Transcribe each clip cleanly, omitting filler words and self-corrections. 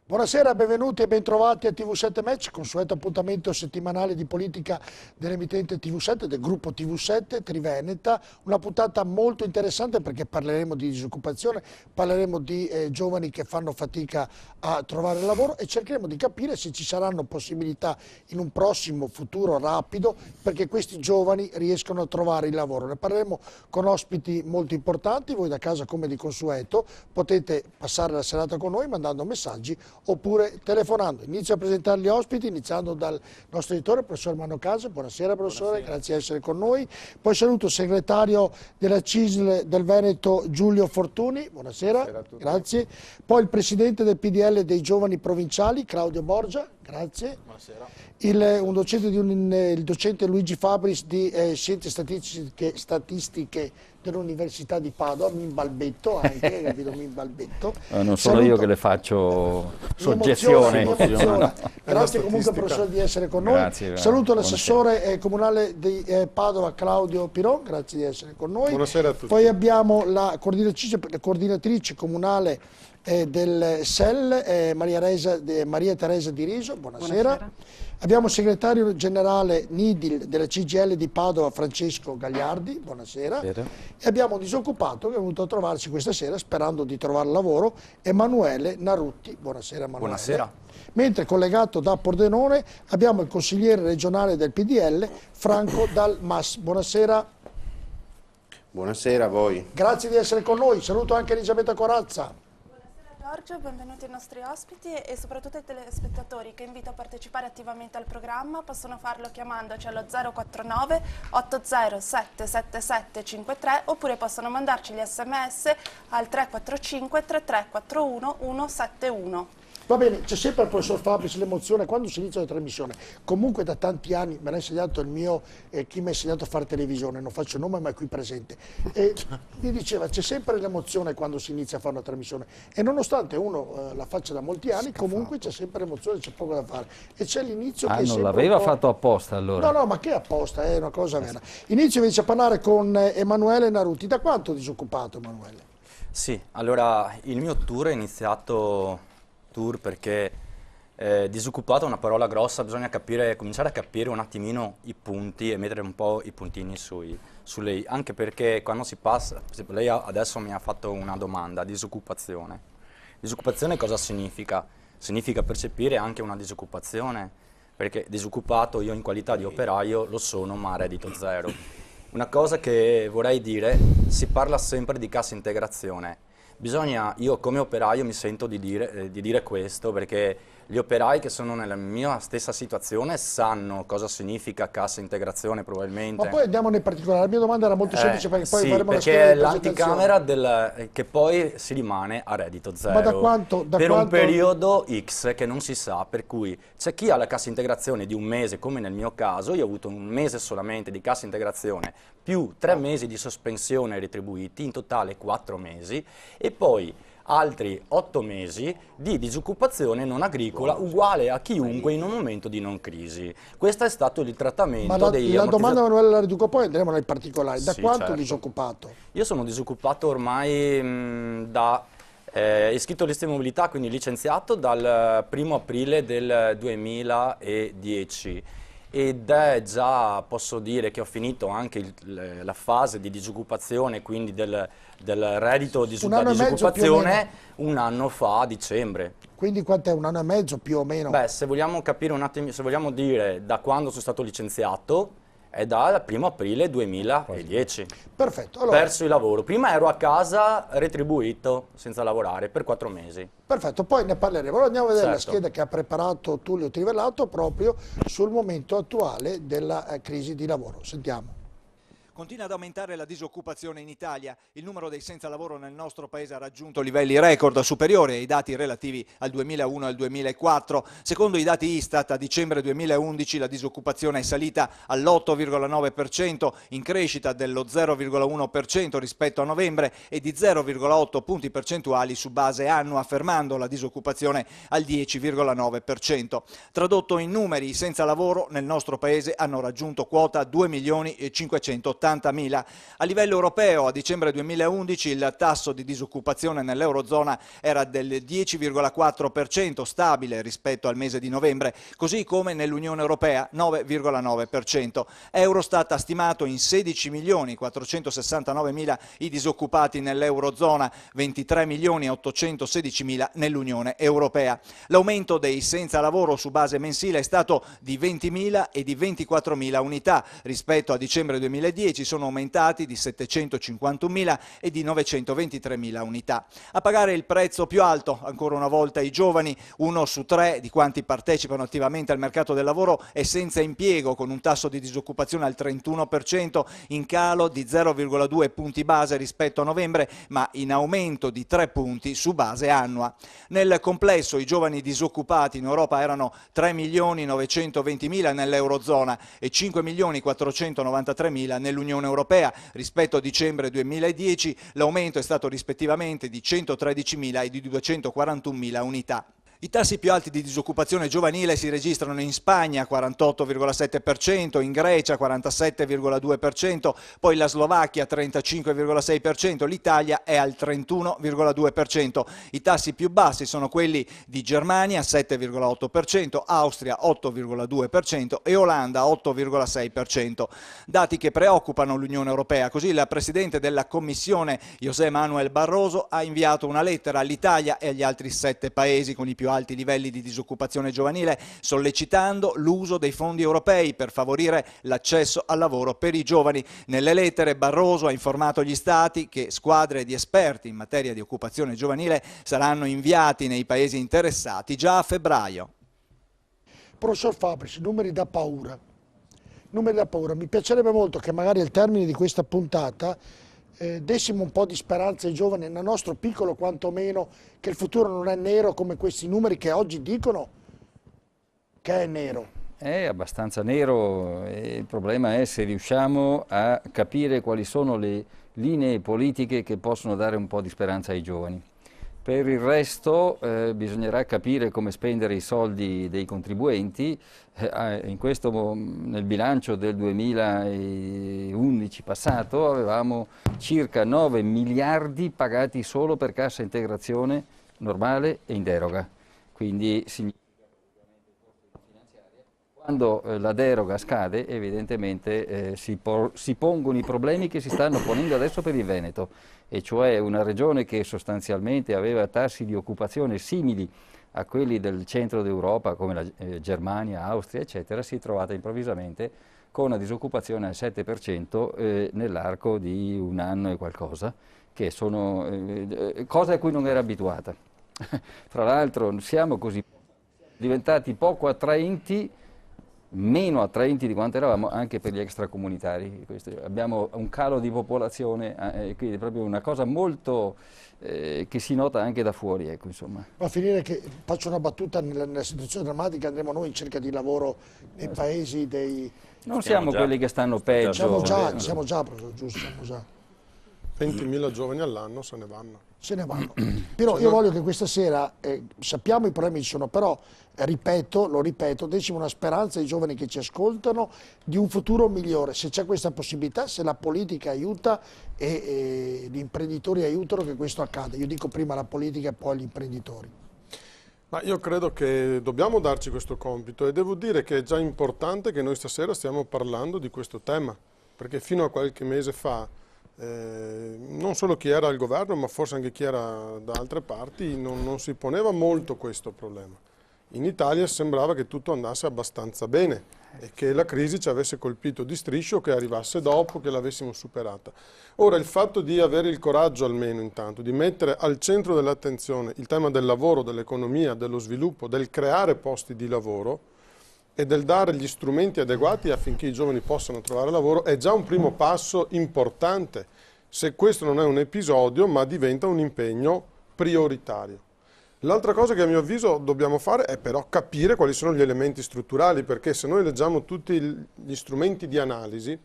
Buonasera, benvenuti e bentrovati a TV7 Match, consueto appuntamento settimanale di politica dell'emittente TV7, del gruppo TV7 Triveneta. Una puntata molto interessante perché parleremo di disoccupazione, parleremo di giovani che fanno fatica a trovare lavoro e cercheremo di capire se ci saranno possibilità in un prossimo futuro rapido perché questi giovani riescano a trovare il lavoro. Ne parleremo con ospiti molto importanti, voi da casa come di consueto potete passare la serata con noi mandando messaggi oppure telefonando. Inizio a presentare gli ospiti, iniziando dal nostro editore, il professor Manocase. Buonasera professore, buonasera. Grazie di essere con noi. Poi saluto il segretario della CISL del Veneto Giulio Fortuni, buonasera, buonasera a tutti. Grazie. Poi il presidente del PDL dei giovani provinciali Claudio Borgia, grazie. Buonasera. Il docente Luigi Fabris di Scienze Statistiche dell'Università di Padova, mi imbalbetto anche, capito, mi imbalbetto. Non sono io che le faccio soggezione. Grazie comunque professore di essere con noi. Grazie, saluto l'assessore comunale di Padova Claudio Piron, grazie di essere con noi. Buonasera a tutti. Poi abbiamo la coordinatrice comunale del SEL, Maria Teresa Di Riso, buonasera. Abbiamo il segretario generale NIDIL della CGIL di Padova Francesco Gagliardi, buonasera. E abbiamo un disoccupato che è venuto a trovarci questa sera sperando di trovare lavoro, Emanuele Narutti, buonasera Emanuele. Buonasera. Mentre collegato da Pordenone abbiamo il consigliere regionale del PDL Franco Dal Mas, buonasera. Buonasera a voi. Grazie di essere con noi, saluto anche Elisabetta Corazza. Giorgio, benvenuti ai nostri ospiti e soprattutto ai telespettatori che invito a partecipare attivamente al programma. Possono farlo chiamandoci allo 049 807 7753 oppure possono mandarci gli sms al 345 3341 171. Va bene, c'è sempre il professor Fabris l'emozione quando si inizia la trasmissione. Comunque da tanti anni me l'ha insegnato il mio, chi mi ha insegnato a fare televisione, non faccio nome ma è qui presente. E mi diceva c'è sempre l'emozione quando si inizia a fare una trasmissione e nonostante uno la faccia da molti anni comunque c'è sempre l'emozione, c'è poco da fare. E c'è l'inizio che non l'aveva fatto apposta allora? No, ma che apposta, è una cosa vera. Inizio invece a parlare con Emanuele Narutti. Da quanto è disoccupato Emanuele? Sì, allora il mio tour è iniziato... perché disoccupato è una parola grossa, bisogna cominciare a capire un attimino i punti e mettere un po' i puntini sulle anche perché quando si passa, lei adesso mi ha fatto una domanda, disoccupazione. Disoccupazione cosa significa? Significa percepire anche una disoccupazione, perché disoccupato io in qualità di operaio lo sono ma a reddito zero. Una cosa che vorrei dire, si parla sempre di cassa integrazione. Io come operaio mi sento di dire questo perché gli operai che sono nella mia stessa situazione sanno cosa significa cassa integrazione probabilmente. Ma poi andiamo nei particolari, la mia domanda era molto semplice perché poi faremo la scheda di l'anticamera che poi si rimane a reddito zero. Ma da quanto? Per un periodo X che non si sa, per cui c'è chi ha la cassa integrazione di un mese come nel mio caso, io ho avuto un mese solamente di cassa integrazione più 3 mesi di sospensione retribuiti, in totale 4 mesi e poi altri 8 mesi di disoccupazione non agricola uguale a chiunque in un momento di non crisi. Questo è stato il trattamento dei la domanda Emanuele la riduco poi andremo nei particolari. Da quanto certo. Disoccupato? Io sono disoccupato ormai da iscritto all'Ista di mobilità, quindi licenziato dal 1° aprile del 2010 ed è già, posso dire che ho finito anche la fase di disoccupazione, quindi del reddito di disoccupazione un anno fa, a dicembre. Quindi quant'è? 1 anno e mezzo più o meno? Beh, se vogliamo capire un attimo, se vogliamo dire da quando sono stato licenziato, è dal 1° aprile 2010. Perfetto. Allora, perso il lavoro. Prima ero a casa retribuito senza lavorare per 4 mesi. Perfetto, poi ne parleremo. Allora andiamo a vedere la scheda che ha preparato Tullio Trivellato proprio sul momento attuale della crisi di lavoro. Sentiamo. Continua ad aumentare la disoccupazione in Italia. Il numero dei senza lavoro nel nostro paese ha raggiunto livelli record superiori ai dati relativi al 2001 e al 2004. Secondo i dati Istat, a dicembre 2011 la disoccupazione è salita all'8,9%, in crescita dello 0,1% rispetto a novembre e di 0,8 punti percentuali su base annua, fermando la disoccupazione al 10,9%. Tradotto in numeri, i senza lavoro nel nostro paese hanno raggiunto quota 2.580.000. 80.000. A livello europeo, a dicembre 2011, il tasso di disoccupazione nell'Eurozona era del 10,4%, stabile rispetto al mese di novembre, così come nell'Unione Europea, 9,9%. Eurostat ha stimato in 16.469.000 i disoccupati nell'Eurozona, 23.816.000 nell'Unione Europea. L'aumento dei senza lavoro su base mensile è stato di 20.000 e di 24.000 unità. Rispetto a dicembre 2010 sono aumentati di 751.000 e di 923.000 unità. A pagare il prezzo più alto, ancora una volta, i giovani. 1 su 3 di quanti partecipano attivamente al mercato del lavoro è senza impiego, con un tasso di disoccupazione al 31%, in calo di 0,2 punti base rispetto a novembre, ma in aumento di 3 punti su base annua. Nel complesso i giovani disoccupati in Europa erano 3.920.000 nell'Eurozona e 5.493.000 nell'Unione Europea. Rispetto a dicembre 2010 l'aumento è stato rispettivamente di 113.000 e di 241.000 unità. I tassi più alti di disoccupazione giovanile si registrano in Spagna, 48,7%, in Grecia 47,2%, poi la Slovacchia 35,6%, l'Italia è al 31,2%. I tassi più bassi sono quelli di Germania 7,8%, Austria 8,2% e Olanda 8,6%. Dati che preoccupano l'Unione Europea, così il Presidente della Commissione José Manuel Barroso ha inviato una lettera all'Italia e agli altri 7 paesi con i più alti livelli di disoccupazione giovanile, sollecitando l'uso dei fondi europei per favorire l'accesso al lavoro per i giovani. Nelle lettere Barroso ha informato gli Stati che squadre di esperti in materia di occupazione giovanile saranno inviati nei paesi interessati già a febbraio. Professor Fabrici, numeri da paura. Numeri da paura. Mi piacerebbe molto che magari al termine di questa puntata dessimo un po' di speranza ai giovani, nel nostro piccolo quantomeno, che il futuro non è nero come questi numeri che oggi dicono che è nero. È abbastanza nero e il problema è se riusciamo a capire quali sono le linee politiche che possono dare un po' di speranza ai giovani. Per il resto bisognerà capire come spendere i soldi dei contribuenti. Nel bilancio del 2011 passato avevamo circa 9 miliardi pagati solo per cassa integrazione normale e in deroga. Quindi significa quando la deroga scade evidentemente si pongono i problemi che si stanno ponendo adesso per il Veneto, e cioè una regione che sostanzialmente aveva tassi di occupazione simili a quelli del centro d'Europa come la Germania, Austria eccetera, si è trovata improvvisamente con una disoccupazione al 7% nell'arco di un anno e qualcosa, che sono cose a cui non era abituata. Tra l'altro siamo così diventati poco attraenti, meno attraenti di quanto eravamo anche per gli extracomunitari. Abbiamo un calo di popolazione, quindi è proprio una cosa molto che si nota anche da fuori. Ecco, insomma. Va a finire che, faccio una battuta, nella situazione drammatica andremo noi in cerca di lavoro nei paesi dei... Non siamo quelli che stanno peggio. Siamo già, giusto, siamo già. 20.000 giovani all'anno se ne vanno. Se ne vanno. Però io voglio che questa sera, sappiamo i problemi ci sono, però lo ripeto, dessimo una speranza ai giovani che ci ascoltano di un futuro migliore, se c'è questa possibilità, se la politica aiuta e gli imprenditori aiutano che questo accada. Io dico prima la politica e poi gli imprenditori. Ma io credo che dobbiamo darci questo compito e devo dire che è già importante che noi stasera stiamo parlando di questo tema, perché fino a qualche mese fa non solo chi era al governo ma forse anche chi era da altre parti non si poneva molto questo problema. In Italia sembrava che tutto andasse abbastanza bene e che la crisi ci avesse colpito di striscio, che arrivasse dopo, che l'avessimo superata. Ora il fatto di avere il coraggio almeno intanto di mettere al centro dell'attenzione il tema del lavoro, dell'economia, dello sviluppo, del creare posti di lavoro e del dare gli strumenti adeguati affinché i giovani possano trovare lavoro è già un primo passo importante, se questo non è un episodio ma diventa un impegno prioritario. L'altra cosa che a mio avviso dobbiamo fare è però capire quali sono gli elementi strutturali, perché se noi leggiamo tutti gli strumenti di analisi,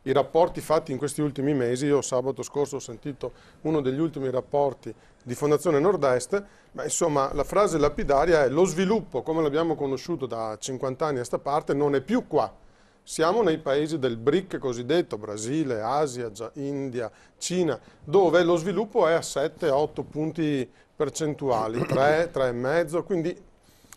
i rapporti fatti in questi ultimi mesi, io sabato scorso ho sentito uno degli ultimi rapporti di Fondazione Nord-Est, ma insomma la frase lapidaria è: lo sviluppo come l'abbiamo conosciuto da 50 anni a sta parte non è più qua, Siamo nei paesi del BRIC cosiddetto, Brasile, Asia, India, Cina, dove lo sviluppo è a 7-8 punti percentuali, 3, 3,5, quindi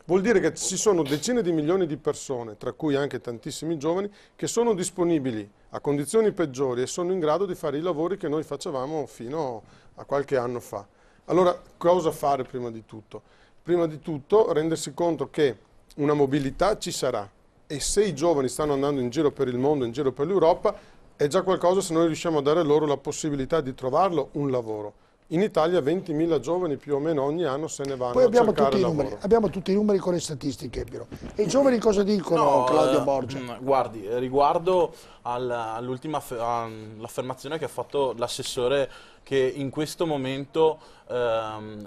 vuol dire che ci sono decine di milioni di persone, tra cui anche tantissimi giovani, che sono disponibili a condizioni peggiori e sono in grado di fare i lavori che noi facevamo fino a qualche anno fa. Allora, cosa fare prima di tutto? Prima di tutto rendersi conto che una mobilità ci sarà e se i giovani stanno andando in giro per il mondo, in giro per l'Europa, è già qualcosa se noi riusciamo a dare loro la possibilità di trovarlo un lavoro. In Italia 20.000 giovani più o meno ogni anno se ne vanno Poi a abbiamo cercare tutti i lavoro. numeri, abbiamo tutti i numeri con le statistiche, Piero. E i giovani cosa dicono, Claudio Borgia? Guardi, riguardo all'ultima l'affermazione che ha fatto l'assessore, che in questo momento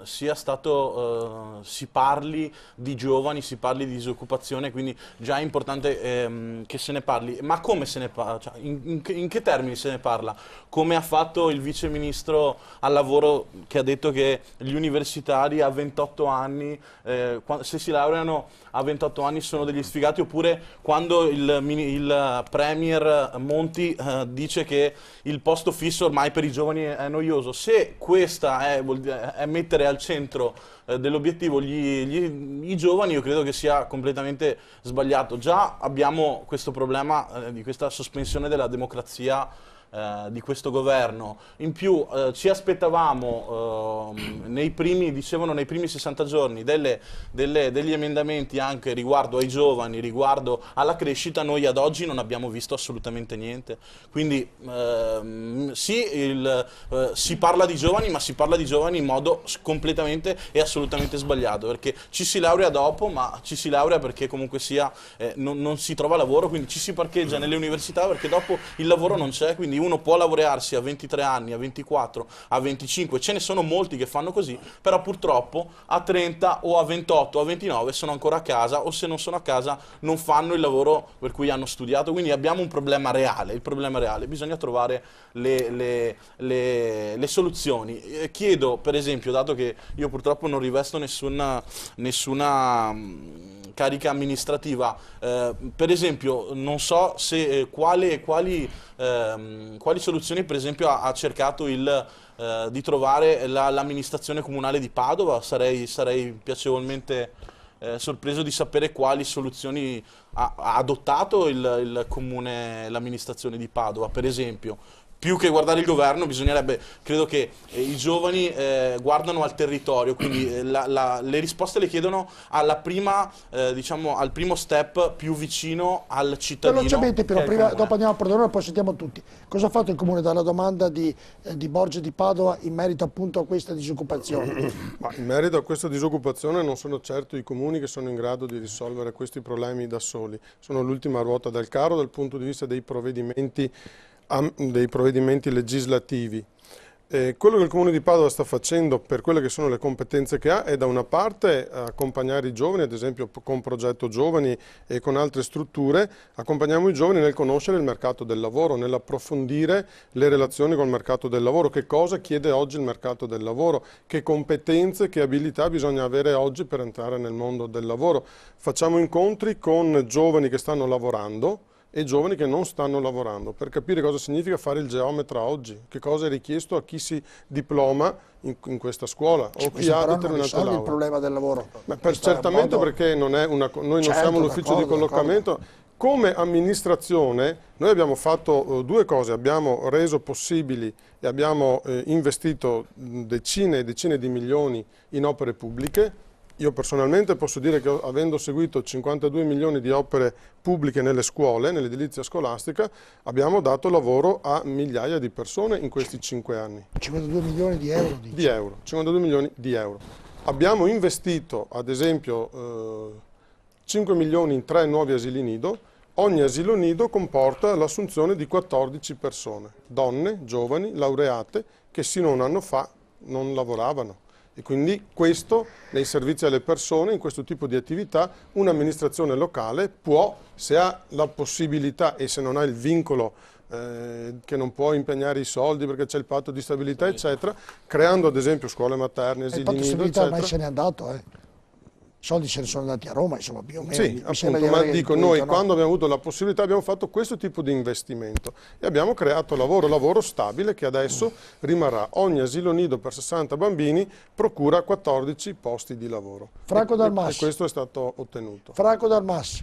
si parli di giovani, si parli di disoccupazione, quindi già è importante che se ne parli. Ma come se ne parla? Cioè, in che termini se ne parla? Come ha fatto il vice ministro al lavoro, che ha detto che gli universitari a 28 anni, se si laureano a 28 anni sono degli sfigati, oppure quando il premier Monti dice che il posto fisso ormai per i giovani è noioso. Se questa è mettere al centro dell'obiettivo i giovani, io credo che sia completamente sbagliato. Già abbiamo questo problema di questa sospensione della democrazia di questo governo. In più ci aspettavamo nei primi 60 giorni degli emendamenti anche riguardo ai giovani, riguardo alla crescita. Noi ad oggi non abbiamo visto assolutamente niente. Quindi si parla di giovani, ma si parla di giovani in modo completamente e assolutamente sbagliato, perché ci si laurea dopo, ma ci si laurea perché comunque sia non si trova lavoro, quindi ci si parcheggia nelle università perché dopo il lavoro non c'è, quindi uno può laurearsi a 23 anni, a 24, a 25, ce ne sono molti che fanno così, però purtroppo a 30 o a 28 o a 29 sono ancora a casa, o se non sono a casa non fanno il lavoro per cui hanno studiato. Quindi abbiamo un problema reale, il problema è reale, bisogna trovare le soluzioni. Chiedo per esempio, dato che io purtroppo non rivesto nessuna carica amministrativa, per esempio non so se quali soluzioni per esempio ha cercato di trovare l'amministrazione comunale di Padova. Sarei piacevolmente sorpreso di sapere quali soluzioni ha adottato il comune, l'amministrazione di Padova, per esempio. Più che guardare il governo, bisognerebbe, credo che i giovani guardano al territorio, quindi le risposte le chiedono alla prima, diciamo, al primo step più vicino al cittadino. Velocemente, però, dopo andiamo a Pordenone, poi sentiamo tutti. Cosa ha fatto il Comune dalla domanda di Borgia di Padova in merito appunto a questa disoccupazione? Ma in merito a questa disoccupazione non sono certo i comuni che sono in grado di risolvere questi problemi da soli. Sono l'ultima ruota del carro dal punto di vista dei provvedimenti legislativi. Quello che il Comune di Padova sta facendo per quelle che sono le competenze che ha è da una parte accompagnare i giovani, ad esempio con Progetto Giovani e con altre strutture, accompagniamo i giovani nel conoscere il mercato del lavoro, nell'approfondire le relazioni col mercato del lavoro, che cosa chiede oggi il mercato del lavoro, che competenze, che abilità bisogna avere oggi per entrare nel mondo del lavoro. Facciamo incontri con giovani che stanno lavorando e giovani che non stanno lavorando, per capire cosa significa fare il geometra oggi, che cosa è richiesto a chi si diploma in questa scuola o chi ha determinate lauree. Il problema del lavoro. Certamente perché noi non siamo l'ufficio di collocamento. Come amministrazione noi abbiamo fatto due cose: abbiamo reso possibili e abbiamo investito decine e decine di milioni in opere pubbliche. Io personalmente posso dire che avendo seguito 52 milioni di opere pubbliche nelle scuole, nell'edilizia scolastica, abbiamo dato lavoro a migliaia di persone in questi 5 anni. 52 milioni di euro? Di euro, 52 milioni di euro. Abbiamo investito, ad esempio, 5 milioni in 3 nuovi asili nido. Ogni asilo nido comporta l'assunzione di 14 persone, donne, giovani, laureate, che sino a un anno fa non lavoravano. E quindi questo, nei servizi alle persone, in questo tipo di attività, un'amministrazione locale può, se ha la possibilità e se non ha il vincolo che non può impegnare i soldi perché c'è il patto di stabilità, eccetera, creando ad esempio scuole materne, asili nido, eccetera. Ormai se n'è andato, soldi se ne sono andati a Roma, insomma, più o meno. Sì, mi sembra appunto, di ma aver dico, intuito, noi no? quando abbiamo avuto la possibilità abbiamo fatto questo tipo di investimento e abbiamo creato lavoro stabile che adesso rimarrà. Ogni asilo nido per 60 bambini procura 14 posti di lavoro. Franco Dalmas. E questo è stato ottenuto. Franco Dalmas,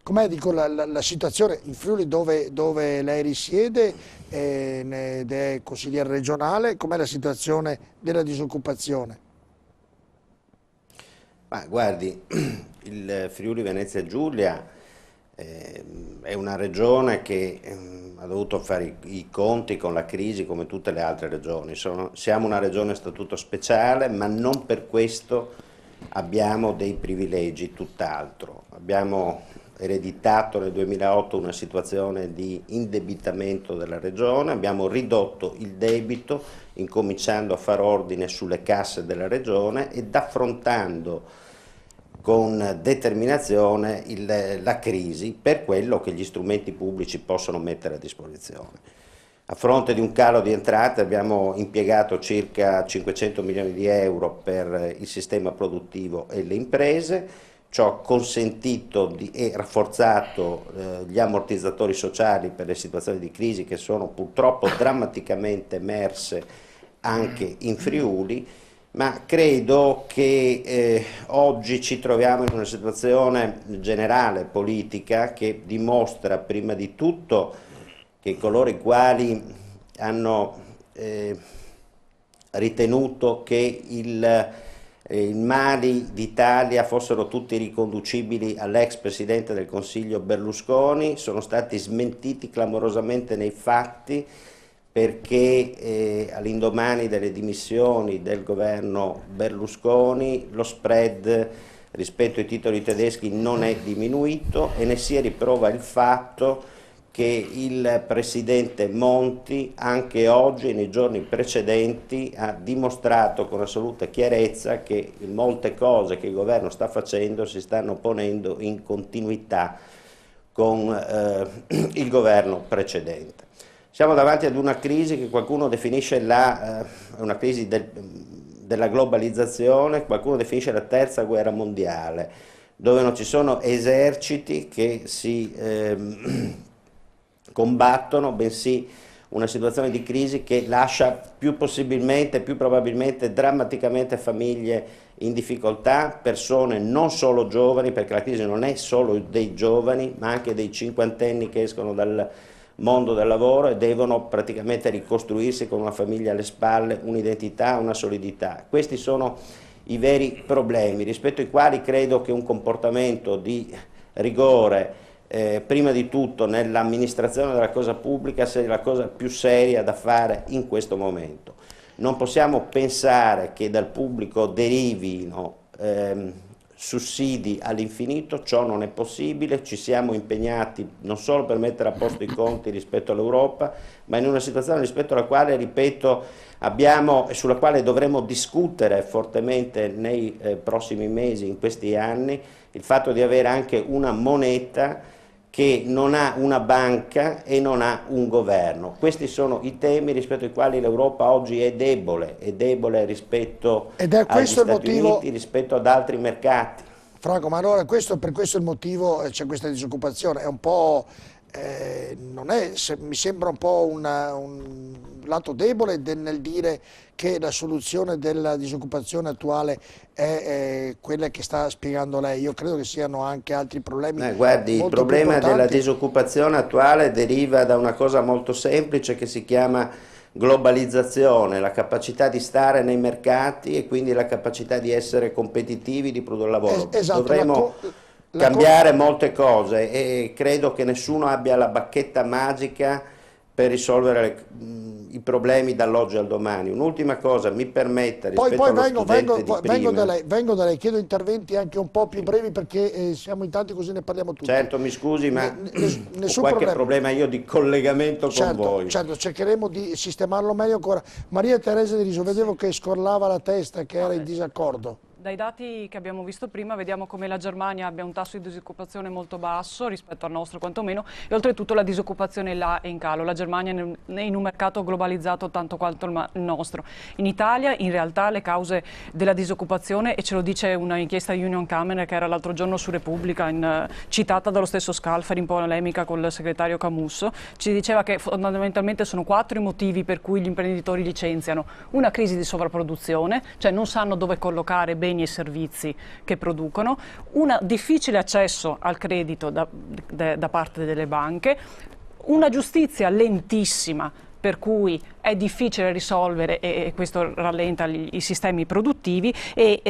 com'è la situazione in Friuli dove lei risiede ed è consigliere regionale, com'è la situazione della disoccupazione? Ma guardi, il Friuli Venezia Giulia è una regione che ha dovuto fare i conti con la crisi come tutte le altre regioni. Siamo una regione a statuto speciale, ma non per questo abbiamo dei privilegi, tutt'altro. Abbiamo ereditato nel 2008 una situazione di indebitamento della regione, abbiamo ridotto il debito incominciando a far ordine sulle casse della regione ed affrontando con determinazione la crisi per quello che gli strumenti pubblici possono mettere a disposizione. A fronte di un calo di entrate abbiamo impiegato circa 500 milioni di euro per il sistema produttivo e le imprese, ciò ha consentito e rafforzato gli ammortizzatori sociali per le situazioni di crisi che sono purtroppo drammaticamente emerse anche in Friuli, ma credo che oggi ci troviamo in una situazione generale politica che dimostra prima di tutto che coloro i quali hanno ritenuto che i mali d'Italia fossero tutti riconducibili all'ex Presidente del Consiglio Berlusconi sono stati smentiti clamorosamente nei fatti, perché all'indomani delle dimissioni del governo Berlusconi lo spread rispetto ai titoli tedeschi non è diminuito e ne si riprova il fatto che il presidente Monti anche oggi e nei giorni precedenti ha dimostrato con assoluta chiarezza che molte cose che il governo sta facendo si stanno ponendo in continuità con il governo precedente. Siamo davanti ad una crisi che qualcuno definisce una crisi della globalizzazione, qualcuno definisce la terza guerra mondiale, dove non ci sono eserciti che si combattono, bensì una situazione di crisi che lascia più probabilmente drammaticamente famiglie in difficoltà, persone non solo giovani, perché la crisi non è solo dei giovani, ma anche dei cinquantenni che escono dal mondo del lavoro e devono praticamente ricostruirsi con una famiglia alle spalle, un'identità, una solidità. Questi sono i veri problemi rispetto ai quali credo che un comportamento di rigore prima di tutto nell'amministrazione della cosa pubblica sia la cosa più seria da fare in questo momento. Non possiamo pensare che dal pubblico derivino sussidi all'infinito, ciò non è possibile, ci siamo impegnati non solo per mettere a posto i conti rispetto all'Europa, ma in una situazione rispetto alla quale, ripeto, abbiamo e sulla quale dovremo discutere fortemente nei prossimi mesi, in questi anni, il fatto di avere anche una moneta che non ha una banca e non ha un governo. Questi sono i temi rispetto ai quali l'Europa oggi è debole rispetto agli Stati Uniti, rispetto ad altri mercati. Franco, ma allora per questo il motivo c'è questa disoccupazione, è un po', mi sembra un po' un lato debole nel dire che la soluzione della disoccupazione attuale è quella che sta spiegando lei. Io credo che siano anche altri problemi. Guardi, il problema della disoccupazione attuale deriva da una cosa molto semplice che si chiama globalizzazione, la capacità di stare nei mercati e quindi la capacità di essere competitivi, di produrre lavoro. Esatto, dovremo cambiare molte cose e credo che nessuno abbia la bacchetta magica per risolvere i problemi dall'oggi al domani. Un'ultima cosa, mi permetta, rispetto allo studente di prima. Vengo da lei, chiedo interventi anche un po' più brevi perché siamo in tanti così ne parliamo tutti. Certo, mi scusi, ma nessun ho qualche problema io di collegamento con voi. Certo, cercheremo di sistemarlo meglio ancora. Maria Teresa Di Riso, vedevo che scorlava la testa, che era in disaccordo. Dai dati che abbiamo visto prima vediamo come la Germania abbia un tasso di disoccupazione molto basso rispetto al nostro quantomeno, e oltretutto la disoccupazione là è in calo. La Germania è in un mercato globalizzato tanto quanto il nostro. In Italia in realtà le cause della disoccupazione, e ce lo dice una inchiesta di Union Camera che era l'altro giorno su Repubblica, citata dallo stesso Scalfari in polemica con il segretario Camusso, ci diceva che fondamentalmente sono 4 i motivi per cui gli imprenditori licenziano. Una crisi di sovrapproduzione, cioè non sanno dove collocare beni e servizi che producono, un difficile accesso al credito da parte delle banche, una giustizia lentissima per cui è difficile risolvere e questo rallenta i sistemi produttivi e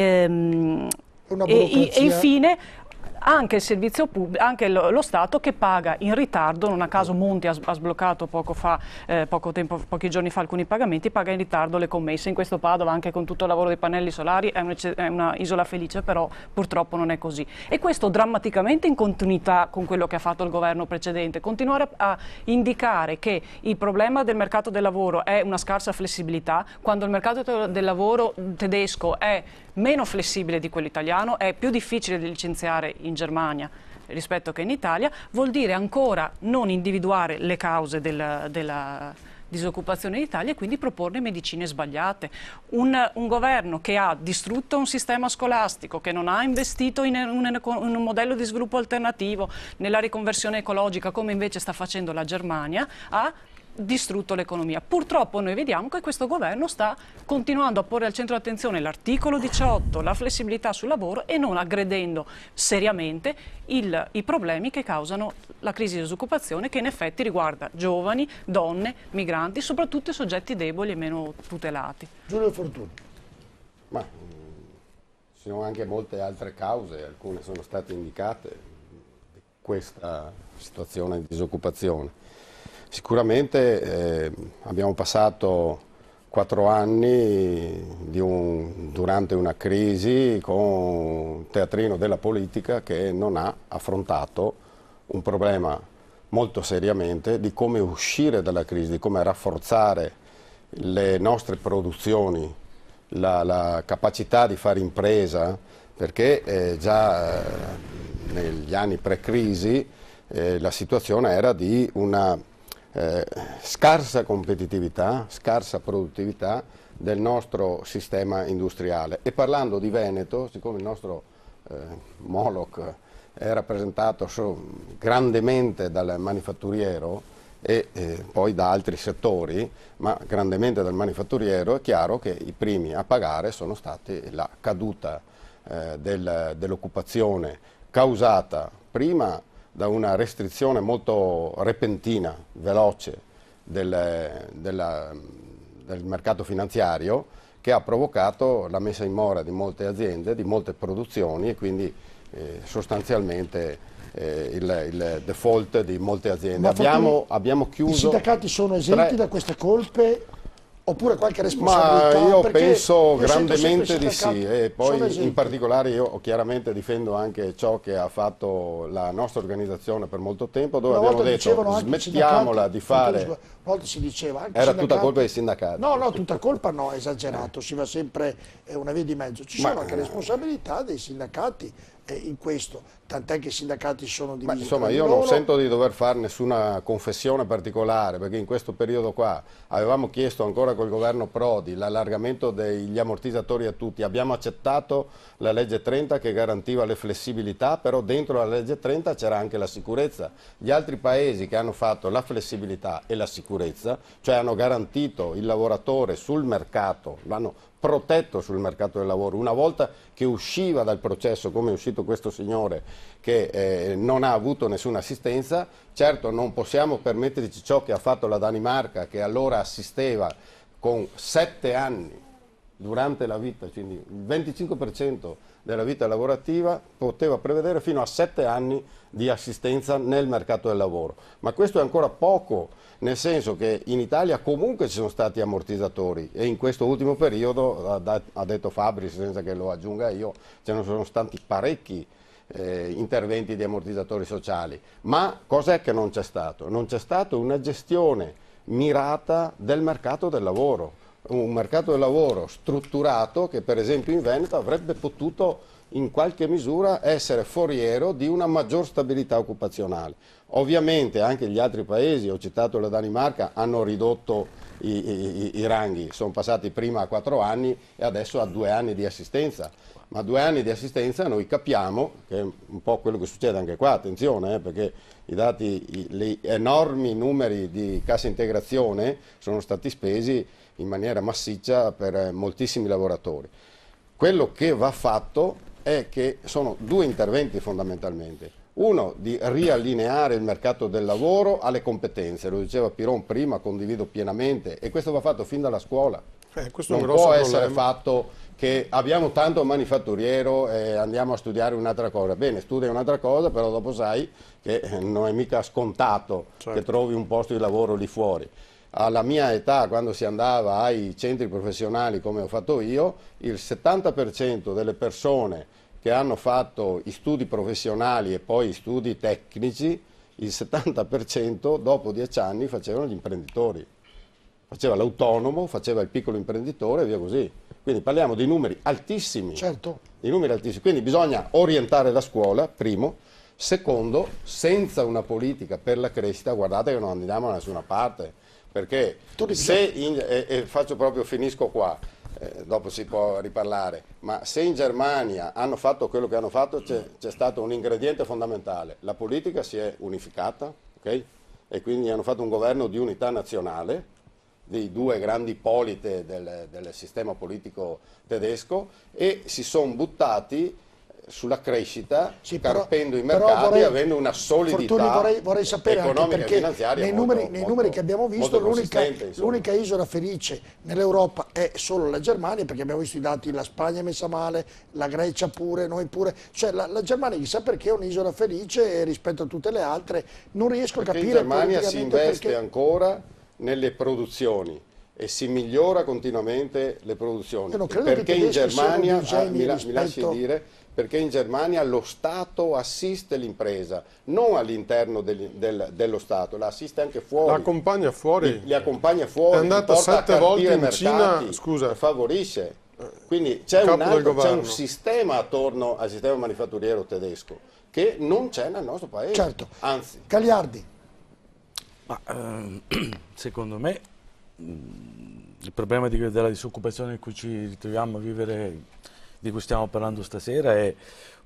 infine anche il servizio pubblico, anche lo Stato che paga in ritardo. Non a caso Monti ha sbloccato pochi giorni fa alcuni pagamenti, paga in ritardo le commesse. In questo Padova, anche con tutto il lavoro dei pannelli solari, è una isola felice, però purtroppo non è così. E questo drammaticamente in continuità con quello che ha fatto il governo precedente. Continuare a indicare che il problema del mercato del lavoro è una scarsa flessibilità, quando il mercato del lavoro tedesco è meno flessibile di quello italiano, è più difficile licenziare in Germania rispetto che in Italia, vuol dire ancora non individuare le cause della disoccupazione in Italia e quindi proporre medicine sbagliate. Un governo che ha distrutto un sistema scolastico, che non ha investito in un modello di sviluppo alternativo, nella riconversione ecologica, come invece sta facendo la Germania, ha distrutto l'economia. Purtroppo noi vediamo che questo governo sta continuando a porre al centro dell'attenzione l'articolo 18, la flessibilità sul lavoro, e non aggredendo seriamente i problemi che causano la crisi di disoccupazione, che in effetti riguarda giovani, donne, migranti, soprattutto i soggetti deboli e meno tutelati. Giulio Fortuni. Ma ci sono anche molte altre cause, alcune sono state indicate, di questa situazione di disoccupazione. Sicuramente abbiamo passato 4 anni durante una crisi con un teatrino della politica che non ha affrontato un problema molto seriamente di come uscire dalla crisi, di come rafforzare le nostre produzioni, la capacità di fare impresa, perché già negli anni pre-crisi la situazione era di una scarsa competitività, scarsa produttività del nostro sistema industriale. E parlando di Veneto, siccome il nostro Moloch è rappresentato grandemente dal manifatturiero e poi da altri settori, ma grandemente dal manifatturiero, è chiaro che i primi a pagare sono stati la caduta dell'occupazione causata prima da una restrizione molto repentina, veloce del mercato finanziario, che ha provocato la messa in mora di molte aziende, di molte produzioni, e quindi sostanzialmente il default di molte aziende. Abbiamo chiuso. I sindacati sono esenti da queste colpe? Oppure qualche responsabilità? Ma io penso grandemente di sì, e poi in particolare io chiaramente difendo anche ciò che ha fatto la nostra organizzazione per molto tempo, dove abbiamo detto smettiamola di fare. Una volta si diceva anche era tutta colpa dei sindacati. No, tutta colpa no, esagerato, si va sempre una via di mezzo. Ci sono anche responsabilità dei sindacati in questo, tant'è che i sindacati sono divisi. Ma insomma, io non sento di dover fare nessuna confessione particolare, perché in questo periodo qua avevamo chiesto ancora col governo Prodi l'allargamento degli ammortizzatori a tutti, abbiamo accettato la legge 30 che garantiva le flessibilità, però dentro la legge 30 c'era anche la sicurezza. Gli altri paesi che hanno fatto la flessibilità e la sicurezza, cioè hanno garantito il lavoratore sul mercato, l'hanno protetto sul mercato del lavoro, una volta che usciva dal processo, come è uscito questo signore che non ha avuto nessuna assistenza. Certo non possiamo permetterci ciò che ha fatto la Danimarca, che allora assisteva con 7 anni durante la vita, quindi il 25% della vita lavorativa poteva prevedere fino a 7 anni di assistenza nel mercato del lavoro. Ma questo è ancora poco, nel senso che in Italia comunque ci sono stati ammortizzatori, e in questo ultimo periodo, ha detto Fabris, senza che lo aggiunga io, ce ne sono stati parecchi interventi di ammortizzatori sociali. Ma cos'è che non c'è stato? Non c'è stata una gestione mirata del mercato del lavoro. un mercato del lavoro strutturato che per esempio in Veneto avrebbe potuto in qualche misura essere foriero di una maggior stabilità occupazionale. Ovviamente anche gli altri paesi, ho citato la Danimarca, hanno ridotto i ranghi, sono passati prima a 4 anni e adesso a 2 anni di assistenza. Ma 2 anni di assistenza noi capiamo, che è un po' quello che succede anche qua, attenzione, perché gli enormi numeri di cassa integrazione sono stati spesi in maniera massiccia per moltissimi lavoratori. Quello che va fatto è che sono 2 interventi fondamentalmente. Uno, di riallineare il mercato del lavoro alle competenze, lo diceva Piron prima, condivido pienamente, e questo va fatto fin dalla scuola. Questo è un Non grosso può essere problema. fatto che abbiamo tanto manifatturiero e andiamo a studiare un'altra cosa. Bene, studia un'altra cosa, però dopo sai che non è mica scontato che trovi un posto di lavoro lì fuori. Alla mia età, quando si andava ai centri professionali come ho fatto io, il 70% delle persone che hanno fatto i studi professionali e poi i studi tecnici, il 70% dopo 10 anni facevano gli imprenditori. Faceva l'autonomo, faceva il piccolo imprenditore e via così. Quindi parliamo di numeri altissimi. Certo. Di numeri altissimi. Quindi bisogna orientare la scuola, primo. Secondo, senza una politica per la crescita, guardate che non andiamo da nessuna parte. Perché se faccio proprio, finisco qua, dopo si può riparlare, ma se in Germania hanno fatto quello che hanno fatto, c'è stato un ingrediente fondamentale. La politica si è unificata, okay? E quindi hanno fatto un governo di unità nazionale, di 2 grandi polite del sistema politico tedesco, e si sono buttati sulla crescita, carpendo i mercati, avendo una solidità vorrei sapere anche economica e perché finanziaria nei numeri che abbiamo visto l'unica isola felice nell'Europa è solo la Germania, perché abbiamo visto i dati, la Spagna è messa male, la Grecia pure, noi pure, cioè la Germania chissà perché è un'isola felice rispetto a tutte le altre, non riesco a capire. In Germania si investe ancora nelle produzioni e si migliora continuamente le produzioni. Perché in Germania, mi lasci dire, perché in Germania lo Stato assiste l'impresa, non all'interno dello Stato, la assiste anche fuori. La accompagna fuori. Li accompagna fuori, è andata 7 volte in Cina, scusa. Favorisce. Quindi c'è un sistema attorno al sistema manifatturiero tedesco che non c'è nel nostro paese. Certo. Anzi. Cagliardi. Ma, secondo me il problema della disoccupazione in cui ci ritroviamo a vivere, di cui stiamo parlando stasera, è un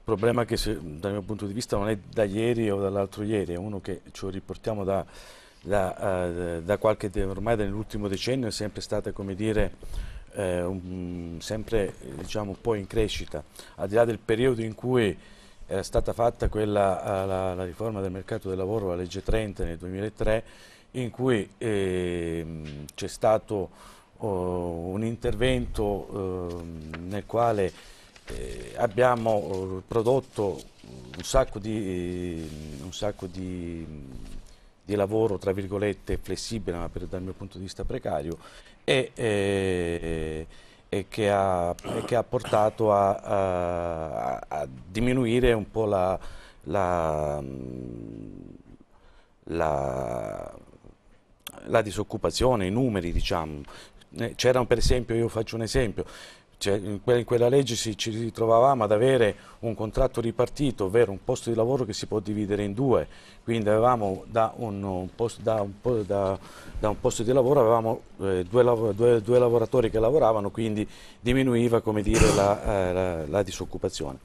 problema che dal mio punto di vista non è da ieri o dall'altro ieri, è uno che ci riportiamo da qualche ormai dall'ultimo decennio, è sempre stata, come dire, sempre diciamo un po' in crescita, al di là del periodo in cui era stata fatta la riforma del mercato del lavoro, la legge 30 nel 2003, in cui c'è stato un intervento nel quale abbiamo prodotto un sacco di lavoro, tra virgolette, flessibile, ma dal mio punto di vista precario, e che ha portato a diminuire un po' la disoccupazione, i numeri, diciamo. C'erano, per esempio, io faccio un esempio, in quella legge ci ritrovavamo ad avere un contratto ripartito, ovvero un posto di lavoro che si può dividere in 2, quindi avevamo da un posto di lavoro avevamo due lavoratori che lavoravano, quindi diminuiva, come dire, la disoccupazione.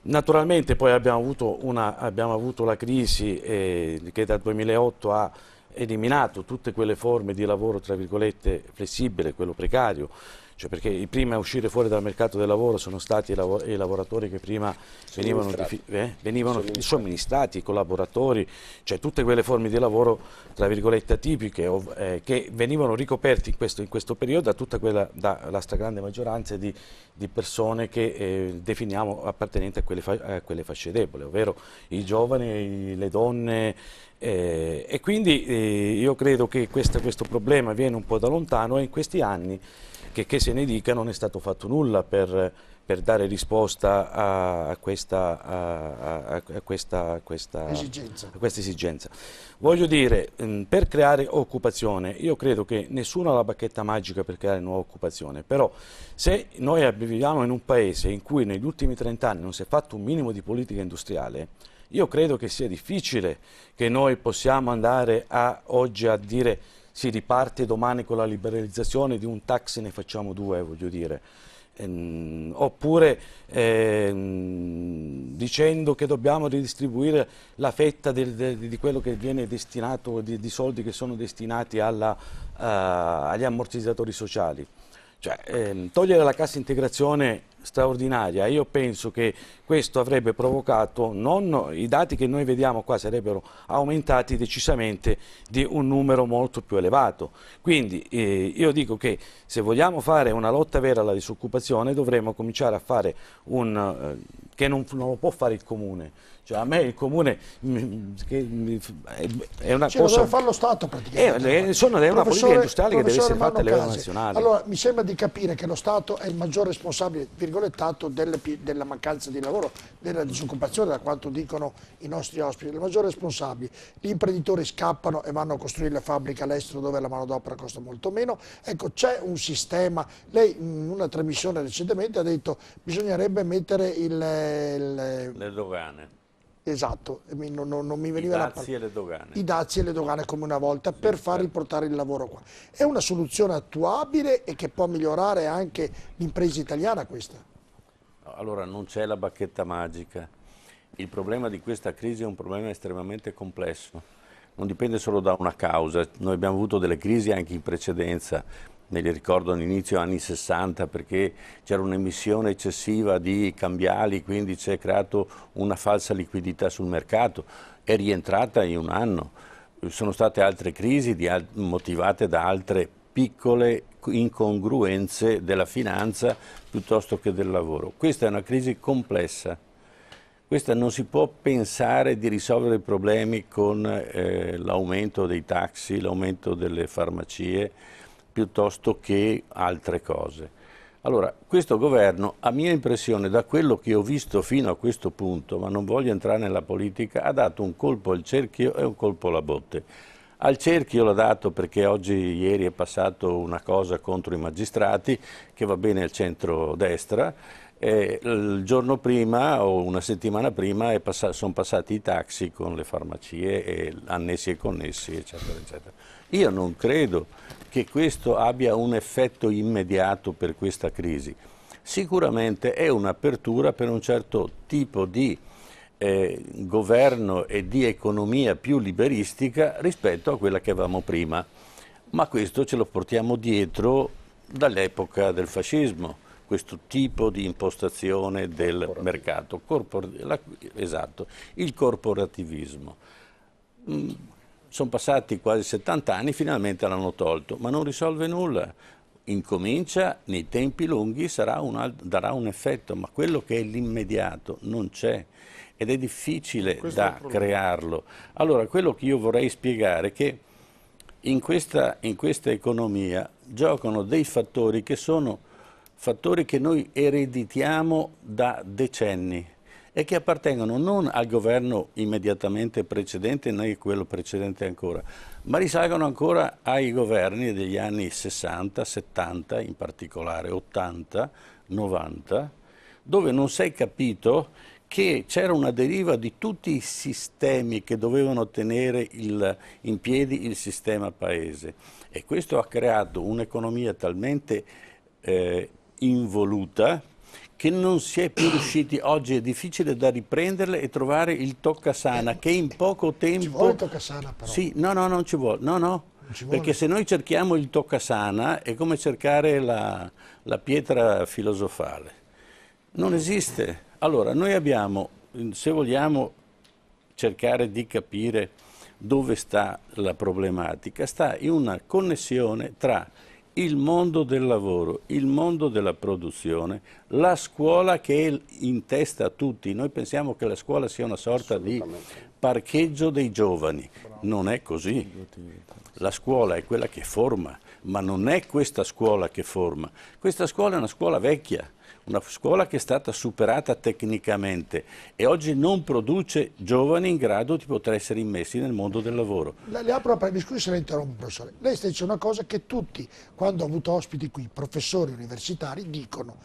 Naturalmente poi abbiamo avuto la crisi che dal 2008 ha eliminato tutte quelle forme di lavoro, tra virgolette, flessibile, quello precario, cioè perché i primi a uscire fuori dal mercato del lavoro sono stati i lavoratori che prima venivano somministrati, i collaboratori, cioè tutte quelle forme di lavoro, tra virgolette, atipiche, che venivano ricoperti in questo periodo dalla stragrande maggioranza di persone che definiamo appartenenti a quelle fasce deboli, ovvero i giovani, le donne, e quindi io credo che questo problema viene un po' da lontano, e in questi anni, che se ne dica, non è stato fatto nulla per per dare risposta a questa esigenza. Voglio dire, per creare occupazione, io credo che nessuno ha la bacchetta magica per creare nuova occupazione, però se noi viviamo in un paese in cui negli ultimi 30 anni non si è fatto un minimo di politica industriale, io credo che sia difficile che noi possiamo andare oggi a dire si riparte domani con la liberalizzazione di un tax e ne facciamo 2, voglio dire. Oppure dicendo che dobbiamo ridistribuire la fetta di quello che viene destinato, di soldi che sono destinati agli ammortizzatori sociali. Cioè, togliere la cassa integrazione straordinaria, io penso che questo avrebbe provocato, i dati che noi vediamo qua sarebbero aumentati decisamente di un numero molto più elevato. Quindi io dico che se vogliamo fare una lotta vera alla disoccupazione dovremmo cominciare a fare che non lo può fare il Comune. Cioè, a me il Comune è una cosa... Lo deve fare lo Stato praticamente. È una politica industriale che deve essere fatta a livello nazionale. Allora, mi sembra di capire che lo Stato è il maggior responsabile, virgolettato, della mancanza di lavoro, della disoccupazione, da quanto dicono i nostri ospiti, il maggior responsabile. Gli imprenditori scappano e vanno a costruire le fabbriche all'estero dove la manodopera costa molto meno. Ecco, c'è un sistema. Lei in una trasmissione recentemente ha detto che bisognerebbe mettere le dogane. Esatto, non mi veniva la parola. I dazi e le dogane. I dazi e le dogane come una volta, per far riportare il lavoro qua. È una soluzione attuabile e che può migliorare anche l'impresa italiana questa? Allora, non c'è la bacchetta magica. Il problema di questa crisi è un problema estremamente complesso. Non dipende solo da una causa. Noi abbiamo avuto delle crisi anche in precedenza. Me li ricordo all'inizio anni 60 perché c'era un'emissione eccessiva di cambiali, quindi si è creato una falsa liquidità sul mercato, è rientrata in un anno. Sono state altre crisi motivate da altre piccole incongruenze della finanza piuttosto che del lavoro. Questa è una crisi complessa. Questa non si può pensare di risolvere i problemi con l'aumento dei taxi, l'aumento delle farmacie, piuttosto che altre cose. Allora, questo governo, a mia impressione, da quello che ho visto fino a questo punto, ma non voglio entrare nella politica, ha dato un colpo al cerchio e un colpo alla botte. Al cerchio l'ha dato perché ieri è passato una cosa contro i magistrati, che va bene al centro-destra, il giorno prima o una settimana prima sono passati i taxi con le farmacie e annessi e connessi, eccetera, eccetera. Io non credo che questo abbia un effetto immediato per questa crisi. Sicuramente è un'apertura per un certo tipo di governo e di economia più liberistica rispetto a quella che avevamo prima, ma questo ce lo portiamo dietro dall'epoca del fascismo, questo tipo di impostazione del mercato, esatto, il corporativismo. Sono passati quasi 70 anni, finalmente l'hanno tolto, ma non risolve nulla. Incomincia, nei tempi lunghi darà un effetto, ma quello che è l'immediato non c'è ed è difficile da crearlo. Allora, quello che io vorrei spiegare è che in questa economia giocano dei fattori che sono fattori che noi ereditiamo da decenni e che appartengono non al governo immediatamente precedente né a quello precedente ancora, ma risalgono ancora ai governi degli anni 60, 70, in particolare 80, 90, dove non si è capito che c'era una deriva di tutti i sistemi che dovevano tenere in piedi il sistema paese e questo ha creato un'economia talmente involuta che non si è più riusciti, oggi è difficile da riprenderle e trovare il toccasana che in poco tempo... Ci vuole il toccasana però? Sì, no, non ci vuole, perché se noi cerchiamo il toccasana è come cercare la pietra filosofale, non esiste. Allora noi abbiamo, se vogliamo cercare di capire dove sta la problematica, sta in una connessione tra il mondo del lavoro, il mondo della produzione, la scuola che è in testa a tutti. Noi pensiamo che la scuola sia una sorta di parcheggio dei giovani, non è così. La scuola è quella che forma, ma non è questa scuola che forma. Questa scuola è una scuola vecchia una scuola che è stata superata tecnicamente e oggi non produce giovani in grado di poter essere immessi nel mondo del lavoro. Le apro per mi scusi se la interrompo, professore. Lei sta dicendo una cosa che tutti, quando ho avuto ospiti qui, professori universitari, dicono: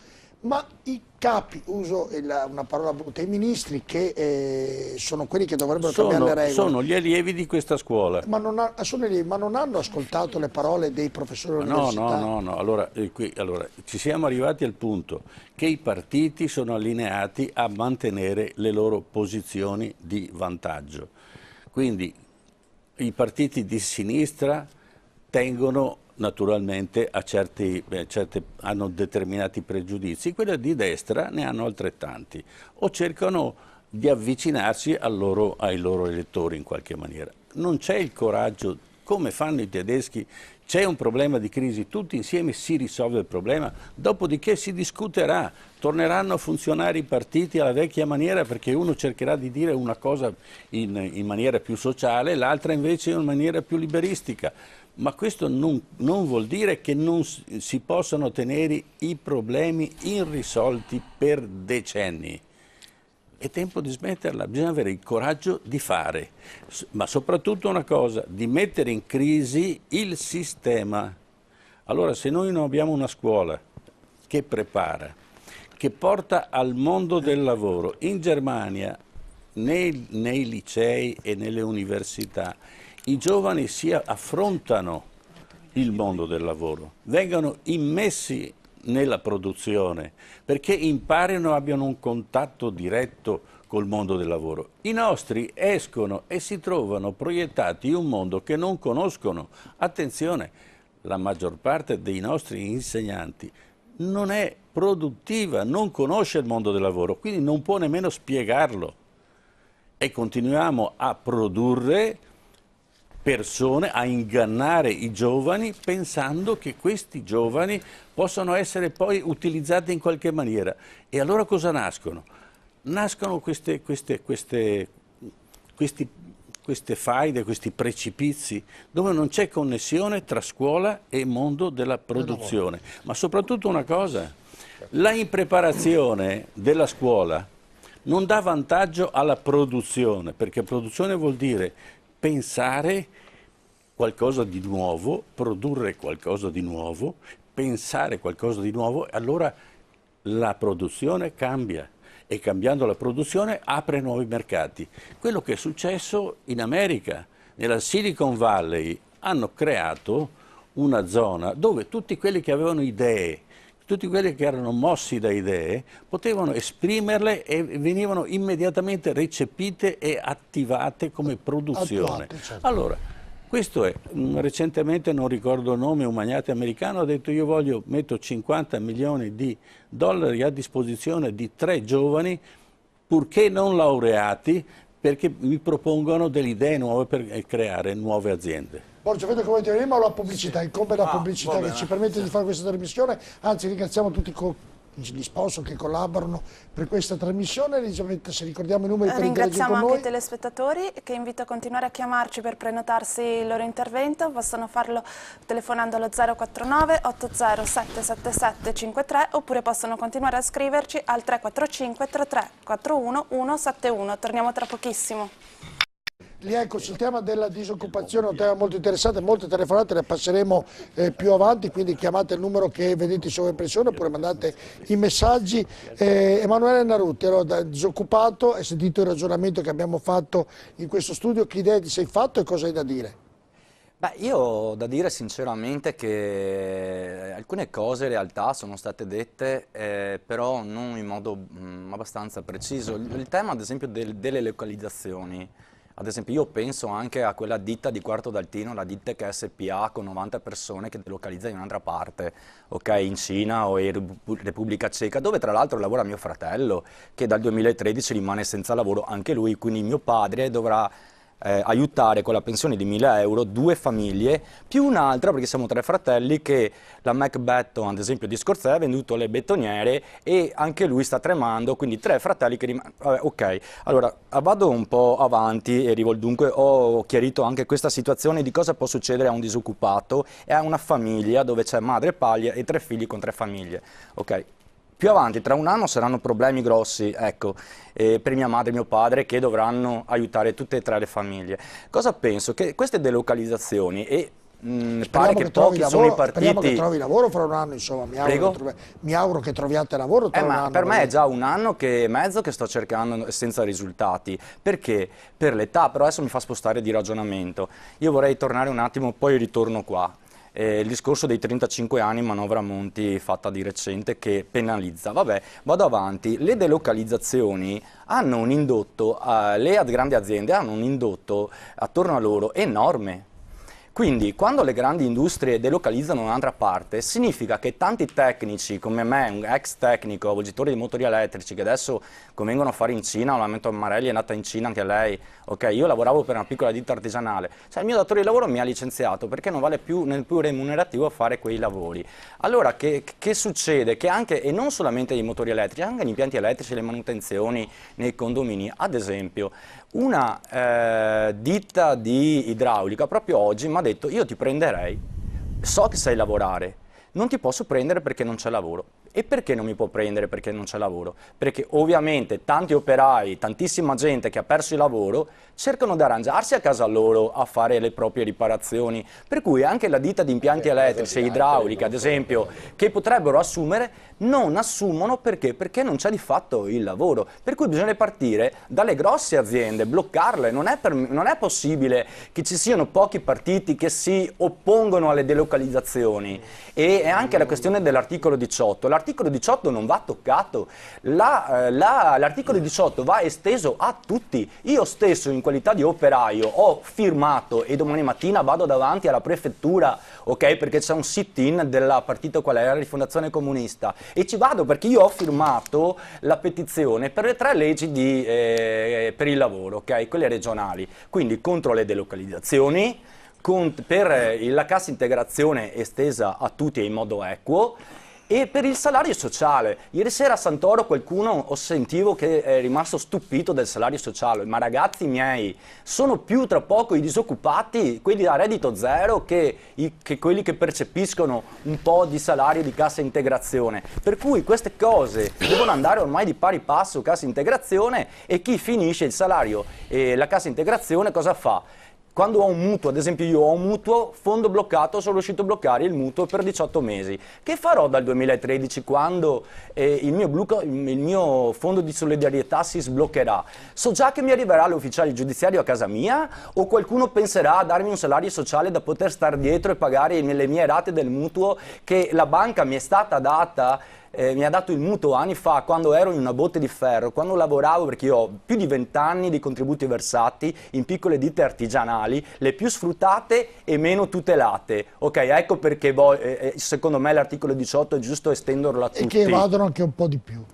ma i capi, uso una parola brutta, i ministri che sono quelli che dovrebbero cambiare le regole. Sono gli allievi di questa scuola. Ma non hanno ascoltato le parole dei professori universitari? No. Allora, ci siamo arrivati al punto che i partiti sono allineati a mantenere le loro posizioni di vantaggio. Quindi i partiti di sinistra tengono naturalmente a hanno determinati pregiudizi, quelli di destra ne hanno altrettanti o cercano di avvicinarsi ai loro elettori in qualche maniera. Non c'è il coraggio, come fanno i tedeschi, c'è un problema di crisi, tutti insieme si risolve il problema, dopodiché si discuterà, torneranno a funzionare i partiti alla vecchia maniera perché uno cercherà di dire una cosa in maniera più sociale, l'altra invece in maniera più liberistica. Ma questo non vuol dire che non si possano tenere i problemi irrisolti per decenni. È tempo di smetterla, bisogna avere il coraggio di fare, ma soprattutto una cosa, di mettere in crisi il sistema. Allora, se noi non abbiamo una scuola che prepara, che porta al mondo del lavoro, in Germania, nei licei e nelle università, i giovani affrontano il mondo del lavoro, vengono immessi nella produzione perché imparino, abbiano un contatto diretto col mondo del lavoro. I nostri escono e si trovano proiettati in un mondo che non conoscono. Attenzione, la maggior parte dei nostri insegnanti non è produttiva, non conosce il mondo del lavoro, quindi non può nemmeno spiegarlo. E continuiamo a produrre persone, a ingannare i giovani pensando che questi giovani possano essere poi utilizzati in qualche maniera. E allora cosa nascono? Nascono queste faide, questi precipizi dove non c'è connessione tra scuola e mondo della produzione. Ma soprattutto una cosa, la impreparazione della scuola non dà vantaggio alla produzione, perché produzione vuol dire pensare qualcosa di nuovo, produrre qualcosa di nuovo, pensare qualcosa di nuovo, e allora la produzione cambia e cambiando la produzione apre nuovi mercati. Quello che è successo in America, nella Silicon Valley, hanno creato una zona dove tutti quelli che avevano idee, tutti quelli che erano mossi da idee, potevano esprimerle e venivano immediatamente recepite e attivate come produzione. Certo. Allora, questo è, recentemente, non ricordo il nome, un magnate americano ha detto: io metto 50 milioni di dollari a disposizione di 3 giovani, purché non laureati, perché mi propongono delle idee nuove per creare nuove aziende. Borgia, vedo che vuoi intervenire, ma la pubblicità, incombe la pubblicità che ci permette di fare questa trasmissione. Anzi, ringraziamo tutti gli sponsor che collaborano per questa trasmissione. Elisabetta, se ricordiamo i numeri per interagire con noi. Ringraziamo anche i telespettatori che invito a continuare a chiamarci per prenotarsi il loro intervento. Possono farlo telefonando allo 049 80777 53 oppure possono continuare a scriverci al 345 33 41 171. Torniamo tra pochissimo. Lì eccoci, il tema della disoccupazione è un tema molto interessante, molte telefonate le passeremo più avanti, quindi chiamate il numero che vedete in sovraimpressione oppure mandate i messaggi. Emanuele Narutti, allora, da disoccupato, hai sentito il ragionamento che abbiamo fatto in questo studio, che idee ti sei fatto e cosa hai da dire? Beh, io ho da dire sinceramente che alcune cose in realtà sono state dette, però non in modo abbastanza preciso. Il tema ad esempio delle localizzazioni. Ad esempio io penso anche a quella ditta di Quarto d'Altino, la Dittec SPA con 90 persone che delocalizza in un'altra parte, ok, in Cina o in Repubblica Ceca, dove tra l'altro lavora mio fratello che dal 2013 rimane senza lavoro anche lui, quindi mio padre dovrà aiutare con la pensione di 1.000 euro 2 famiglie più un'altra, perché siamo 3 fratelli, che la Macbetton ad esempio di Scorzè ha venduto le betoniere e anche lui sta tremando, quindi 3 fratelli che rimangono. Ok, allora vado un po' avanti e dunque ho chiarito anche questa situazione di cosa può succedere a un disoccupato e a una famiglia dove c'è madre, padre e 3 figli con 3 famiglie. Ok, Più avanti, tra un anno, saranno problemi grossi, ecco, per mia madre e mio padre, che dovranno aiutare tutte e tre le famiglie. Cosa penso? Che queste delocalizzazioni e pare che pochi sono i partiti. Speriamo che trovi lavoro fra un anno, insomma, mi auguro che troviate lavoro tra un anno. Per me è già un anno e mezzo che sto cercando senza risultati. Perché? Per l'età, però adesso mi fa spostare di ragionamento. Io vorrei tornare un attimo, poi ritorno qua. Il discorso dei 35 anni, manovra Monti fatta di recente, che penalizza. Vabbè, vado avanti. Le delocalizzazioni hanno un indotto, le grandi aziende hanno un indotto attorno a loro enorme. Quindi quando le grandi industrie delocalizzano in un'altra parte, significa che tanti tecnici come me, un ex tecnico, avvolgitore di motori elettrici, che adesso vengono a fare in Cina, Lamento Marelli è nata in Cina anche lei, ok, io lavoravo per una piccola ditta artigianale, cioè il mio datore di lavoro mi ha licenziato perché non vale più nel più remunerativo fare quei lavori. Allora che succede? Che anche, e non solamente i motori elettrici, anche gli impianti elettrici, le manutenzioni nei condomini, ad esempio, una ditta di idraulica proprio oggi mi ha detto: io ti prenderei, so che sai lavorare, non ti posso prendere perché non c'è lavoro. E perché non mi può prendere perché non c'è lavoro? Perché ovviamente tanti operai, tantissima gente che ha perso il lavoro cercano di arrangiarsi a casa loro a fare le proprie riparazioni, per cui anche la ditta di impianti elettrici e idrauliche, ad esempio, che potrebbero assumere, non assumono perché non c'è di fatto il lavoro. Per cui bisogna partire dalle grosse aziende, bloccarle. Non è possibile che ci siano pochi partiti che si oppongono alle delocalizzazioni. E anche la questione dell'articolo 18. L'articolo 18 non va toccato, l'articolo 18 va esteso a tutti. Io stesso in qualità di operaio ho firmato e domani mattina vado davanti alla prefettura, ok, perché c'è un sit-in del partito qual è, la Rifondazione Comunista, e ci vado perché io ho firmato la petizione per le 3 leggi per il lavoro, ok, quelle regionali, quindi contro le delocalizzazioni, per la cassa integrazione estesa a tutti e in modo equo, e per il salario sociale. Ieri sera a Santoro qualcuno sentivo che è rimasto stupito del salario sociale, ma ragazzi miei, sono più tra poco i disoccupati, quelli a reddito zero, che quelli che percepiscono un po' di salario di cassa integrazione. Per cui queste cose devono andare ormai di pari passo, cassa integrazione, e chi finisce il salario e la cassa integrazione cosa fa? Quando ho un mutuo, ad esempio io ho un mutuo, fondo bloccato, sono riuscito a bloccare il mutuo per 18 mesi. Che farò dal 2013 quando il mio fondo di solidarietà si sbloccherà? So già che mi arriverà l'ufficiale giudiziario a casa mia, o qualcuno penserà a darmi un salario sociale da poter stare dietro e pagare le mie rate del mutuo che la banca mi è stata data? Mi ha dato il mutuo anni fa, quando ero in una botte di ferro, quando lavoravo, perché io ho più di 20 anni di contributi versati in piccole ditte artigianali, le più sfruttate e meno tutelate. Ok, ecco perché secondo me l'articolo 18 è giusto estenderlo a tutti. E che evadano anche un po' di più.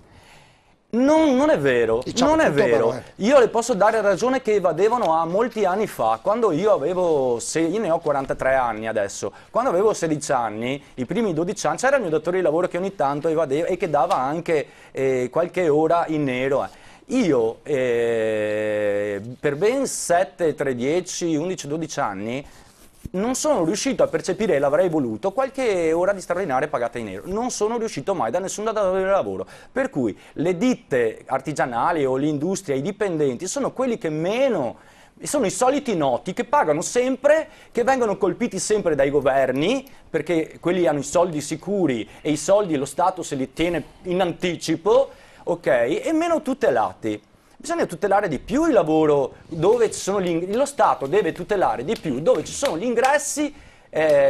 Non è vero, diciamo, non è vero. però, Io le posso dare ragione che evadevano a molti anni fa, quando io ne ho 43 anni adesso, quando avevo 16 anni, i primi 12 anni, c'era il mio datore di lavoro che ogni tanto evadeva e che dava anche qualche ora in nero. Io per ben 7, 3, 10, 11, 12 anni non sono riuscito a percepire, e l'avrei voluto, qualche ora di straordinaria pagata in nero. Non sono riuscito mai da nessun datore di lavoro. Per cui le ditte artigianali o l'industria, i dipendenti, sono quelli che meno, sono i soliti noti che pagano sempre, che vengono colpiti sempre dai governi, perché quelli hanno i soldi sicuri e i soldi lo Stato se li tiene in anticipo, ok, e meno tutelati. Bisogna tutelare di più il lavoro dove ci sono lo Stato deve tutelare di più dove ci sono gli ingressi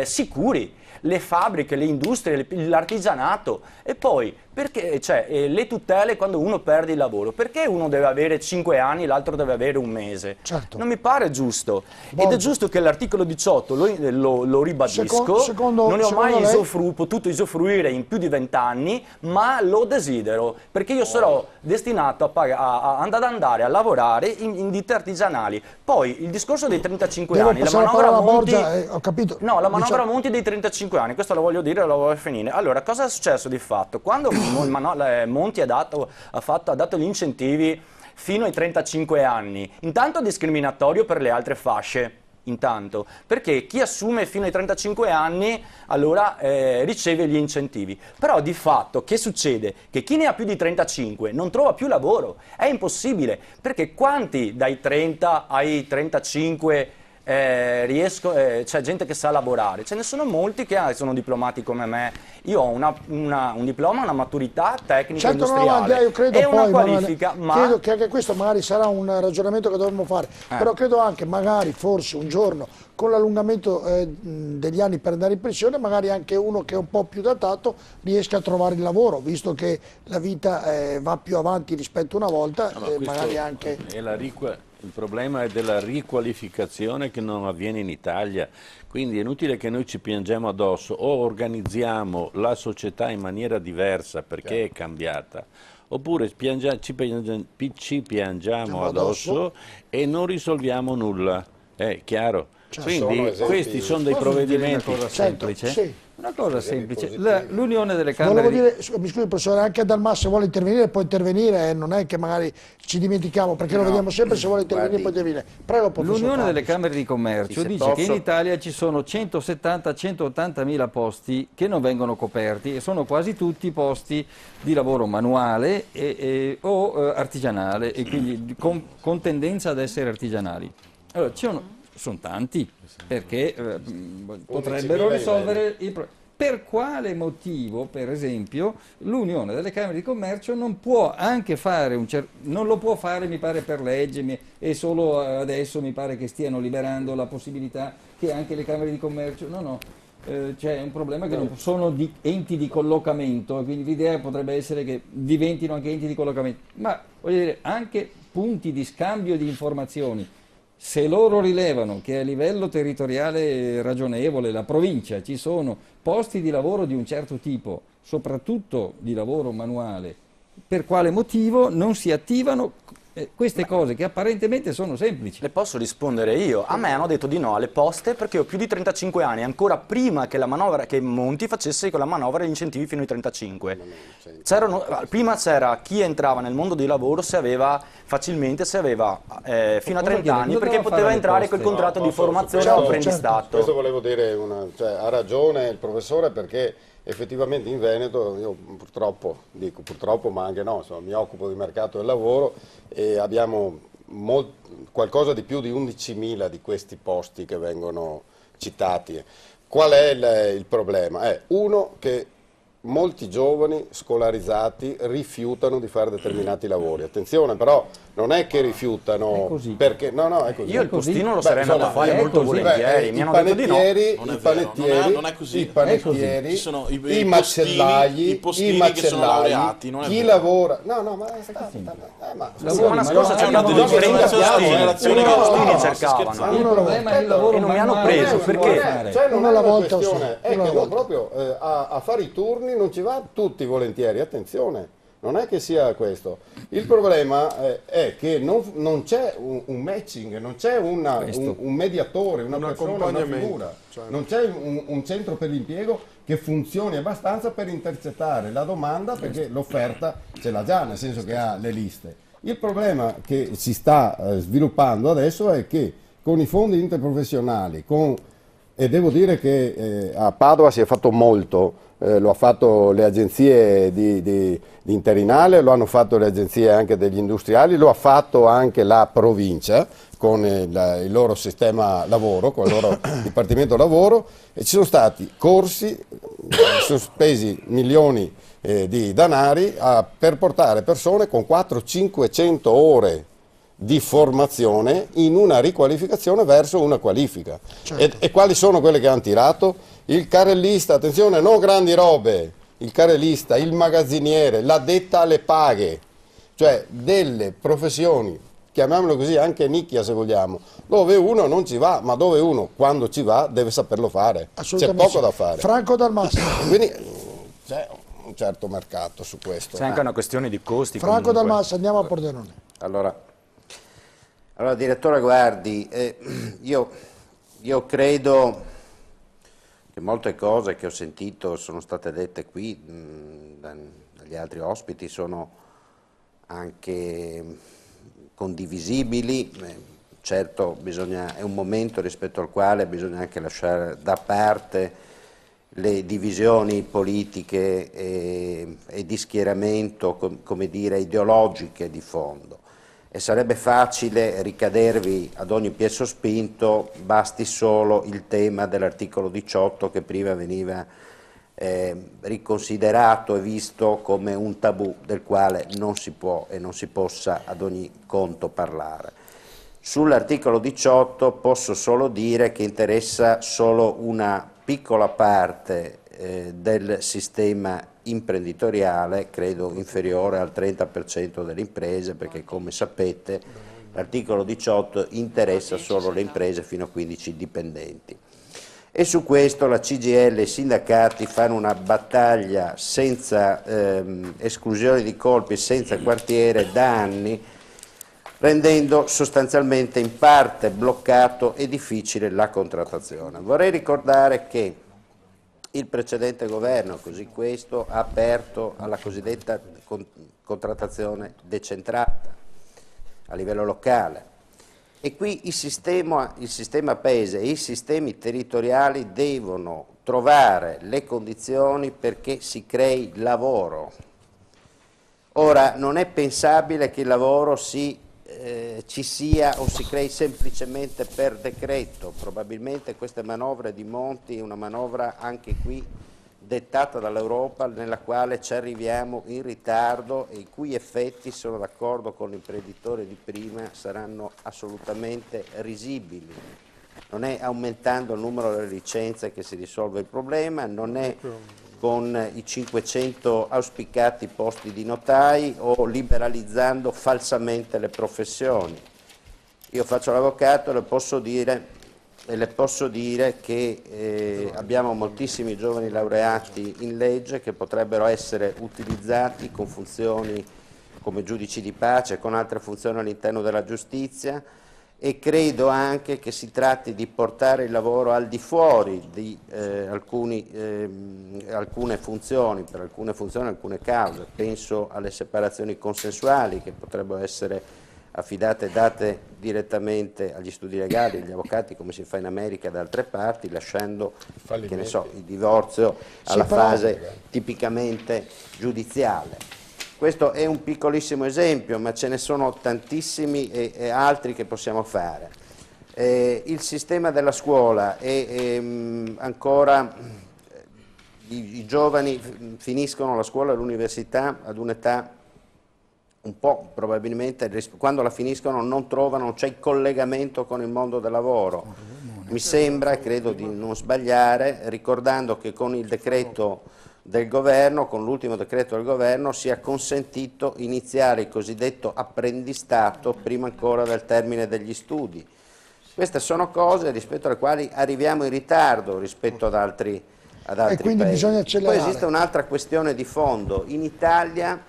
sicuri, le fabbriche, le industrie, l'artigianato. E poi perché le tutele quando uno perde il lavoro? Perché uno deve avere 5 anni e l'altro deve avere un mese? Certo. Non mi pare giusto. Ed è giusto che l'articolo 18, lo ribadisco, non ne ho mai potuto usufruire in più di 20 anni, ma lo desidero, perché io sarò destinato ad andare a lavorare in ditte artigianali. Poi il discorso dei 35 anni, la manovra Monti, ho capito. No, la manovra Monti dei 35 anni, questo lo voglio dire e lo voglio finire. Allora, cosa è successo di fatto? Quando Monti ha dato gli incentivi fino ai 35 anni, intanto discriminatorio per le altre fasce, intanto, perché chi assume fino ai 35 anni allora riceve gli incentivi. Però di fatto che succede? Che chi ne ha più di 35 non trova più lavoro, è impossibile, perché quanti dai 30 ai 35 c'è gente che sa lavorare, ce ne sono molti che sono diplomati come me. Io ho un diploma, una maturità tecnica industriale io credo e una poi, qualifica, ma credo che anche questo magari sarà un ragionamento che dovremmo fare, però credo anche magari forse un giorno con l'allungamento degli anni per andare in pensione, magari anche uno che è un po' più datato riesca a trovare il lavoro, visto che la vita va più avanti rispetto a una volta, magari anche... Il problema è della riqualificazione che non avviene in Italia, quindi è inutile che noi ci piangiamo addosso, o organizziamo la società in maniera diversa perché è cambiata, oppure ci piangiamo addosso e non risolviamo nulla, è chiaro? Quindi questi sono dei provvedimenti semplici. Una cosa semplice, l'unione delle Camere... Volevo dire, mi scusi professore, anche Dalmas se vuole intervenire può intervenire, non è che magari ci dimentichiamo, perché lo vediamo sempre, se vuole intervenire può intervenire. Prego, professore. L'unione delle Camere di Commercio dice che in Italia ci sono 170-180 mila posti che non vengono coperti e sono quasi tutti posti di lavoro manuale o artigianale e quindi con tendenza ad essere artigianali. Allora, sono tanti, perché potrebbero risolvere il problema. Per quale motivo, per esempio, l'Unione delle Camere di Commercio non può anche fare non lo può fare, mi pare, per legge, e solo adesso mi pare che stiano liberando la possibilità che anche le Camere di Commercio... No, c'è un problema che non sono enti di collocamento, quindi l'idea potrebbe essere che diventino anche enti di collocamento, ma voglio dire anche punti di scambio di informazioni. Se loro rilevano che a livello territoriale ragionevole, la provincia, ci sono posti di lavoro di un certo tipo, soprattutto di lavoro manuale, per quale motivo non si attivano queste cose che apparentemente sono semplici? Le posso rispondere io. A me hanno detto di no alle poste perché ho più di 35 anni, ancora prima che Monti facesse con la manovra gli incentivi fino ai 35. Prima c'era chi entrava nel mondo del lavoro se aveva fino a 30 anni, perché poteva entrare col contratto di formazione o apprendistato. Questo volevo dire, ha ragione il professore, perché effettivamente in Veneto, io purtroppo, dico purtroppo ma anche no, insomma, mi occupo di mercato del lavoro e abbiamo qualcosa di più di 11.000 di questi posti che vengono citati. Qual è il problema? Uno, che molti giovani scolarizzati rifiutano di fare determinati lavori. Attenzione, però non è che rifiutano perché è così. Io il postino lo sarei andato a fare molto volentieri. Mi hanno detto di no. I panettieri, i macellai, che sono laureati, non è chi vero. lavora. La settimana scorsa c'è andato di 30 postini cercavano. Il problema è il lavoro e non mi hanno preso perché non è una questione, è che proprio a fare i turni non ci va tutti volentieri, attenzione, non è che sia questo. Il problema è che non c'è un matching, non c'è un mediatore, una persona, una figura, non c'è un centro per l'impiego che funzioni abbastanza per intercettare la domanda, perché l'offerta ce l'ha già, nel senso che ha le liste. Il problema che si sta sviluppando adesso è che con i fondi interprofessionali, e devo dire che a Padova si è fatto molto, lo ha fatto le agenzie di interinale, lo hanno fatto le agenzie anche degli industriali, lo ha fatto anche la provincia con il loro sistema lavoro, con il loro dipartimento lavoro, e ci sono stati corsi, sono spesi milioni di danari per portare persone con 400-500 ore di formazione in una riqualificazione verso una qualifica. E quali sono quelle che hanno tirato? Il carrellista, attenzione, non grandi robe, il carrellista, il magazziniere, l'addetta alle paghe, cioè delle professioni, chiamiamolo così, anche nicchia se vogliamo, dove uno non ci va, ma dove uno quando ci va deve saperlo fare, c'è poco da fare. Franco Dalmas. Quindi c'è un certo mercato su questo. C'è anche una questione di costi. Franco Dalmas, andiamo a Pordenone. Allora direttore, guardi, io credo che molte cose che ho sentito sono state dette qui dagli altri ospiti sono anche condivisibili, certo è un momento rispetto al quale bisogna anche lasciare da parte le divisioni politiche e di schieramento, come dire, ideologiche di fondo. E sarebbe facile ricadervi ad ogni piè sospinto, basti solo il tema dell'articolo 18 che prima veniva riconsiderato e visto come un tabù del quale non si può e non si possa ad ogni conto parlare. Sull'articolo 18 posso solo dire che interessa solo una piccola parte del sistema imprenditoriale, credo inferiore al 30% delle imprese, perché come sapete l'articolo 18 interessa solo le imprese fino a 15 dipendenti. E su questo la CGIL e i sindacati fanno una battaglia senza esclusione di colpi, senza quartiere da anni, rendendo sostanzialmente in parte bloccato e difficile la contrattazione. Vorrei ricordare che il precedente governo, così questo, ha aperto alla cosiddetta contrattazione decentrata a livello locale. E qui il sistema paese e i sistemi territoriali devono trovare le condizioni perché si crei lavoro. Ora, non è pensabile che il lavoro ci sia o si crei semplicemente per decreto. Probabilmente queste manovre di Monti è una manovra anche qui dettata dall'Europa, nella quale ci arriviamo in ritardo e i cui effetti, sono d'accordo con l'imprenditore di prima, saranno assolutamente risibili. Non è aumentando il numero delle licenze che si risolve il problema, non è con i 500 auspicati posti di notai o liberalizzando falsamente le professioni. Io faccio l'avvocato e le posso dire che abbiamo moltissimi giovani laureati in legge che potrebbero essere utilizzati con funzioni come giudici di pace, con altre funzioni all'interno della giustizia, e credo anche che si tratti di portare il lavoro al di fuori di alcune funzioni, per alcune funzioni, alcune cause. Penso alle separazioni consensuali che potrebbero essere affidate e date direttamente agli studi legali, agli avvocati, come si fa in America e da altre parti, lasciando, che ne so, il divorzio alla fase tipicamente giudiziale. Questo è un piccolissimo esempio, ma ce ne sono tantissimi e altri che possiamo fare. Il sistema della scuola è ancora, i giovani finiscono la scuola e l'università ad un'età un po' probabilmente, quando la finiscono non c'è il collegamento con il mondo del lavoro. Mi sembra, credo di non sbagliare, ricordando che con il decreto del governo, con l'ultimo decreto del governo, si è consentito iniziare il cosiddetto apprendistato prima ancora del termine degli studi. Queste sono cose rispetto alle quali arriviamo in ritardo rispetto ad altri e quindi paesi. Bisogna accelerare. Poi esiste un'altra questione di fondo. In Italia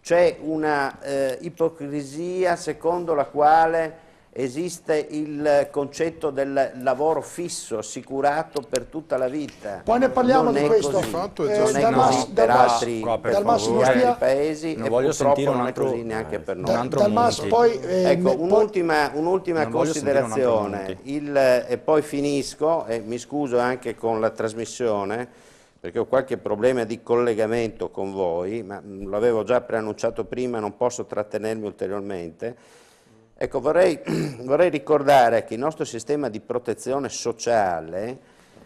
c'è una ipocrisia secondo la quale esiste il concetto del lavoro fisso, assicurato per tutta la vita. Poi ne parliamo non di questo. Non è così per altri paesi e purtroppo non è così neanche per noi. Ecco, un'ultima considerazione, e poi finisco, e mi scuso anche con la trasmissione, perché ho qualche problema di collegamento con voi, ma l'avevo già preannunciato prima, non posso trattenermi ulteriormente. Ecco, vorrei ricordare che il nostro sistema di protezione sociale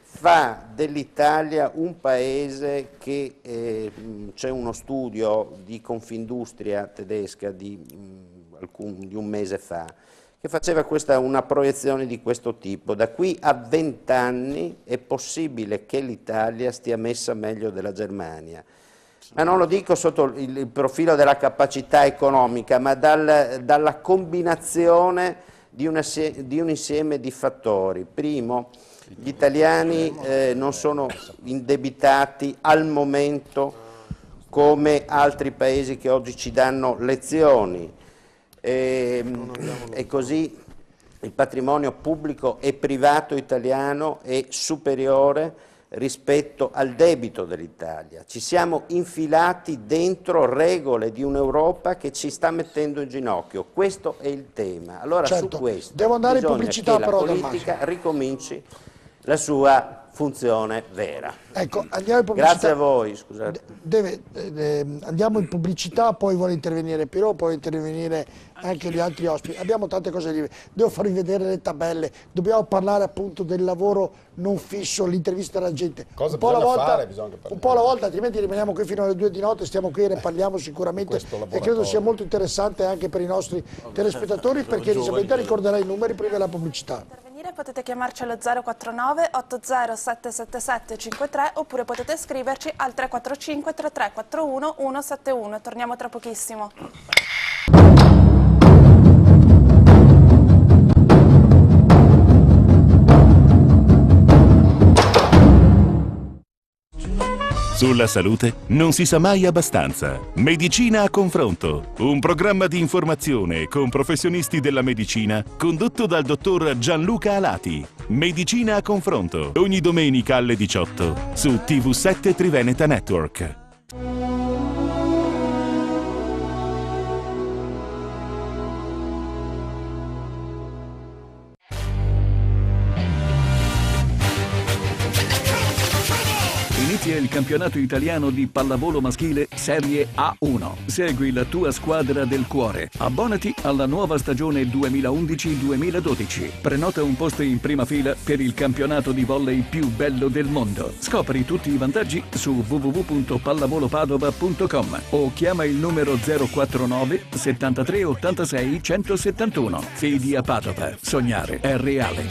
fa dell'Italia un paese che, c'è uno studio di Confindustria tedesca di un mese fa, che faceva una proiezione di questo tipo. Da qui a 20 anni è possibile che l'Italia stia messa meglio della Germania. Ma non lo dico sotto il profilo della capacità economica, ma dalla combinazione di un insieme di fattori. Primo, gli italiani non sono indebitati al momento come altri paesi che oggi ci danno lezioni. E così il patrimonio pubblico e privato italiano è superiore rispetto al debito dell'Italia. Ci siamo infilati dentro regole di un'Europa che ci sta mettendo in ginocchio. Questo è il tema. Allora certo. su questo Devo andare in bisogna pubblicità, che però, la politica ricominci la sua funzione vera. Ecco, andiamo in pubblicità. Grazie a voi, scusate. Andiamo in pubblicità, poi vuole intervenire Pirò, poi intervenire anche gli altri ospiti. Abbiamo tante cose da dire. Devo farvi vedere le tabelle, dobbiamo parlare appunto del lavoro non fisso, l'intervista alla gente. Cosa un po' alla volta, fare, bisogna parlare. un po' alla volta, altrimenti rimaniamo qui fino alle 2 di notte, stiamo qui e ne parliamo sicuramente e credo sia molto interessante anche per i nostri telespettatori, perché Elisabetta ricorderà i numeri prima della pubblicità. Potete chiamarci allo 049 80 777 53 oppure potete scriverci al 345 3341 171. Torniamo tra pochissimo. Sulla salute non si sa mai abbastanza. Medicina a confronto, un programma di informazione con professionisti della medicina condotto dal dottor Gianluca Alati. Medicina a confronto, ogni domenica alle 18 su TV7 Triveneta Network. Inizia il campionato italiano di pallavolo maschile Serie A1. Segui la tua squadra del cuore. Abbonati alla nuova stagione 2011-2012. Prenota un posto in prima fila per il campionato di volley più bello del mondo. Scopri tutti i vantaggi su www.pallavolopadova.com o chiama il numero 049 73 86 171. Fidi a Padova. Sognare è reale.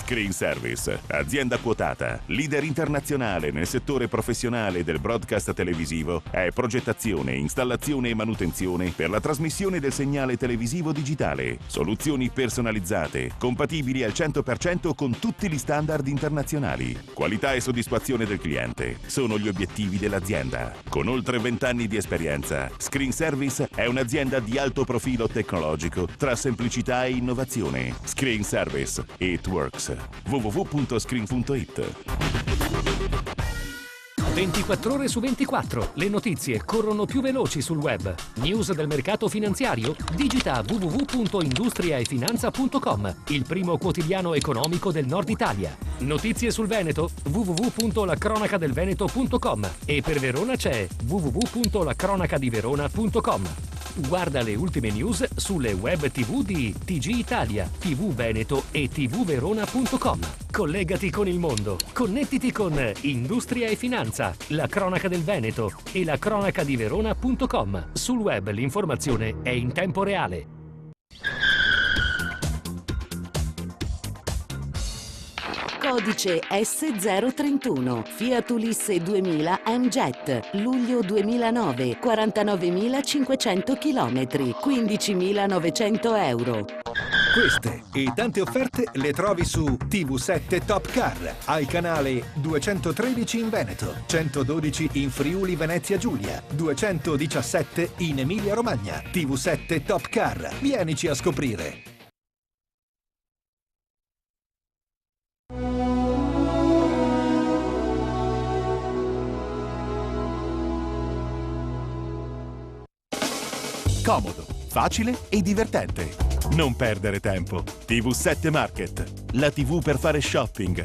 Screen Service, azienda quotata, leader internazionale nel settore professionale del broadcast televisivo, è progettazione, installazione e manutenzione per la trasmissione del segnale televisivo digitale. Soluzioni personalizzate, compatibili al 100% con tutti gli standard internazionali. Qualità e soddisfazione del cliente sono gli obiettivi dell'azienda. Con oltre 20 anni di esperienza, Screen Service è un'azienda di alto profilo tecnologico tra semplicità e innovazione. Screen Service, it works. www.screen.it. 24 ore su 24. Le notizie corrono più veloci sul web. News del mercato finanziario? Digita www.industriaefinanza.com, il primo quotidiano economico del Nord Italia. Notizie sul Veneto? www.lacronacadelveneto.com e per Verona c'è www.lacronacadiverona.com. Guarda le ultime news sulle web TV di TG Italia, TV Veneto e tvverona.com. Collegati con il mondo. Connettiti con Industria e Finanza, La Cronaca del Veneto e lacronacadiverona.com. Sul web l'informazione è in tempo reale. Codice S031, Fiat Ulisse 2000 M-Jet, luglio 2009, 49.500 km, 15.900 euro. Queste e tante offerte le trovi su TV7 Top Car, al canale 213 in Veneto, 112 in Friuli Venezia Giulia, 217 in Emilia Romagna. TV7 Top Car, vienici a scoprire. Comodo, facile e divertente. Non perdere tempo. TV7 Market, la TV per fare shopping.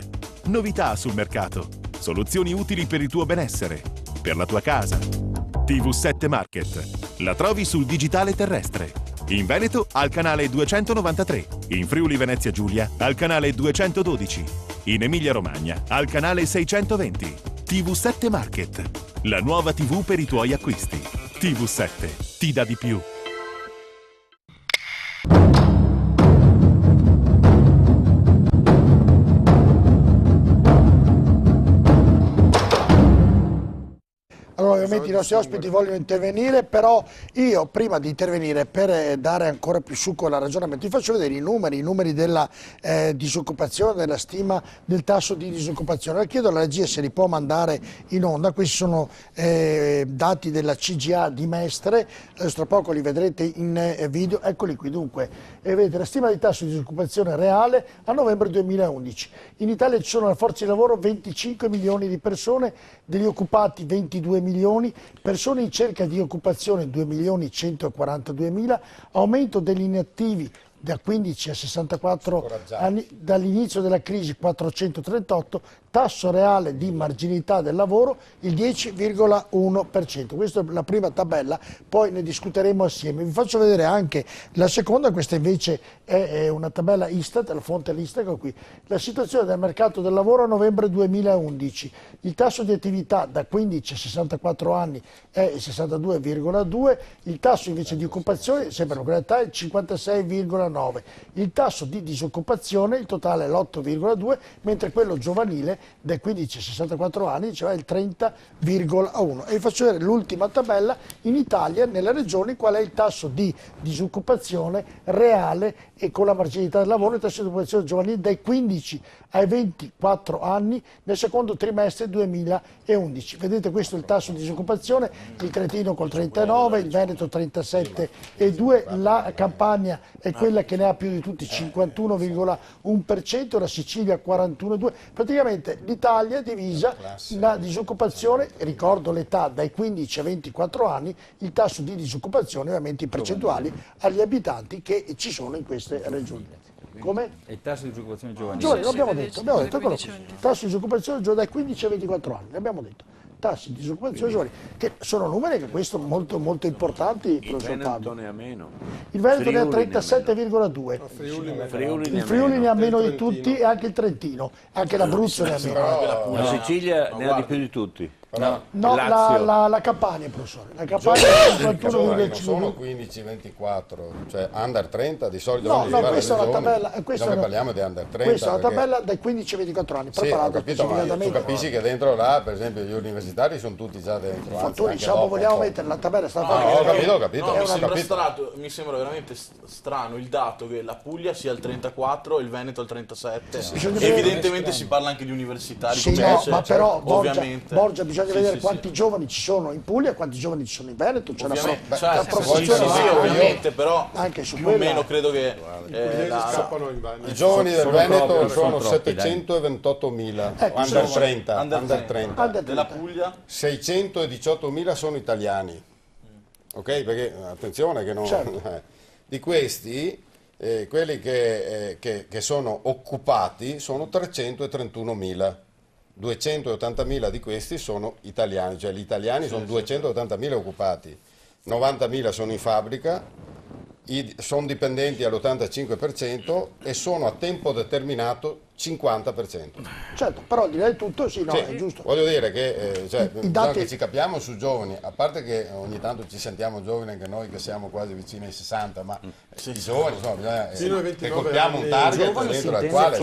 Novità sul mercato. Soluzioni utili per il tuo benessere, per la tua casa. TV7 Market. La trovi sul digitale terrestre. In Veneto al canale 293, in Friuli Venezia Giulia al canale 212, in Emilia Romagna al canale 620. TV7 Market. La nuova TV per i tuoi acquisti. TV7 ti dà di più. Allora, ovviamente i nostri ospiti vogliono intervenire, però io prima di intervenire per dare ancora più succo al ragionamento vi faccio vedere i numeri della disoccupazione, della stima del tasso di disoccupazione. Chiedo alla regia se li può mandare in onda. Questi sono dati della CGA di Mestre, adesso tra poco li vedrete in video, eccoli qui. Dunque vedete la stima di tasso di disoccupazione reale a novembre 2011. In Italia ci sono nella forza di lavoro 25 milioni di persone, degli occupati 22 milioni, persone in cerca di occupazione 2 milioni 142 mila, aumento degli inattivi da 15 a 64 anni, dall'inizio della crisi 438, tasso reale di marginalità del lavoro il 10,1%. Questa è la prima tabella, poi ne discuteremo assieme. Vi faccio vedere anche la seconda, questa invece è una tabella Istat, la fonte è l'Istat, qui. La situazione del mercato del lavoro a novembre 2011. Il tasso di attività da 15 a 64 anni è il 62,2, il tasso invece di occupazione, sempre in quella età, è il 56,9. Il tasso di disoccupazione, il totale è l'8,2, mentre quello giovanile dai 15 a 64 anni, cioè il 30,1. E vi faccio vedere l'ultima tabella, in Italia, nelle regioni, qual è il tasso di disoccupazione reale e con la marginalità del lavoro, il tasso di occupazione giovanile dai 15 ai 24 anni nel secondo trimestre 2011. Vedete, questo è il tasso di disoccupazione, il Trentino col 39, il Veneto 37,2, la Campania è quella che ne ha più di tutti, 51,1%, la Sicilia 41,2%. Praticamente l'Italia è divisa, la disoccupazione, ricordo l'età dai 15 a 24 anni, il tasso di disoccupazione ovviamente in percentuali agli abitanti che ci sono in queste regioni. Come? E il tasso di disoccupazione giovanile? Giovani, l'abbiamo detto, eccolo qui. Tasso di disoccupazione dai 15 a 24 anni, l'abbiamo detto. Tassi di disoccupazione giovani, che sono numeri che questo molto importanti. Il Veneto ne ha meno. Il Veneto ne ha 37,2. Il Friuli ne ha meno di tutti e anche il Trentino, anche l'Abruzzo ne ha meno. La Sicilia ne ha di più di tutti. No, la Campania, professore. La Campania è 51,5. Non sono 15-24, cioè under 30 di solito. No, questa è la tabella. Noi parliamo di under 30. Questa è la tabella dai 15 ai 24 anni. Sì, ho capito, ma tu capisci che dentro là, per esempio, gli universitari sono tutti già dentro. Fattori, diciamo, vogliamo mettere la tabella. Ho capito. Mi sembra veramente strano il dato che la Puglia sia al 34 e il Veneto al 37. Evidentemente si parla anche di universitari. Sì, ma però, Borgia, bisogna vedere quanti giovani ci sono in Puglia, quanti giovani ci sono in Veneto, c'è la proporzione. Sì, ovviamente, però anche su più o meno credo che i giovani del Veneto sono 728.000, under 30. Della Puglia 618.000 sono italiani. Ok, perché attenzione che non di questi quelli che sono occupati sono 331.000. 280.000 di questi sono italiani, cioè gli italiani sono 280.000 occupati, 90.000 sono in fabbrica, sono dipendenti all'85% e sono a tempo determinato 50%. Certo, però direi tutto, sì, no, è giusto. Voglio dire che, bisogna che ci capiamo su giovani, a parte che ogni tanto ci sentiamo giovani anche noi che siamo quasi vicini ai 60, ma i giovani, insomma, bisogna che colpiamo un target dentro al quale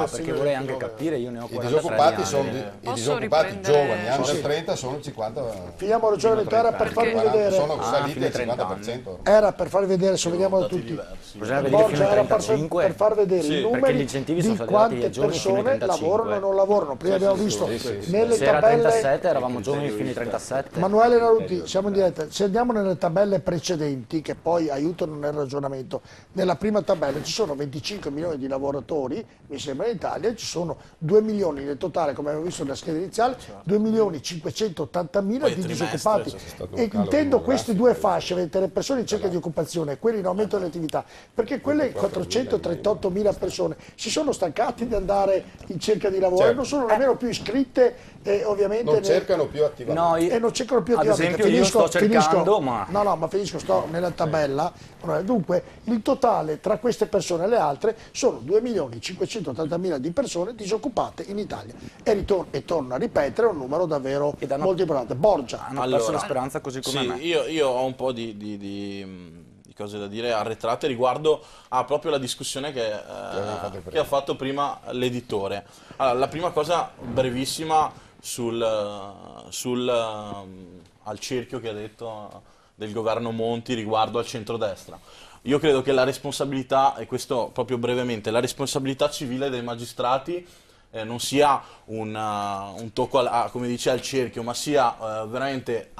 perché vorrei anche capire, io ne ho 43 i disoccupati giovani, under 30 sono il 50%. Finiamo il ragionamento, era per farvi vedere. Sono saliti al 50%. Era per farvi vedere, se vediamo da tutti. Borgia era per far vedere i numeri di quante persone lavorano e non lavorano. Prima abbiamo visto nelle se era tabelle 37 eravamo giovani fino ai 37. Manuele Naruti, siamo in diretta. Se andiamo nelle tabelle precedenti, che poi aiutano nel ragionamento, nella prima tabella ci sono 25 milioni di lavoratori, mi sembra in Italia, ci sono 2 milioni nel totale, come abbiamo visto nella scheda iniziale, 2 milioni 580 mila di disoccupati. E intendo queste due fasce, vedete, le persone in cerca di occupazione e quelli in aumento dell'attività, perché quelle 438 mila persone si sono stancati di andare in cerca di lavoro, non sono nemmeno più iscritte, ovviamente non cercano più attivamente. Non cercano più attivamente. Ad esempio io sto cercando, ma sto nella tabella. Dunque il totale tra queste persone e le altre sono 2.580.000 di persone disoccupate in Italia e torno a ripetere, è un numero davvero molto importante. Borgia. Hanno perso la speranza così come me. Io ho un po' di cose da dire arretrate riguardo a proprio la discussione che ha fatto prima l'editore. Allora, la prima cosa brevissima al cerchio che ha detto del governo Monti riguardo al centrodestra. Io credo che la responsabilità, e questo proprio brevemente, la responsabilità civile dei magistrati non sia un tocco come dice, al cerchio, ma sia veramente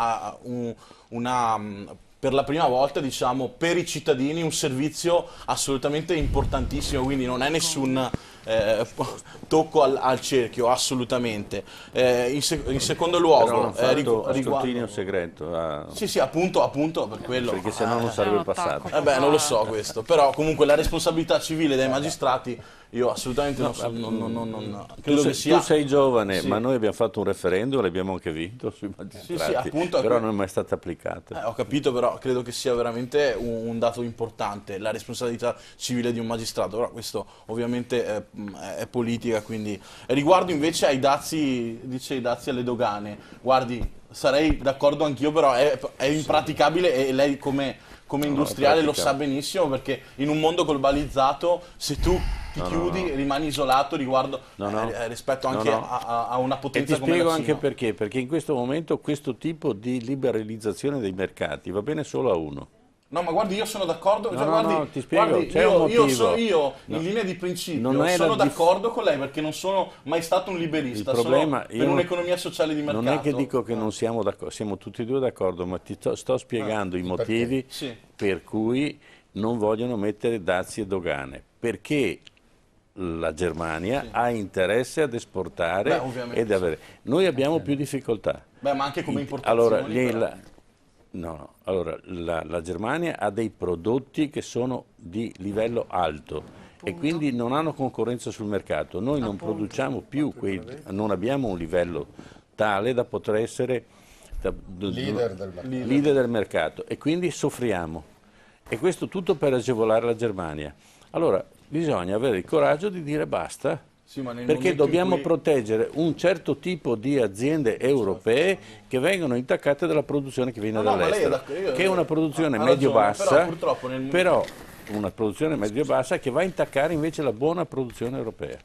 per la prima volta, diciamo, per i cittadini un servizio assolutamente importantissimo, quindi non è nessun tocco al cerchio, assolutamente. In secondo luogo, scrutinio segreto. Sì, appunto per quello. Perché sennò non sarebbe passato. Non lo so questo, però comunque la responsabilità civile dei magistrati io assolutamente non credo che sia. Tu sei giovane, ma noi abbiamo fatto un referendum, l'abbiamo anche vinto sui magistrati, appunto, però non è mai stata applicata. Ho capito, però credo che sia veramente un dato importante, la responsabilità civile di un magistrato, però questo ovviamente è politica, quindi. Riguardo invece ai dazi, dice i dazi alle dogane, guardi, sarei d'accordo anch'io, però è impraticabile e lei come industriale lo sa benissimo, perché in un mondo globalizzato se tu ti chiudi rimani isolato riguardo rispetto anche a una potenza come la Cina. E ti spiego anche perché in questo momento questo tipo di liberalizzazione dei mercati va bene solo a uno. No, ma guardi, io sono d'accordo, ti spiego, c'è un motivo. Io in linea di principio sono d'accordo con lei, perché non sono mai stato un liberista, sono per un'economia sociale di mercato. Non è che dico che non siamo d'accordo, siamo tutti e due d'accordo, ma ti sto spiegando i motivi per cui non vogliono mettere dazi e dogane, perché la Germania ha interesse ad esportare ed avere. Noi abbiamo più difficoltà. Ma anche come importazioni. Allora, la Germania ha dei prodotti che sono di livello alto e quindi non hanno concorrenza sul mercato. Noi non produciamo più, non abbiamo un livello tale da poter essere leader del mercato e quindi soffriamo. E questo tutto per agevolare la Germania. Allora, bisogna avere il coraggio di dire basta. Perché dobbiamo proteggere un certo tipo di aziende europee che vengono intaccate dalla produzione che viene dall'estero, che è una produzione medio-bassa, però una produzione medio-bassa che va a intaccare invece la buona produzione europea.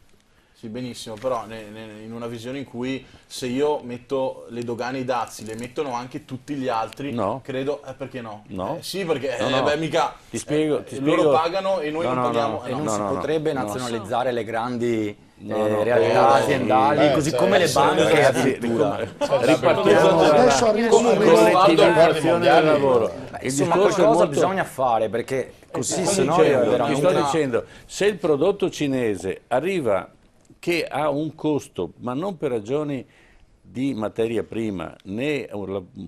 Sì, benissimo, però in una visione in cui se io metto le dogane e i dazi, le mettono anche tutti gli altri, credo, perché no? Sì, perché mica ti spiego, loro pagano e noi non paghiamo. E non si potrebbe nazionalizzare le grandi realtà aziendali, così come le banche addirittura. Ripartiamo dalla collettivizzazione del lavoro. Insomma, qualcosa bisogna fare, perché così se no ti sto dicendo, se il prodotto cinese arriva che ha un costo, ma non per ragioni di materia prima né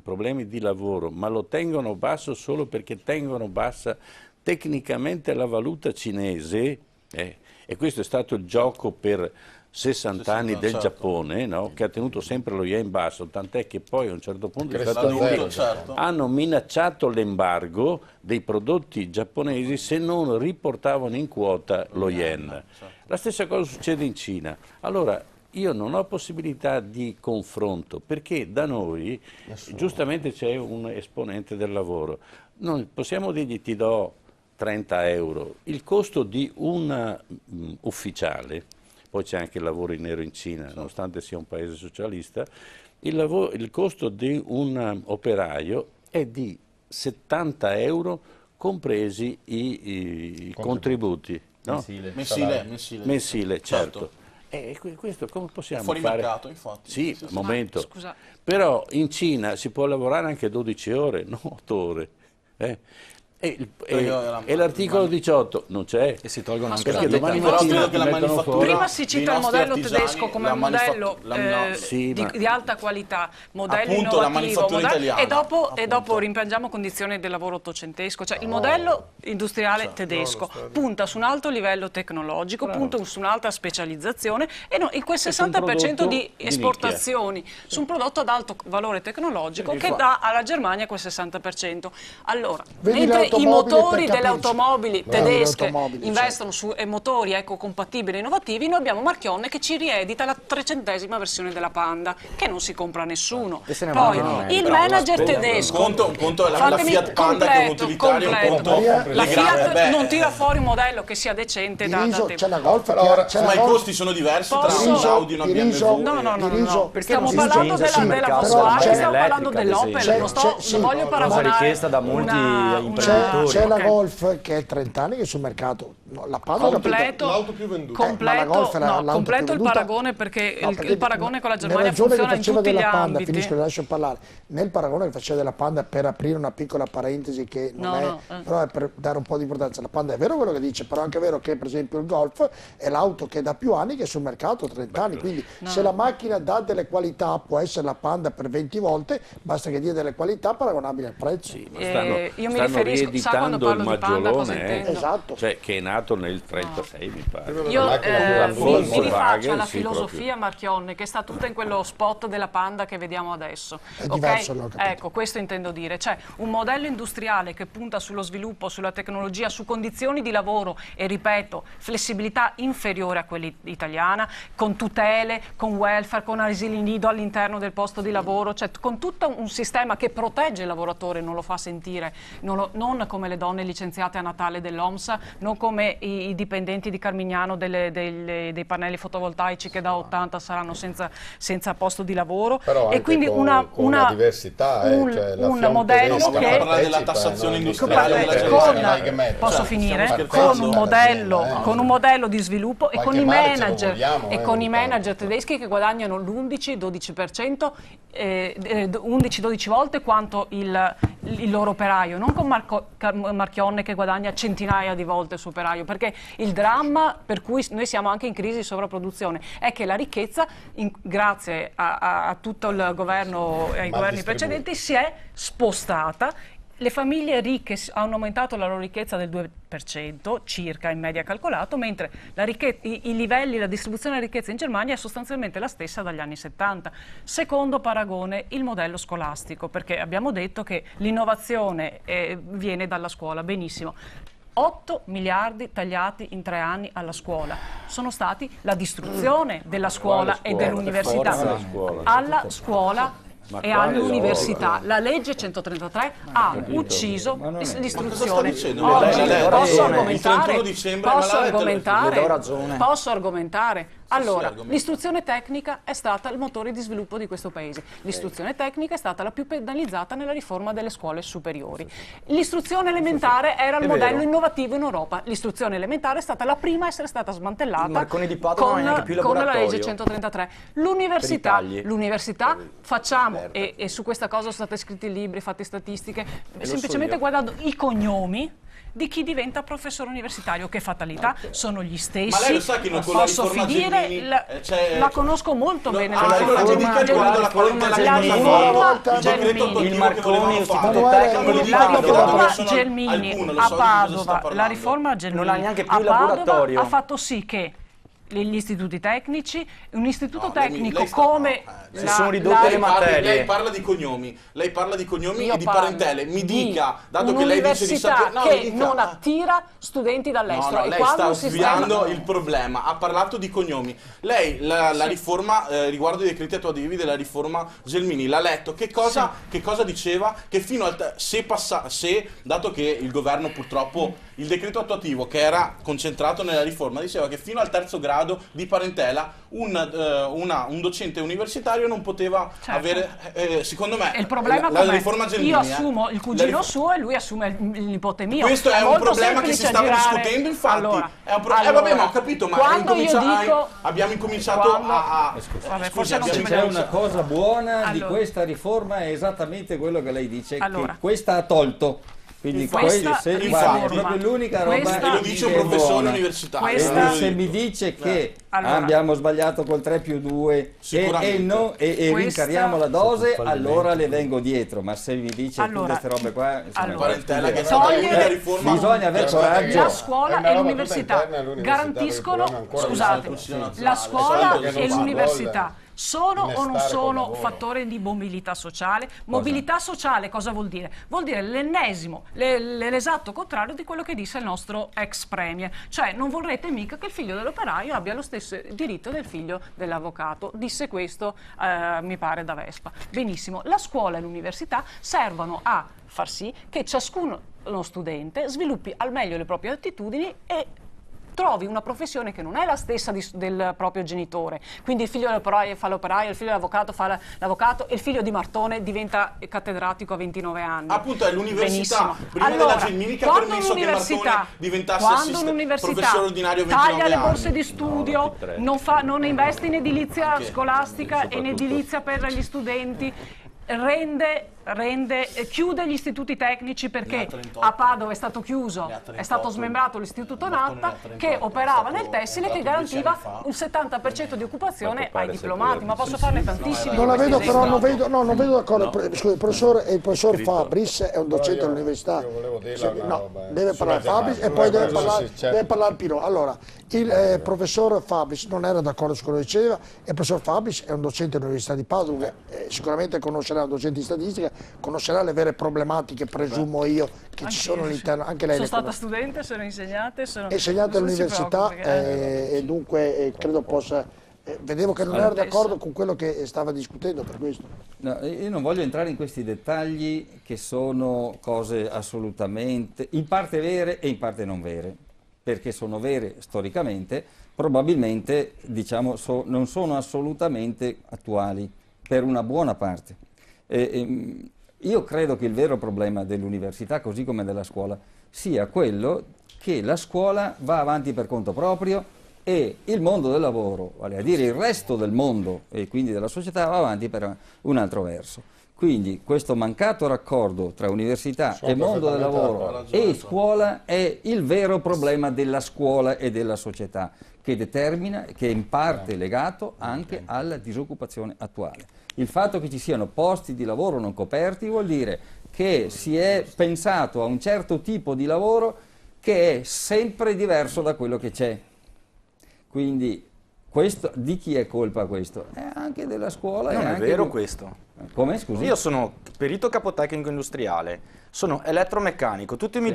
problemi di lavoro, ma lo tengono basso solo perché tengono bassa tecnicamente la valuta cinese, e questo è stato il gioco per 60 anni del Giappone, che ha tenuto sempre lo yen basso, tant'è che poi a un certo punto gli Stati Uniti hanno minacciato l'embargo dei prodotti giapponesi se non riportavano in quota lo yen. La stessa cosa succede in Cina. Allora, io non ho possibilità di confronto, perché da noi giustamente c'è un esponente del lavoro. Noi possiamo dirgli ti do 30 euro. Il costo di un ufficiale, poi c'è anche il lavoro in nero in Cina, nonostante sia un paese socialista, il costo di un operaio è di 70 euro compresi i contributi. No? Mensile, certo. E questo come possiamo fare? Fuori mercato, infatti. Sì, momento. Però in Cina si può lavorare anche 12 ore, non 8 ore. E l'articolo 18 non c'è e si tolgono anche perché domani mattina prima si cita il modello tedesco come un modello di alta qualità, modello innovativo, e dopo rimpiangiamo condizioni del lavoro ottocentesco, cioè il modello industriale tedesco punta su un alto livello tecnologico, punta su un'alta specializzazione e in quel 60% di esportazioni su un prodotto ad alto valore tecnologico che dà alla Germania quel 60%. Allora, mentre i motori delle automobili Bravo, tedesche le automobili, investono su motori ecocompatibili e innovativi, noi abbiamo Marchionne che ci riedita la 300ª versione della Panda, che non si compra nessuno. Poi il manager tedesco, un conto è la Fiat Panda che è un utilitario, un conto la Fiat non tira fuori un modello che sia decente da tempo. C'è la Golf, ma i costi sono diversi tra un'Audi e una BMW. No, stiamo parlando della Volkswagen, stiamo parlando dell'Opel, non voglio paragonare. Richiesta da molti imprenditori. C'è la Golf che è 30 anni che è sul mercato. No, la Panda l'auto più venduta. Completo il paragone, perché il paragone con la Germania funziona in tutti gli ambiti. Finisco, le lascio parlare. Nel paragone che faceva della Panda, per aprire una piccola parentesi che non però è per dare un po' di importanza, la Panda è vero quello che dice, però è anche vero che per esempio il Golf è l'auto che da più anni che è sul mercato, 30 anni, quindi se la macchina dà delle qualità può essere la Panda per 20 volte, basta che dia delle qualità paragonabili al prezzo. Sì, ma stanno rieditando il Maggiolone, esatto. Cioè, che è nato nel 36 mi pare. Io mi rifaccio alla filosofia Marchionne, che sta tutta in quello spot della Panda che vediamo adesso. È diverso, ecco, questo intendo dire, cioè un modello industriale che punta sullo sviluppo, sulla tecnologia, su condizioni di lavoro e, ripeto, flessibilità inferiore a quella italiana, con tutele, con welfare, con asili nido all'interno del posto di lavoro, cioè con tutto un sistema che protegge il lavoratore, non lo fa sentire, non come le donne licenziate a Natale dell'OMS, non come i dipendenti di Carmignano dei pannelli fotovoltaici che da 80 saranno senza posto di lavoro. Però e quindi una diversità, cioè un modello che parlare della tassazione industriale posso finire con un modello di sviluppo e con i manager tedeschi che guadagnano l'11-12%, 11-12 volte quanto il loro operaio, non con Marchionne che guadagna centinaia di volte il suo operaio, perché il dramma per cui noi siamo anche in crisi di sovrapproduzione è che la ricchezza, grazie a tutto il governo e ai governi precedenti, si è spostata. Le famiglie ricche hanno aumentato la loro ricchezza del 2% circa in media calcolato, mentre i livelli, la distribuzione della ricchezza in Germania è sostanzialmente la stessa dagli anni 70. Secondo paragone, il modello scolastico, perché abbiamo detto che l'innovazione viene dalla scuola, benissimo. 8 miliardi tagliati in 3 anni alla scuola sono stati la distruzione della scuola e dell'università. Alla scuola e all'università. La legge 133 ha ucciso l'istruzione. Posso argomentare? Allora, l'istruzione tecnica è stata il motore di sviluppo di questo paese. L'istruzione tecnica è stata la più penalizzata nella riforma delle scuole superiori. L'istruzione elementare era il modello innovativo in Europa. L'istruzione elementare è stata la prima a essere stata smantellata con la legge 133. L'università facciamo, e su questa cosa sono stati scritti libri, fatti statistiche, semplicemente guardando i cognomi di chi diventa professore universitario. Che fatalità, sono gli stessi. Ma lei lo sa che non con la riforma Gelmini la conosco molto bene la riforma Gelmini a Padova, la riforma Gelmini a Padova ha fatto sì che gli istituti tecnici, un istituto tecnico come si sono ridotte le materie. Lei parla di cognomi, e di parentele. Mi dica, dato che lei dice di sapere, che non attira studenti dall'estero. Lei sta sviando il problema. Ha parlato di cognomi. Lei la riforma riguardo i decreti attuativi della riforma Gelmini l'ha letto. Che cosa diceva? Che fino al dato che il governo purtroppo il decreto attuativo che era concentrato nella riforma diceva che fino al 3° grado di parentela un docente universitario non poteva avere, secondo me, il problema la riforma Gelmini. Io assumo il cugino suo e lui assume il nipote mio. Questo è un problema che si stava discutendo, infatti. Vabbè, ma ho capito, ma abbiamo incominciato a... C'è una cosa buona di questa riforma, è esattamente quello che lei dice, che questa ha tolto. Quindi proprio l'unica roba e lo dice un professore universitario. Se mi dice che abbiamo sbagliato col 3+2 e rincariamo la dose, allora le vengo dietro, ma se mi dice tutte queste robe qua, bisogna aver coraggio. La scuola e l'università garantiscono, scusate, la scuola e l'università sono o non Innestare col sono lavoro. fattore di mobilità sociale? Mobilità sociale cosa vuol dire? Vuol dire l'ennesimo, l'esatto contrario di quello che disse il nostro ex premier, cioè non vorrete mica che il figlio dell'operaio abbia lo stesso diritto del figlio dell'avvocato. Disse questo, mi pare, da Vespa. Benissimo, la scuola e l'università servono a far sì che ciascuno studente sviluppi al meglio le proprie attitudini e trovi una professione che non è la stessa del proprio genitore. Quindi il figlio dell'operaio fa l'operaio, il figlio dell'avvocato fa l'avvocato e il figlio di Martone diventa cattedratico a 29 anni. Appunto è l'università. Benissimo. Prima Allora, della Gelmini che ha permesso che Martone diventasse professore ordinario a 29 taglia le anni. borse di studio, non investe in edilizia scolastica e in edilizia per gli studenti, chiude gli istituti tecnici perché a Padova è stato chiuso, è stato smembrato l'istituto Natta che operava nel tessile, che garantiva un 70% di occupazione ai diplomati, ma posso farne tantissimi. Non la di vedo, questi però esempi. non vedo d'accordo. Scusi, il professor Fabris è un docente dell'università. Deve parlare Fabris e poi deve parlare Pino. Allora, il professor Fabris non era d'accordo su quello che diceva, e il professor Fabris è un docente dell'università di Padova, sicuramente conoscerà, un docente di statistica, conoscerà le vere problematiche, presumo io, che ci sono all'interno. Anche lei sono le stata conosce. studente, sono insegnante, Insegnante all'università e dunque credo possa. Vedevo che non era d'accordo con quello che stava discutendo, per questo. No, io non voglio entrare in questi dettagli che sono cose assolutamente, in parte vere e in parte non vere, perché sono vere storicamente, probabilmente diciamo, non sono assolutamente attuali per una buona parte. Io credo che il vero problema dell'università, così come della scuola, sia quello che la scuola va avanti per conto proprio e il mondo del lavoro, vale a dire il resto del mondo e quindi della società, va avanti per un altro verso. Quindi questo mancato raccordo tra università e mondo del lavoro e scuola è il vero problema della scuola e della società, che determina, che è in parte legato anche alla disoccupazione attuale. Il fatto che ci siano posti di lavoro non coperti vuol dire che si è pensato a un certo tipo di lavoro che è sempre diverso da quello che c'è. Quindi di chi è colpa questo? È anche della scuola. Non e è anche vero questo. Come, scusi? Io sono perito capotecnico industriale, sono elettromeccanico, tutti mi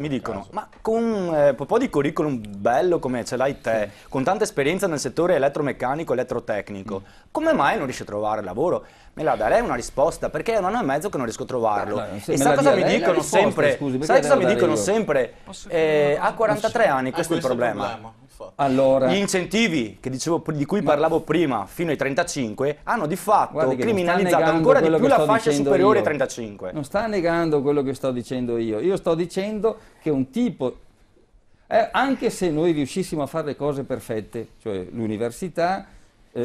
dicono, ma con un po' di curriculum bello come ce l'hai te, con tanta esperienza nel settore elettromeccanico, elettrotecnico, come mai non riesci a trovare lavoro? Me la darei una risposta, perché è un anno e mezzo che non riesco a trovarlo. E sai cosa mi dicono sempre? Sai cosa mi dicono sempre? Ha 43 anni, questo è il problema. Allora, gli incentivi di cui parlavo prima, fino ai 35, hanno di fatto criminalizzato ancora di più la fascia superiore ai 35. Non sta negando quello che sto dicendo io. Io sto dicendo che un tipo, anche se noi riuscissimo a fare le cose perfette, cioè l'università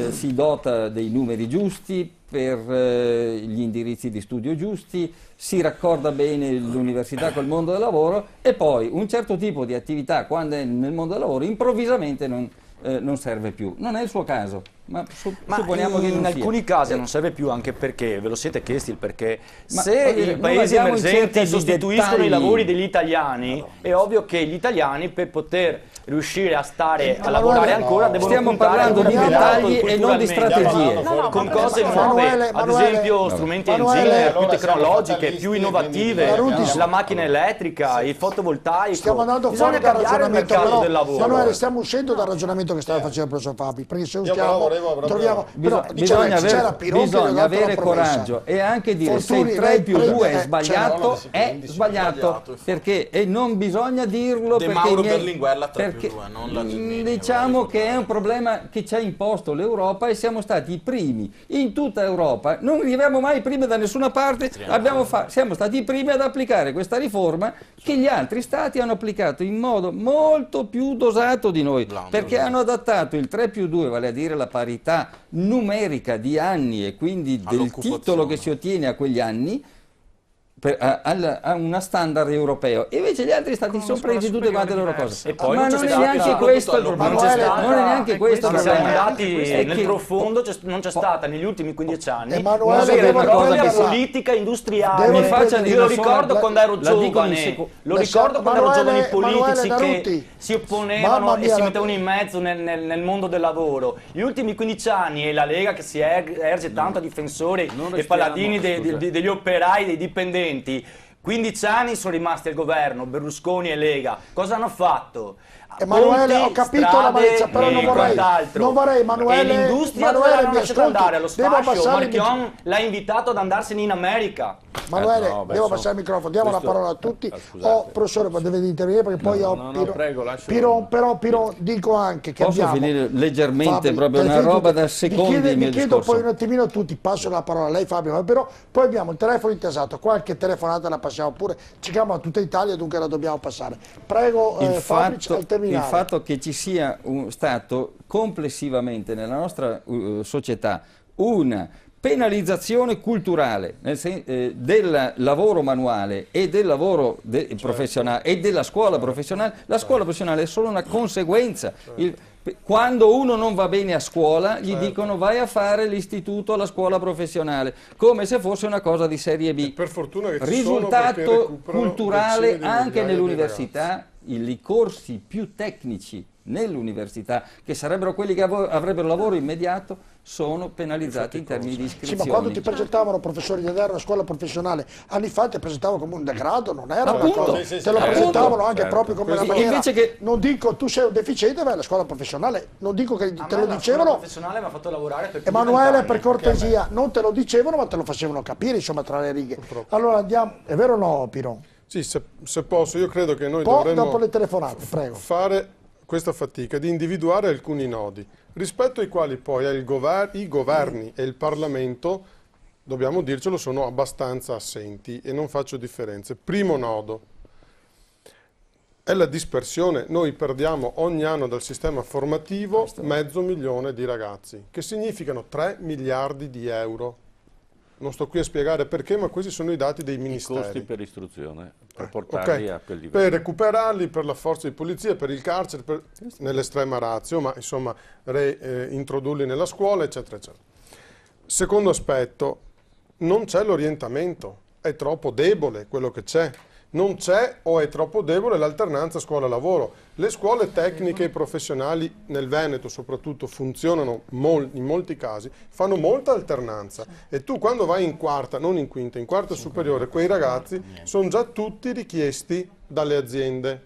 si dota dei numeri giusti per gli indirizzi di studio giusti, si raccorda bene l'università col mondo del lavoro e poi un certo tipo di attività, quando è nel mondo del lavoro, improvvisamente non serve più. Non è il suo caso, ma supponiamo che in non alcuni sia. casi non serve più, anche perché, ve lo siete chiesti il perché, Ma se i paesi emergenti sostituiscono i lavori degli italiani, è ovvio che gli italiani per poter riuscire a stare a lavorare ancora devono stiamo parlando di dettagli e non di strategie. Con cose nuove, ad esempio strumenti engine più tecnologiche, più innovative, la macchina elettrica, il fotovoltaico. Stiamo andando Bisogna fuori dal cambiare il ragionamento, mercato però, del lavoro. Manuele, stiamo uscendo dal ragionamento che stava facendo il professor Fabi, perché se troviamo, bisogna avere coraggio e anche dire se il 3 più 2 è sbagliato, è sbagliato, perché e non bisogna dirlo De perché Mauro Berlinguer la 3 più 2, non la Gelmini. diciamo che è un problema che ci ha imposto l'Europa e siamo stati i primi in tutta Europa, non arriviamo mai prima da nessuna parte, siamo stati i primi ad applicare questa riforma che gli altri stati hanno applicato in modo molto più dosato di noi, perché hanno adattato il 3 più 2, vale a dire la parità numerica di anni e quindi del titolo che si ottiene a quegli anni, a una standard europeo, e invece gli altri stati sono presi tutte quante le loro cose. E poi Ma non è neanche questo il problema. Non è neanche questo il siamo problema. andati nel profondo, non c'è stata negli ultimi 15 anni Emanuele, una propria politica industriale. Mi faccia dire Io lo ricordo quando ero giovane, lo ricordo quando ero giovane, i politici che si opponevano e si mettevano in mezzo nel mondo del lavoro. Gli ultimi 15 anni, e la Lega che si erge tanto a difensori e paladini degli operai, dei dipendenti, 15 anni sono rimasti al governo, Berlusconi e Lega. Cosa hanno fatto? Emanuele, Ponti, ho capito strade, l'amarezza, però non vorrei, Emanuele, e l'industria Emanuele, l'hanno mi lasciato ascolti, andare allo devo sfascio. passare Marchion l'ha invitato ad andarsene in America. Emanuele, devo passare il microfono, diamo la parola a tutti. Professore, deve intervenire perché poi però dico anche che posso finire leggermente, proprio una roba da secondi. Mi chiedo poi un attimino a tutti, passo la parola a lei Fabio, però poi abbiamo il telefono intesato, qualche telefonata la passiamo pure, ci chiama tutta Italia, dunque la dobbiamo passare. Prego Fabric, al terminale. Il fatto che ci sia stato complessivamente nella nostra società una penalizzazione culturale del lavoro manuale e del lavoro professionale e della scuola professionale. La scuola professionale è solo una conseguenza. Quando uno non va bene a scuola gli dicono vai a fare l'istituto alla scuola professionale, come se fosse una cosa di serie B. Per fortuna che risultato culturale anche nell'università, i corsi più tecnici nell'università, che sarebbero quelli che avrebbero lavoro immediato, sono penalizzati in termini di iscrizioni. Sì, ma quando ti presentavano professori di andare a una scuola professionale anni fa, ti presentavano come un degrado, non era una cosa, te lo presentavano anche proprio come una maniera. Invece che non dico tu sei un deficiente, vai alla scuola professionale, non dico che te lo dicevano. La scuola professionale mi ha fatto lavorare per Emanuele, per cortesia, non te lo dicevano, ma te lo facevano capire, insomma, tra le righe. Allora andiamo, è vero o no, Piron? Sì, se posso, io credo che noi dovremmo dovremmo dopo le telefonate, prego, fare questa fatica di individuare alcuni nodi, rispetto ai quali poi i governi e il Parlamento, dobbiamo dircelo, sono abbastanza assenti e non faccio differenze. Primo nodo è la dispersione. Noi perdiamo ogni anno dal sistema formativo 500.000 di ragazzi, che significano 3 miliardi di euro. Non sto qui a spiegare perché, ma questi sono i dati dei ministeri. I costi per istruzione, per portarli a quel livello. Per recuperarli, per la forza di polizia, per il carcere, nell'estrema ratio, ma insomma reintrodurli nella scuola, eccetera, eccetera. Secondo aspetto, non c'è l'orientamento, è troppo debole quello che c'è. Non c'è o è troppo debole l'alternanza scuola-lavoro. Le scuole tecniche e professionali nel Veneto soprattutto funzionano in molti casi, fanno molta alternanza e tu quando vai in quarta, non in quinta, in quarta superiore, quei ragazzi sono già tutti richiesti dalle aziende.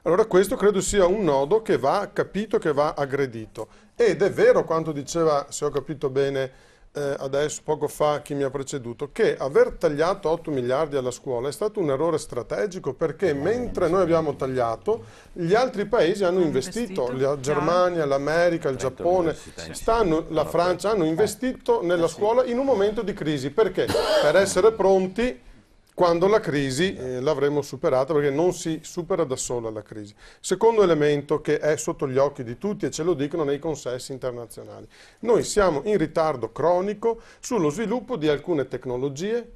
Allora questo credo sia un nodo che va capito, che va aggredito. Ed è vero quanto diceva, se ho capito bene, adesso poco fa chi mi ha preceduto, che aver tagliato 8 miliardi alla scuola è stato un errore strategico, perché mentre noi abbiamo tagliato gli altri paesi hanno investito, la Germania, l'America, il Giappone, la Francia hanno investito nella scuola in un momento di crisi. Perché? Per essere pronti quando la crisi l'avremo superata, perché non si supera da sola la crisi. Secondo elemento che è sotto gli occhi di tutti e ce lo dicono nei consessi internazionali. Noi siamo in ritardo cronico sullo sviluppo di alcune tecnologie,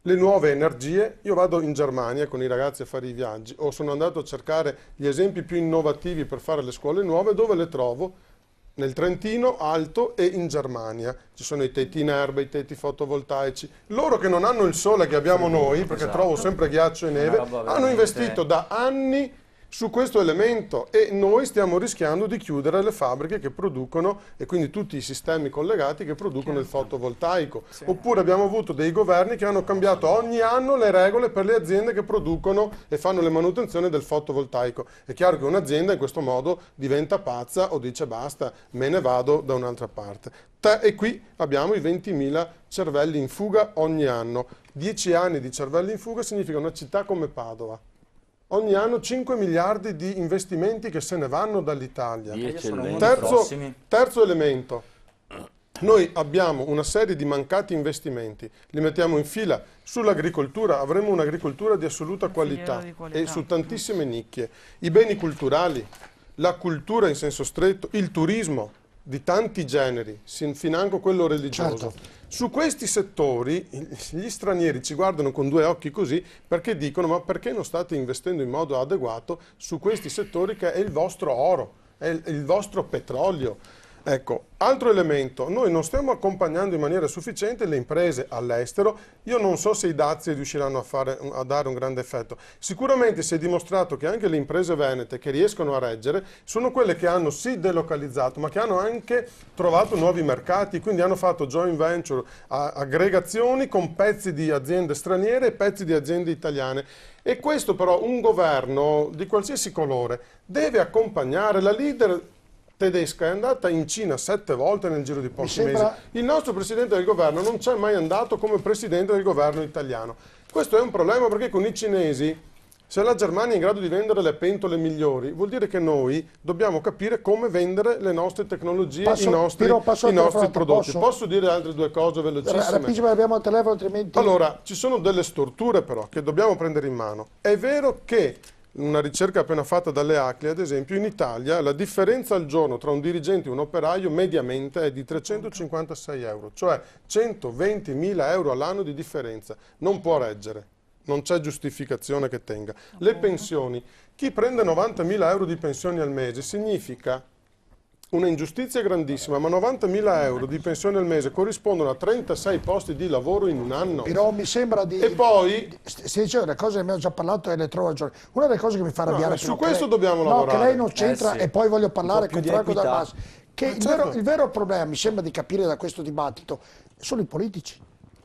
le nuove energie. Io vado in Germania con i ragazzi a fare i viaggi, o sono andato a cercare gli esempi più innovativi per fare le scuole nuove, dove le trovo? Nel Trentino Alto e in Germania. Ci sono i tetti in erba, i tetti fotovoltaici. Loro che non hanno il sole che abbiamo noi, perché trovo sempre ghiaccio e neve, hanno investito da anni su questo elemento e noi stiamo rischiando di chiudere le fabbriche che producono e quindi tutti i sistemi collegati che producono il fotovoltaico. Oppure abbiamo avuto dei governi che hanno cambiato ogni anno le regole per le aziende che producono e fanno le manutenzioni del fotovoltaico. È chiaro che un'azienda in questo modo diventa pazza o dice basta, me ne vado da un'altra parte. E qui abbiamo i 20.000 cervelli in fuga ogni anno. 10 anni di cervelli in fuga significa una città come Padova. Ogni anno 5 miliardi di investimenti che se ne vanno dall'Italia. Terzo elemento, noi abbiamo una serie di mancati investimenti, li mettiamo in fila sull'agricoltura, avremo un'agricoltura di assoluta qualità e su tantissime nicchie. I beni culturali, la cultura in senso stretto, il turismo. di tanti generi, financo quello religioso. Certo. Su questi settori gli stranieri ci guardano con due occhi così perché dicono: ma perché non state investendo in modo adeguato su questi settori che è il vostro oro, è il vostro petrolio? Ecco, altro elemento, noi non stiamo accompagnando in maniera sufficiente le imprese all'estero. Io non so se i dazi riusciranno a dare un grande effetto. Sicuramente si è dimostrato che anche le imprese venete che riescono a reggere sono quelle che hanno sì delocalizzato, ma che hanno anche trovato nuovi mercati, quindi hanno fatto joint venture, aggregazioni con pezzi di aziende straniere e pezzi di aziende italiane. E questo però un governo di qualsiasi colore deve accompagnare. La leader tedesca è andata in Cina 7 volte nel giro di pochi mesi. Il nostro Presidente del Governo non c'è mai andato come Presidente del Governo italiano. Questo è un problema perché con i cinesi, se la Germania è in grado di vendere le pentole migliori, vuol dire che noi dobbiamo capire come vendere le nostre tecnologie, i nostri prodotti. Posso dire altre due cose velocissime? Rapidissimo, abbiamo il telefono, altrimenti... Allora, ci sono delle storture però che dobbiamo prendere in mano. È vero che una ricerca appena fatta dalle ACLI, ad esempio, in Italia la differenza al giorno tra un dirigente e un operaio mediamente è di 356 euro, cioè 120.000 euro all'anno di differenza. Non può reggere, non c'è giustificazione che tenga. Le pensioni, chi prende 90.000 euro di pensioni al mese significa una ingiustizia grandissima, ma 90.000 euro di pensione al mese corrispondono a 36 posti di lavoro in un anno. Però mi sembra di... E poi... Si dice una cosa che mi ho già parlato e le trovo ragione. Una delle cose che mi fa arrabbiare... su questo dobbiamo lavorare. No, che lei non c'entra, sì. E poi voglio parlare con Franco Dal Mas. Che il vero problema, mi sembra di capire da questo dibattito, sono i politici.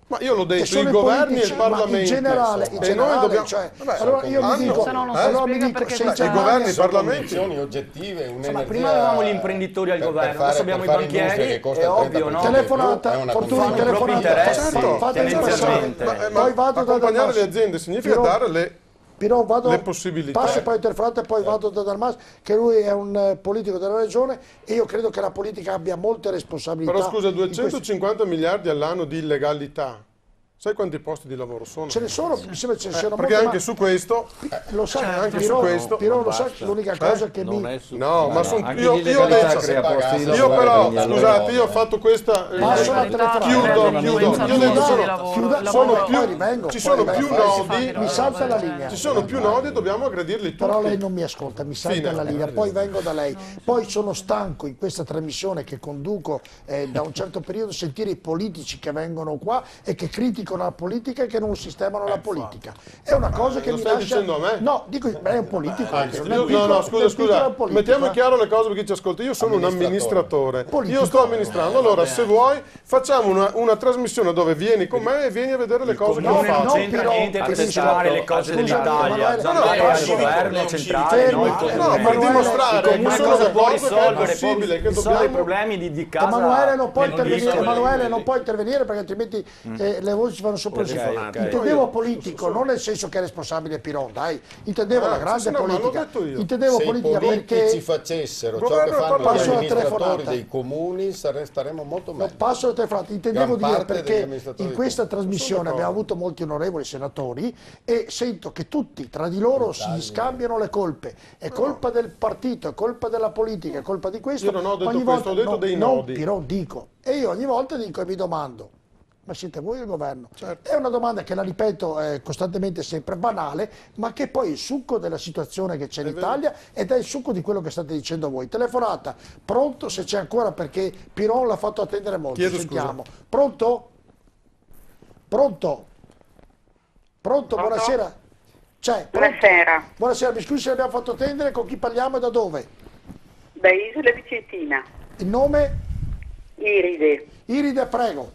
Ma io l'ho detto, i governi e il Parlamento. In generale, e noi dobbiamo... cioè, allora io mi dico, i governi e i parlamenti oggettive, ma prima avevamo gli imprenditori al governo, adesso abbiamo i banchieri, è ovvio, no? Telefonata, Fortuna, telefonata, tendenzialmente. Poi vado da accompagnare le aziende significa dare le possibilità. Passo poi telefonata e poi vado da Dal Mas, che lui è un politico della regione e io credo che la politica abbia molte responsabilità. Però scusa, 250 miliardi all'anno di illegalità. Sai quanti posti di lavoro sono? Ce ne sono, mi sembra ce ne siano perché molti, anche su questo lo sa, anche su questo Però lo sa, l'unica cosa che mi... No, ma io però, scusate, io ho fatto questa... Chiudo. Ci sono più nodi... Mi salta la linea. Ci sono più nodi e dobbiamo aggredirli tutti. Però lei non mi ascolta, mi salta la linea, poi vengo da lei. Poi sono stanco in questa trasmissione che conduco da un certo periodo sentire i politici che vengono qua e che criticano la politica e che non sistemano la politica. È una cosa che mi lascia... Lo stai dicendo a me? No, dico, lei è un politico. No, scusa, mettiamo chiaro le cose per chi ci ascolta. Io sono un amministratore. Io sto amministrando. Allora, se vuoi, facciamo una trasmissione dove vieni con me e vieni a vedere le cose che ho fatto. Non c'entra niente per testare le cose dell'Italia. Andare al governo centrale. No, per dimostrare che sono d'accordo che è possibile che dobbiamo... i problemi di casa. Emanuele non può intervenire perché altrimenti le voci vanno sopra e su. Intendevo politico, non nel senso che è responsabile Piron, dai. Intendevo la grande politica. Intendevo politica perché... Se i politici facessero ciò che fanno gli amministratori dei comuni staremmo molto meglio. Passo la telefonata. Intendevo dire perché in questa trasmissione abbiamo avuto molti onorevoli senatori e sento che tutti tra di loro si scambiano le colpe. È colpa del partito, è colpa della politica, è colpa di questo. Io non ho detto questo, ho detto dei nodi. Piron dico. E io ogni volta dico e mi domando: ma siete voi il governo? Certo. È una domanda che la ripeto costantemente, sempre banale, ma che poi è il succo della situazione che c'è in Italia ed è il succo di quello che state dicendo voi. Telefonata, pronto se c'è ancora perché Piron l'ha fatto attendere molto. Sentiamo. Pronto? Pronto? Pronto? Buonasera. Buonasera. Buonasera, mi scusi se l'abbiamo fatto attendere, con chi parliamo e da dove? Da Isola Vicentina. Il nome? Iride. Iride, prego.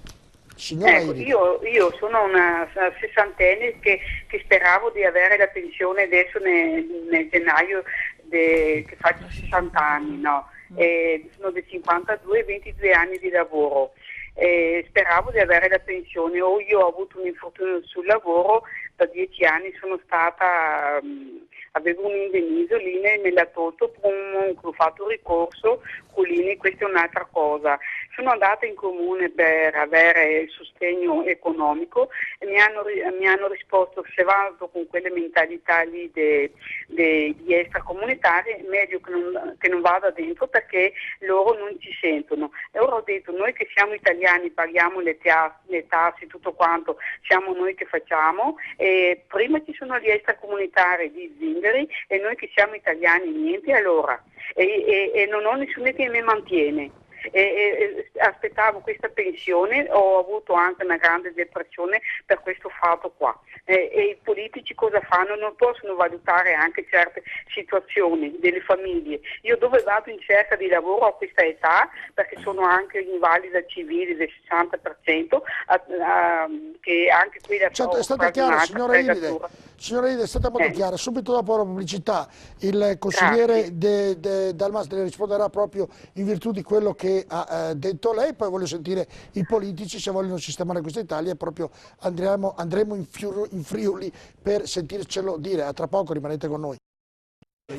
Signora Iride. Io sono una sessantenne che speravo di avere la pensione adesso nel gennaio che faccio 60 anni, no? Sono del 52, 22 anni di lavoro. Speravo di avere la pensione, io ho avuto un infortunio sul lavoro, da 10 anni sono stata, avevo un indennizzo, l'INE me l'ha tolto, ho fatto un ricorso con l'INE, questa è un'altra cosa. Sono andata in comune per avere il sostegno economico e mi hanno risposto che se vado con quelle mentalità lì di extracomunitari è meglio che non vada dentro perché loro non ci sentono. E ora ho detto, noi che siamo italiani paghiamo le tasse, tutto quanto, siamo noi che facciamo, e prima ci sono gli extracomunitari di Zingari e noi che siamo italiani niente, allora e non ho nessuno che mi mantiene. Aspettavo questa pensione, ho avuto anche una grande depressione per questo fatto qua. E i politici cosa fanno? Non possono valutare anche certe situazioni delle famiglie. Io dove vado in cerca di lavoro a questa età, perché sono anche invalida civile del 60%, che anche qui da certo, è stata chiara, signora Iride, è stata molto chiara. Subito dopo la pubblicità il consigliere Dal Mas le risponderà proprio in virtù di quello che ha detto lei, poi voglio sentire i politici se vogliono sistemare questa Italia e proprio andremo in Friuli per sentircelo dire. A tra poco, rimanete con noi.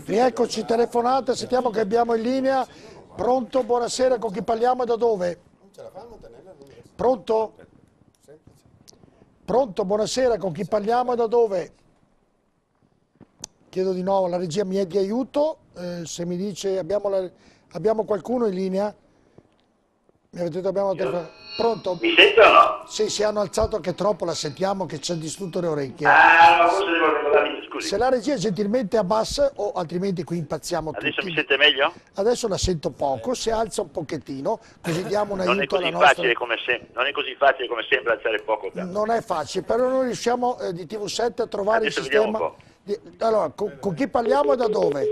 Rieccoci, telefonate, sentiamo che abbiamo in linea. Pronto, buonasera, con chi parliamo e da dove? Pronto? Pronto, buonasera, con chi parliamo e da dove? Chiedo di nuovo, la regia mi è di aiuto, se mi dice abbiamo qualcuno in linea? Mi avete detto abbiamo pronto? Mi sento o no? Sì, si hanno alzato anche troppo, la sentiamo che ci ha distrutto le orecchie. Ah, ma forse devo regolarmi, scusi. Se la regia gentilmente abbassa o altrimenti qui impazziamo tutti. Adesso mi sente meglio? Adesso la sento poco, si alza un pochettino, così diamo un aiuto alla non nostra... non è così facile come sembra alzare poco. Non è facile, però noi riusciamo di TV7 a trovare Adesso il sistema... Allora, con chi parliamo e da dove?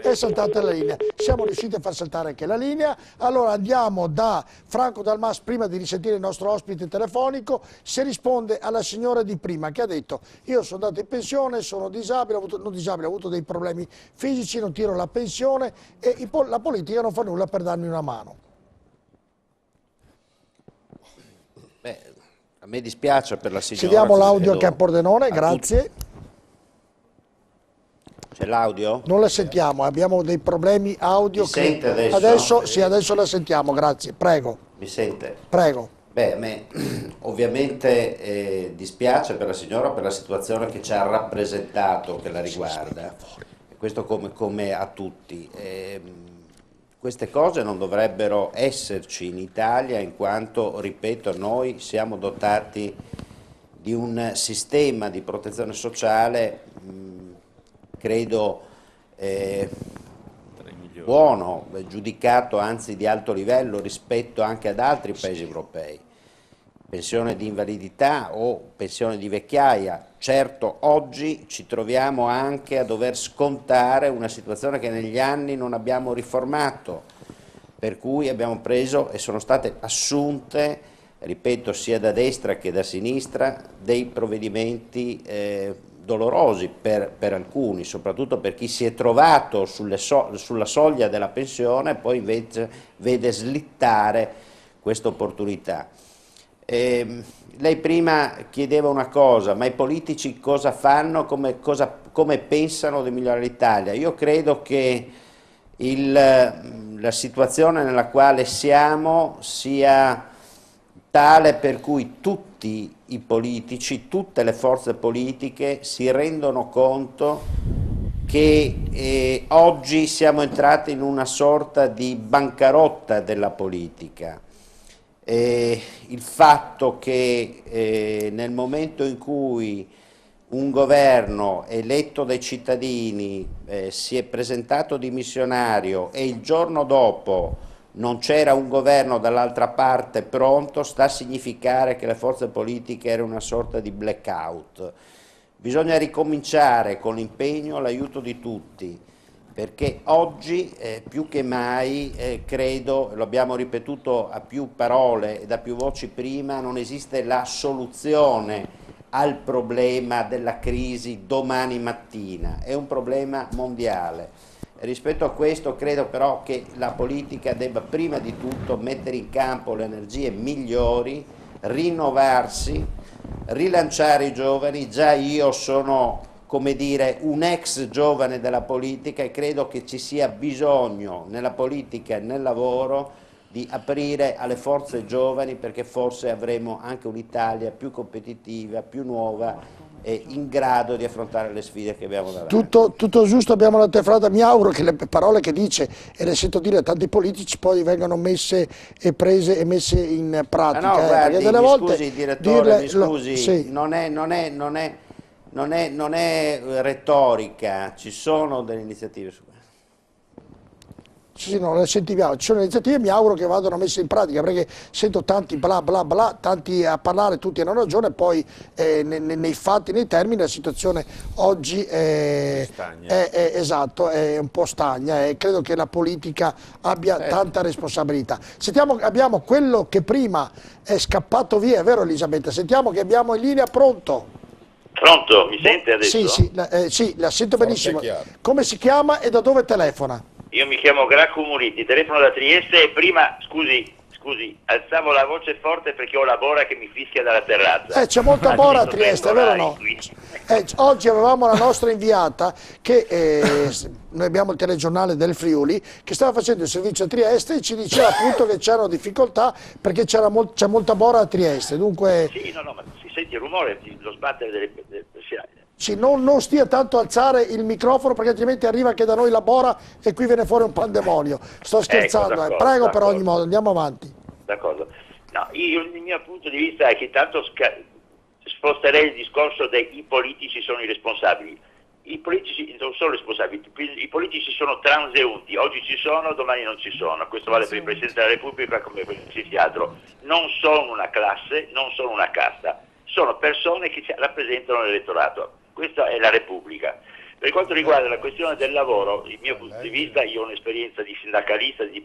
È saltata la linea. Siamo riusciti a far saltare anche la linea. Allora andiamo da Franco Dal Mas, prima di risentire il nostro ospite telefonico, se risponde alla signora di prima che ha detto io sono andato in pensione, sono disabile, ho avuto dei problemi fisici, non tiro la pensione e la politica non fa nulla per darmi una mano. Beh, a me dispiace per la signora. Ci diamo l'audio anche a Pordenone, grazie. C'è l'audio? Non la sentiamo, abbiamo dei problemi audio. Mi sente adesso? Sì, adesso la sentiamo, grazie, prego. Mi sente? Prego. Beh, a me ovviamente dispiace per la signora per la situazione che ci ha rappresentato che la riguarda, questo come a tutti. Queste cose non dovrebbero esserci in Italia in quanto, ripeto, noi siamo dotati di un sistema di protezione sociale credo buono, giudicato anzi di alto livello rispetto anche ad altri paesi europei. Pensione di invalidità o pensione di vecchiaia, certo oggi ci troviamo anche a dover scontare una situazione che negli anni non abbiamo riformato, per cui abbiamo preso e sono state assunte, ripeto, sia da destra che da sinistra, dei provvedimenti dolorosi per alcuni, soprattutto per chi si è trovato sulla soglia della pensione e poi invece vede slittare questa opportunità. Lei prima chiedeva una cosa, ma i politici cosa fanno, come pensano di migliorare l'Italia? Io credo che la situazione nella quale siamo sia tale per cui tutti i politici, tutte le forze politiche si rendono conto che oggi siamo entrati in una sorta di bancarotta della politica. Il fatto che nel momento in cui un governo eletto dai cittadini si è presentato dimissionario e il giorno dopo non c'era un governo dall'altra parte pronto, sta a significare che le forze politiche erano una sorta di blackout. Bisogna ricominciare con l'impegno, l'aiuto di tutti, perché oggi più che mai credo, lo abbiamo ripetuto a più parole e da più voci prima, non esiste la soluzione al problema della crisi domani mattina, è un problema mondiale. Rispetto a questo credo però che la politica debba prima di tutto mettere in campo le energie migliori, rinnovarsi, rilanciare i giovani. Già io sono, come dire, un ex giovane della politica e credo che ci sia bisogno nella politica e nel lavoro di aprire alle forze giovani, perché forse avremo anche un'Italia più competitiva, più nuova e in grado di affrontare le sfide che abbiamo davanti. Tutto giusto, abbiamo la telefonata, mi auguro che le parole che dice e le sento dire a tanti politici poi vengano messe e prese e messe in pratica. No, guardi, perché delle volte scusi direttore, mi scusi, sì. non è retorica, ci sono delle iniziative su questo. Sì, no, le sentiamo, ci sono iniziative, mi auguro che vadano messe in pratica, perché sento tanti bla bla bla, tanti a parlare, tutti hanno ragione, poi nei fatti, nei termini, la situazione oggi esatto, è un po' stagna e credo che la politica abbia tanta responsabilità. Sentiamo, abbiamo quello che prima è scappato via, è vero Elisabetta? Sentiamo che abbiamo in linea, pronto? Pronto, mi sente adesso? Sì, la sento benissimo. Come si chiama e da dove telefona? Io mi chiamo Gracco Muriti, telefono da Trieste e prima, scusi, alzavo la voce forte perché ho la Bora che mi fischia dalla terrazza. C'è molta Bora a Trieste, è vero o no? Oggi avevamo la nostra inviata che noi abbiamo il telegiornale del Friuli che stava facendo il servizio a Trieste e ci diceva appunto che c'erano difficoltà perché c'è molta Bora a Trieste, dunque... Sì, no, ma si sente il rumore, lo sbattere delle persiane. Sì, non stia tanto a alzare il microfono perché altrimenti arriva anche da noi la Bora e qui viene fuori un pandemonio. Sto scherzando, prego per ogni modo, andiamo avanti. D'accordo. No, il mio punto di vista è che tanto sposterei il discorso dei politici sono i responsabili. I politici non sono responsabili, i politici sono transeunti, oggi ci sono, domani non ci sono. Questo vale per il Presidente della Repubblica come per qualsiasi altro. Non sono una classe, non sono una casta, sono persone che rappresentano l'elettorato. Questa è la Repubblica. Per quanto riguarda la questione del lavoro, il mio punto di vista, io ho un'esperienza di sindacalista, di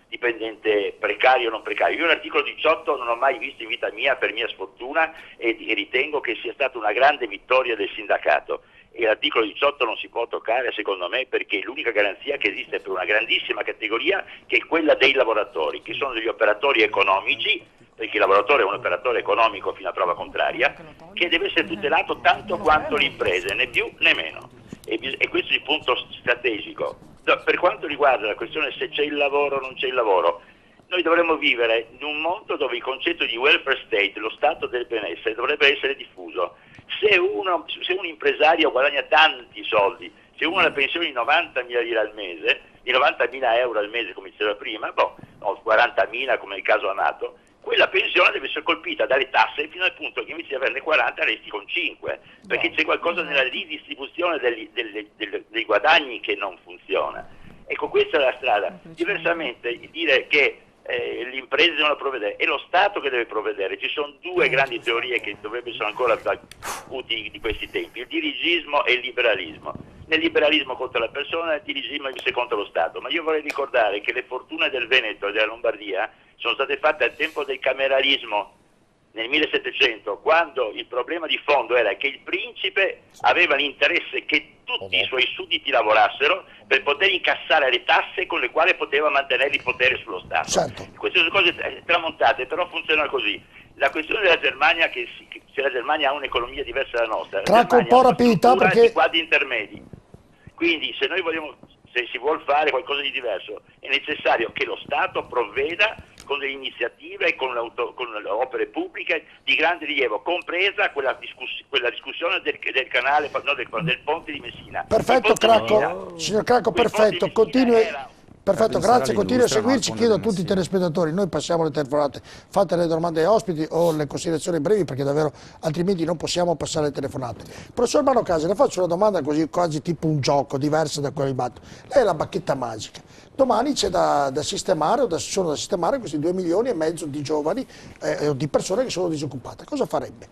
dipendente precario o non precario. Io l'articolo 18 non ho mai visto in vita mia, per mia sfortuna, e ritengo che sia stata una grande vittoria del sindacato. E l'articolo 18 non si può toccare, secondo me, perché è l'unica garanzia che esiste per una grandissima categoria, che è quella dei lavoratori, che sono degli operatori economici, perché il lavoratore è un operatore economico fino a prova contraria, che deve essere tutelato tanto quanto le imprese, né più né meno. E questo è il punto strategico. Per quanto riguarda la questione se c'è il lavoro o non c'è il lavoro, noi dovremmo vivere in un mondo dove il concetto di welfare state, lo stato del benessere, dovrebbe essere diffuso. Se un impresario guadagna tanti soldi, se uno ha la pensione di 90.000 lire al mese, di 90.000 euro al mese come diceva prima, o 40.000 come nel caso Amato, quella pensione deve essere colpita dalle tasse fino al punto che invece di averne 40 resti con 5, perché c'è qualcosa nella ridistribuzione dei guadagni che non funziona. Ecco, questa è la strada. Diversamente dire che le imprese devono provvedere, è lo Stato che deve provvedere. Ci sono due grandi teorie che dovrebbero essere ancora utili di questi tempi, il dirigismo e il liberalismo. Nel liberalismo contro la persona, nel dirigismo invece contro lo Stato. Ma io vorrei ricordare che le fortune del Veneto e della Lombardia sono state fatte al tempo del cameralismo, nel 1700, quando il problema di fondo era che il principe aveva l'interesse che tutti i suoi sudditi lavorassero per poter incassare le tasse con le quali poteva mantenere il potere sullo Stato. Certo. Queste sono cose tramontate, però funzionano così. La questione della Germania, se la Germania ha un'economia diversa dalla nostra, Tracco un po' rapidità perché... quadri intermedi. Quindi se noi vogliamo, se si vuol fare qualcosa di diverso, è necessario che lo Stato provveda con delle iniziative e con le opere pubbliche di grande rilievo, compresa quella discussione del canale, no, del ponte di Messina. Perfetto Cracco, signor Cracco, perfetto, continui. Perfetto, grazie, continui a seguirci, chiedo a tutti i telespettatori, noi passiamo le telefonate, fate le domande ai ospiti o le considerazioni brevi perché davvero altrimenti non possiamo passare le telefonate. Professor Manocase, le faccio una domanda così quasi tipo un gioco, diversa da quella di Batto. Lei è la bacchetta magica, domani c'è da sistemare o sono da sistemare questi 2,5 milioni di giovani o di persone che sono disoccupate, cosa farebbe?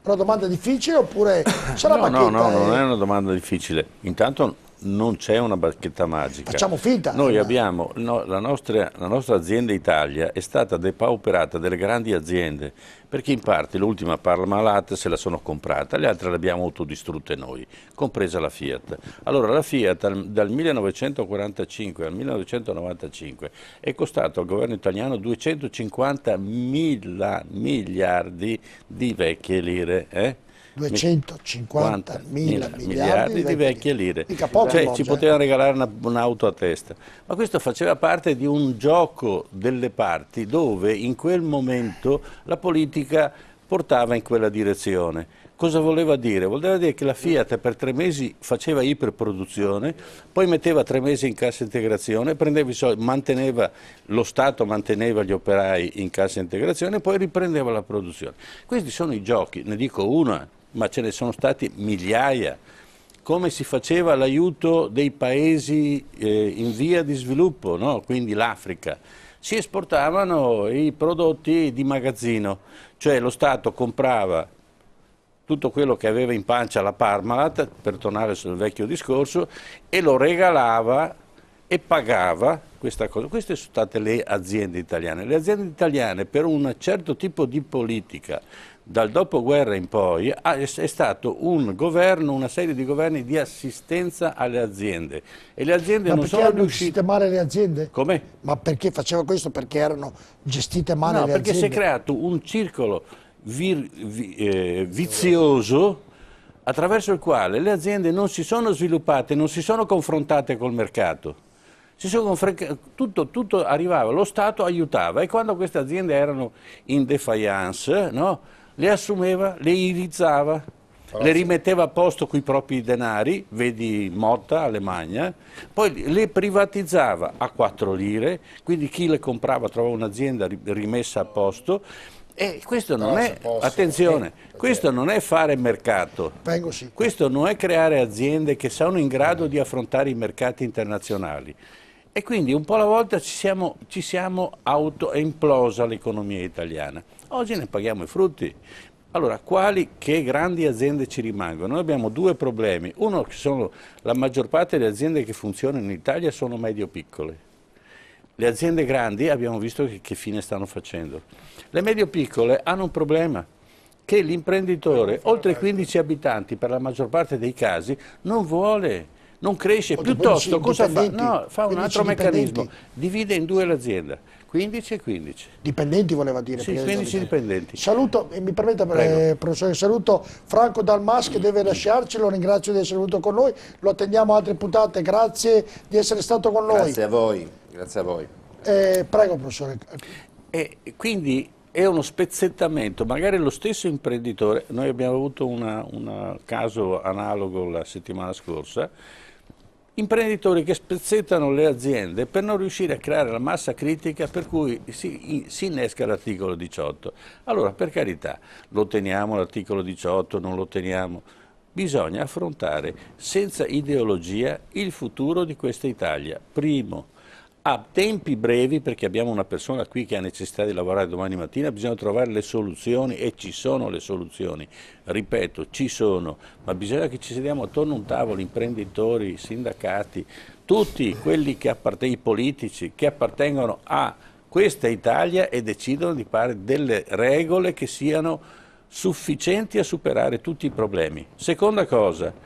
Una domanda difficile oppure sarà bacchetta? No, non è una domanda difficile, intanto non c'è una bacchetta magica. Facciamo finta. Noi abbiamo, la nostra azienda Italia è stata depauperata delle grandi aziende, perché in parte l'ultima Parmalat se la sono comprata, le altre le abbiamo autodistrutte noi, compresa la Fiat. Allora la Fiat dal 1945 al 1995 è costato al governo italiano 250.000 miliardi di vecchie lire, 250.000 miliardi di vecchie lire. Cioè, ci potevano regalare un'auto a testa. Ma questo faceva parte di un gioco delle parti dove in quel momento la politica portava in quella direzione. Cosa voleva dire? Voleva dire che la Fiat per 3 mesi faceva iperproduzione, poi metteva 3 mesi in cassa integrazione, prendeva i soldi, lo Stato manteneva gli operai in cassa integrazione e poi riprendeva la produzione. Questi sono i giochi, ne dico una, ma ce ne sono stati migliaia. Come si faceva l'aiuto dei paesi in via di sviluppo, no? Quindi l'Africa. Si esportavano i prodotti di magazzino, cioè lo Stato comprava tutto quello che aveva in pancia la Parmalat, per tornare sul vecchio discorso, e lo regalava e pagava questa cosa. Queste sono state le aziende italiane. Le aziende italiane, per un certo tipo di politica, dal dopoguerra in poi, è stato un governo, una serie di governi di assistenza alle aziende. E le aziende non sono riuscite... gestite male le aziende? Come? Ma perché faceva questo? Perché erano gestite male le aziende? No, perché si è creato un circolo vizioso attraverso il quale le aziende non si sono sviluppate, non si sono confrontate col mercato. Tutto arrivava, lo Stato aiutava e quando queste aziende erano in defiance, no, le assumeva, le irizzava, le rimetteva a posto coi propri denari, vedi Motta, Alemagna, poi le privatizzava a 4 lire, quindi chi le comprava trovava un'azienda rimessa a posto. E questo non è, attenzione, questo non è fare mercato, questo non è creare aziende che sono in grado di affrontare i mercati internazionali. E quindi un po' alla volta ci siamo autoimplosa l'economia italiana. Oggi ne paghiamo i frutti. Allora, che grandi aziende ci rimangono? Noi abbiamo 2 problemi. Uno, che sono la maggior parte delle aziende che funzionano in Italia sono medio-piccole. Le aziende grandi abbiamo visto che fine stanno facendo. Le medio-piccole hanno un problema, che l'imprenditore, oltre i 15 abitanti per la maggior parte dei casi, non vuole, non cresce, piuttosto cosa fa? No, fa un altro meccanismo, divide in 2 l'azienda, 15 e 15. Dipendenti voleva dire? Sì, 15 dipendenti. Saluto, mi permetta professore, saluto Franco Dalmas che deve lasciarci, lo ringrazio di essere venuto con noi, lo attendiamo altre puntate, grazie di essere stato con noi. Grazie a voi. Grazie a voi. Prego professore. Quindi è uno spezzettamento, magari lo stesso imprenditore, noi abbiamo avuto un caso analogo la settimana scorsa, imprenditori che spezzettano le aziende per non riuscire a creare la massa critica per cui si innesca l'articolo 18. Allora, per carità, lo teniamo l'articolo 18, non lo teniamo? Bisogna affrontare senza ideologia il futuro di questa Italia. Primo, a tempi brevi, perché abbiamo una persona qui che ha necessità di lavorare domani mattina, bisogna trovare le soluzioni e ci sono le soluzioni, ripeto, ci sono, ma bisogna che ci sediamo attorno a un tavolo, imprenditori, sindacati, tutti quelli che i politici che appartengono a questa Italia e decidono di fare delle regole che siano sufficienti a superare tutti i problemi. Seconda cosa,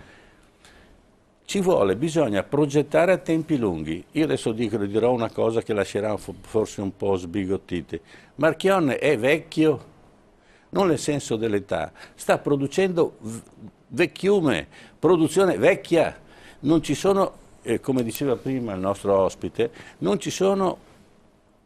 bisogna progettare a tempi lunghi. Io adesso dirò una cosa che lascerà forse un po' sbigottiti. Marchionne è vecchio, non nel senso dell'età, sta producendo vecchiume, produzione vecchia. Non ci sono, come diceva prima il nostro ospite, non ci sono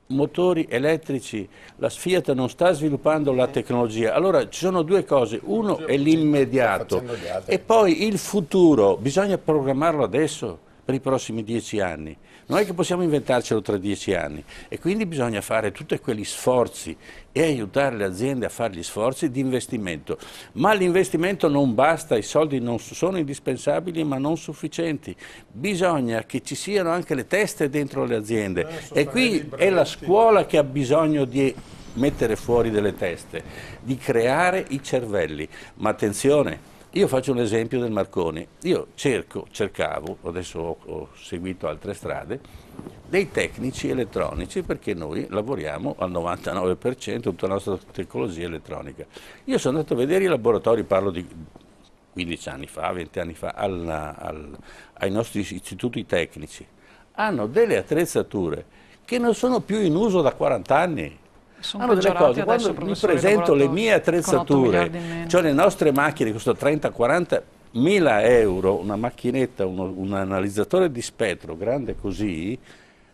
motori elettrici, la Fiat non sta sviluppando la tecnologia. Allora ci sono 2 cose, uno è l'immediato e poi il futuro, bisogna programmarlo adesso per i prossimi 10 anni. Non è che possiamo inventarcelo tra 10 anni e quindi bisogna fare tutti quegli sforzi e aiutare le aziende a fare gli sforzi di investimento. Ma l'investimento non basta, i soldi non sono indispensabili ma non sufficienti. Bisogna che ci siano anche le teste dentro le aziende e qui è la scuola che ha bisogno di mettere fuori delle teste, di creare i cervelli. Ma attenzione! Io faccio un esempio del Marconi, io cercavo, adesso ho seguito altre strade, dei tecnici elettronici perché noi lavoriamo al 99% tutta la nostra tecnologia elettronica. Io sono andato a vedere i laboratori, parlo di 15 anni fa, 20 anni fa, ai nostri istituti tecnici. Hanno delle attrezzature che non sono più in uso da 40 anni. hanno delle cose. Quando mi presento le mie attrezzature, cioè le nostre macchine che costano 30-40 mila euro, una macchinetta, un analizzatore di spettro grande così,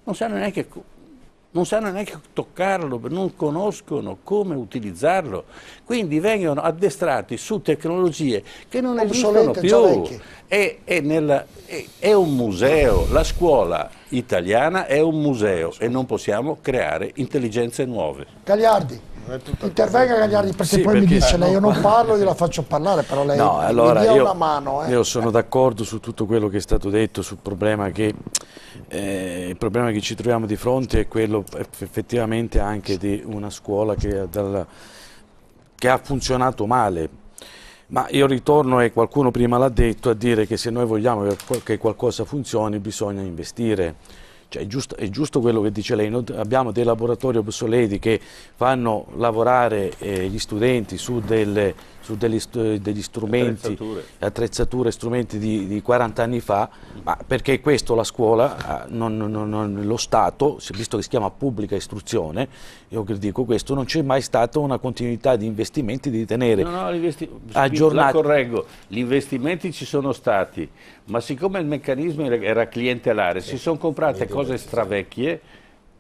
non sanno neanche toccarlo, non conoscono come utilizzarlo, quindi vengono addestrati su tecnologie che non esistono più. È un museo, la scuola italiana è un museo e non possiamo creare intelligenze nuove. Gagliardi. Intervenga Gagliardi, perché poi mi dice lei io non parlo, io la faccio parlare, però lei mi dia una mano. Io sono d'accordo su tutto quello che è stato detto, sul problema che il problema che ci troviamo di fronte è quello effettivamente anche di una scuola che ha funzionato male. Ma io ritorno, e qualcuno prima l'ha detto, a dire che se noi vogliamo che qualcosa funzioni bisogna investire. Cioè, è giusto quello che dice lei. Noi abbiamo dei laboratori obsoleti che fanno lavorare gli studenti su degli strumenti, attrezzature, strumenti di 40 anni fa, ma perché questo la scuola, lo Stato, visto che si chiama pubblica istruzione, io dico questo, non c'è mai stata una continuità di investimenti, di tenere aggiornati. La correggo, gli investimenti ci sono stati, ma siccome il meccanismo era clientelare, si sono comprate cose stravecchie.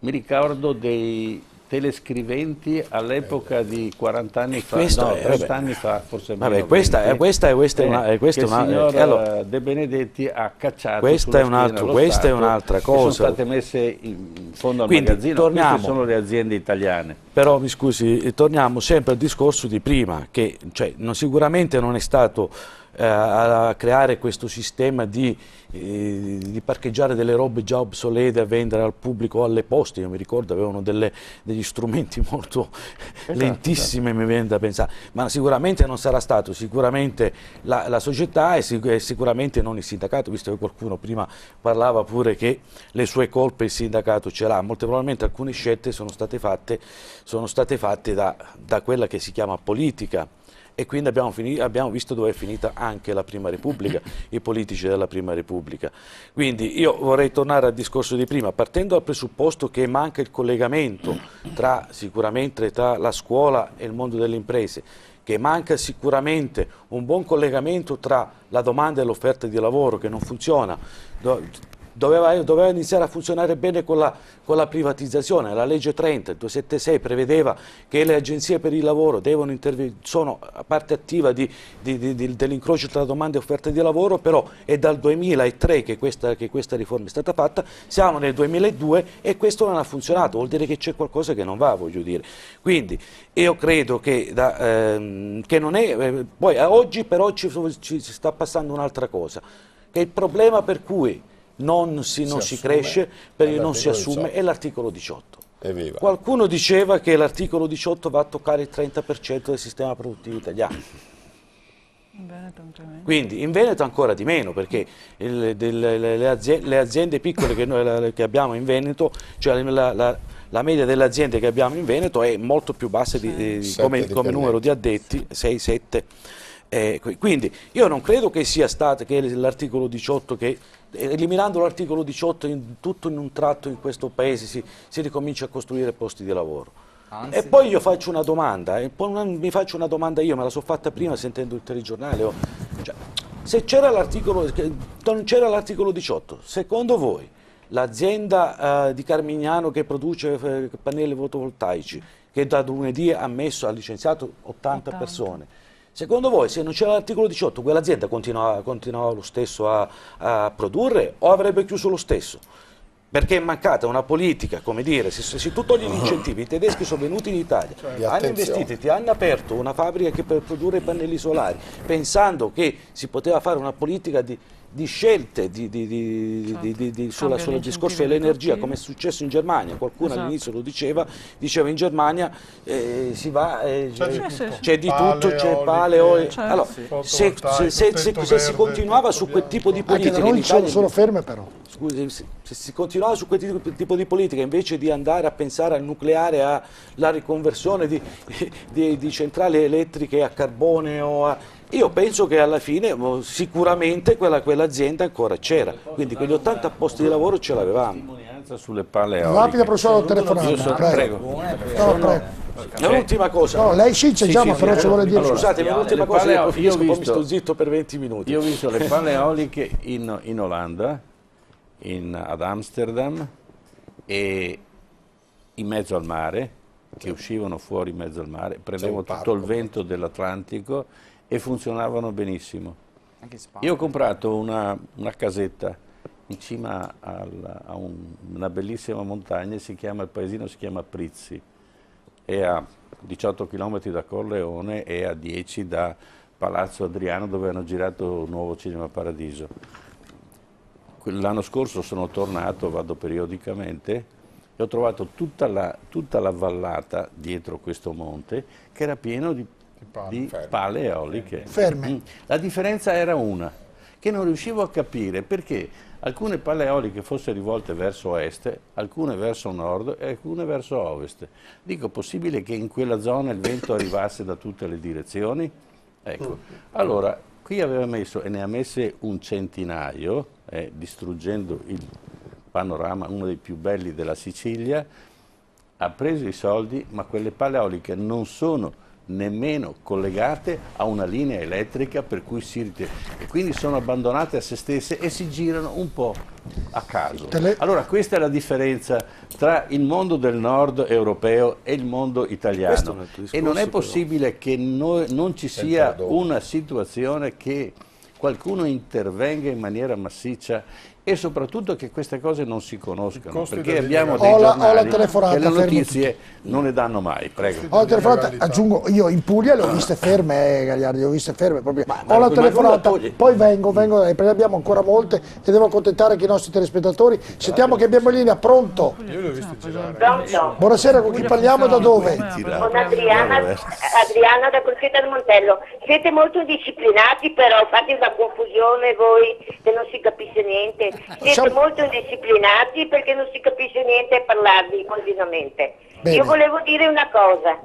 Mi ricordo dei telescriventi all'epoca di 40 anni fa, 30 anni fa, forse meno. Questa è una signor De Benedetti ha cacciato. Questa è un'altra cosa. Sono state messe in fondo al magazzino. Queste sono le aziende italiane. Però mi scusi, torniamo sempre al discorso di prima, che sicuramente non è stato a creare questo sistema di parcheggiare delle robe già obsolete a vendere al pubblico o alle poste. Io mi ricordo avevano degli strumenti molto lentissimi, mi viene da pensare, ma sicuramente non sarà stato sicuramente la società e sicuramente non il sindacato, visto che qualcuno prima parlava pure che le sue colpe il sindacato ce l'ha. Molto probabilmente alcune scelte sono state fatte da quella che si chiama politica. E quindi abbiamo visto dove è finita anche la Prima Repubblica, i politici della Prima Repubblica. Quindi io vorrei tornare al discorso di prima, partendo dal presupposto che manca il collegamento sicuramente tra la scuola e il mondo delle imprese, che manca sicuramente un buon collegamento tra la domanda e l'offerta di lavoro che non funziona. Doveva iniziare a funzionare bene con la privatizzazione. La legge 30, il 276 prevedeva che le agenzie per il lavoro sono parte attiva dell'incrocio tra domanda e offerta di lavoro, però è dal 2003 che questa riforma è stata fatta, siamo nel 2002 e questo non ha funzionato, vuol dire che c'è qualcosa che non va, voglio dire. Quindi io credo che non è... poi oggi però ci sta passando un'altra cosa, che il problema per cui non si cresce, perché non si assume, è l'articolo 18. Evviva. Qualcuno diceva che l'articolo 18 va a toccare il 30% del sistema produttivo italiano. Quindi in Veneto ancora di meno, perché le aziende piccole che abbiamo in Veneto, cioè la media delle aziende che abbiamo in Veneto è molto più bassa come numero di addetti, 6-7. Quindi io non credo che sia stato che l'articolo 18, che eliminando l'articolo 18 tutto in un tratto in questo paese si ricomincia a costruire posti di lavoro. Anzi. E poi io faccio una domanda, mi faccio una domanda io, me la so fatta prima sentendo il telegiornale. Cioè, se non c'era l'articolo 18, secondo voi l'azienda di Carmignano che produce pannelli fotovoltaici, che da lunedì ha licenziato 80 persone, secondo voi, se non c'era l'articolo 18, quell'azienda continuava lo stesso a produrre o avrebbe chiuso lo stesso? Perché è mancata una politica, come dire, se tu togli gli incentivi, i tedeschi sono venuti in Italia, hanno investito, ti hanno aperto una fabbrica per produrre pannelli solari, pensando che si poteva fare una politica di scelte sul discorso dell'energia, come è successo in Germania. Qualcuno all'inizio lo diceva in Germania si va, c'è di tutto, c'è pane, olio. Allora, se si continuava su quel tipo di politica, anche da noi ci sono ferme però. Scusi, se si continuava su quel tipo di politica, invece di andare a pensare al nucleare, alla riconversione di centrali elettriche a carbone Io penso che alla fine sicuramente quell'azienda ancora c'era, quindi quegli 80 posti di lavoro ce l'avevamo. Sulle palle eoliche. Rapida professore telefonata, prego. Prego. L'ultima cosa. No, lei sì, c'è già, ma però ci vuole dire. Allora, scusatemi, l'ultima cosa, io finisco, poi mi sto zitto per 20 minuti. Io ho visto le palle eoliche in Olanda, ad Amsterdam e in mezzo al mare, che uscivano fuori in mezzo al mare, prendevano tutto il vento dell'Atlantico e funzionavano benissimo. Io ho comprato una casetta in cima a una bellissima montagna, il paesino si chiama Prizzi, è a 18 km da Corleone e a 10 da Palazzo Adriano, dove hanno girato il nuovo Cinema Paradiso. L'anno scorso sono tornato, vado periodicamente, e ho trovato tutta la vallata dietro questo monte che era pieno di pale eoliche. Ferme. La differenza era una, che non riuscivo a capire perché alcune pale eoliche fossero rivolte verso est, alcune verso nord e alcune verso ovest. Dico, possibile che in quella zona il vento arrivasse da tutte le direzioni? Ecco, allora qui aveva messo, e ne ha messe un centinaio, distruggendo il panorama, uno dei più belli della Sicilia, ha preso i soldi, ma quelle pale eoliche non sono nemmeno collegate a una linea elettrica, per cui e quindi sono abbandonate a se stesse e si girano un po' a caso. Allora questa è la differenza tra il mondo del nord europeo e il mondo italiano, e non è possibile che non ci sia una situazione che qualcuno intervenga in maniera massiccia e soprattutto che queste cose non si conoscano, perché abbiamo dei giornali che le notizie non ne danno mai. Prego. Ho la telefonata, aggiungo, io in Puglia le ho viste ferme, Gagliardi, le ho viste ferme proprio. Ho la telefonata, poi vengo, perché abbiamo ancora molte e devo accontentare anche i nostri telespettatori. Sentiamo che abbiamo in linea, pronto? Io le ho viste girare. Pronto? Buonasera, con chi parliamo e da dove? Con Adriana da Colfetta del Montello. Siete molto indisciplinati, però fate una confusione voi che non si capisce niente. Siete molto indisciplinati perché non si capisce niente e parlarvi continuamente. Bene. Io volevo dire una cosa.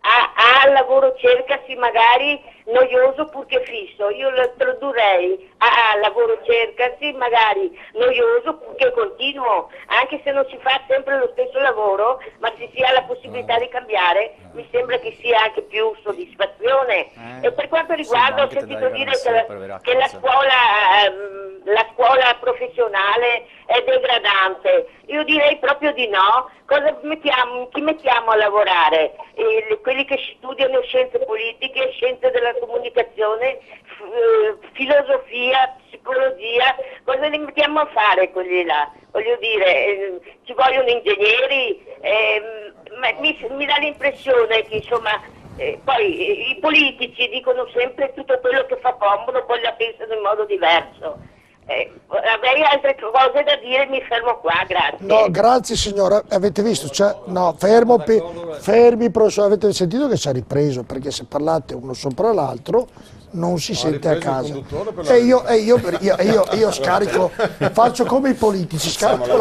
Al lavoro cercasi magari noioso purché fisso, io lo tradurrei a lavoro cercasi magari noioso purché continuo, anche se non si fa sempre lo stesso lavoro, ma se si ha la possibilità di cambiare, mi sembra che sia anche più soddisfazione. E per quanto riguarda, ho sentito dire che la scuola professionale è degradante, io direi proprio di no. Chi mettiamo a lavorare? Quelli che studiano scienze politiche, scienze della comunicazione, filosofia, psicologia, cosa li mettiamo a fare quelli là? Voglio dire, ci vogliono ingegneri, mi dà l'impressione che insomma poi i politici dicono sempre tutto quello che fa comodo, poi la pensano in modo diverso. Avrei altre cose da dire, mi fermo qua, grazie. No, grazie signora, avete visto? Fermi professore, avete sentito che ci ha ripreso, perché se parlate uno sopra l'altro non si sente a casa. E io scarico, faccio come i politici, scarico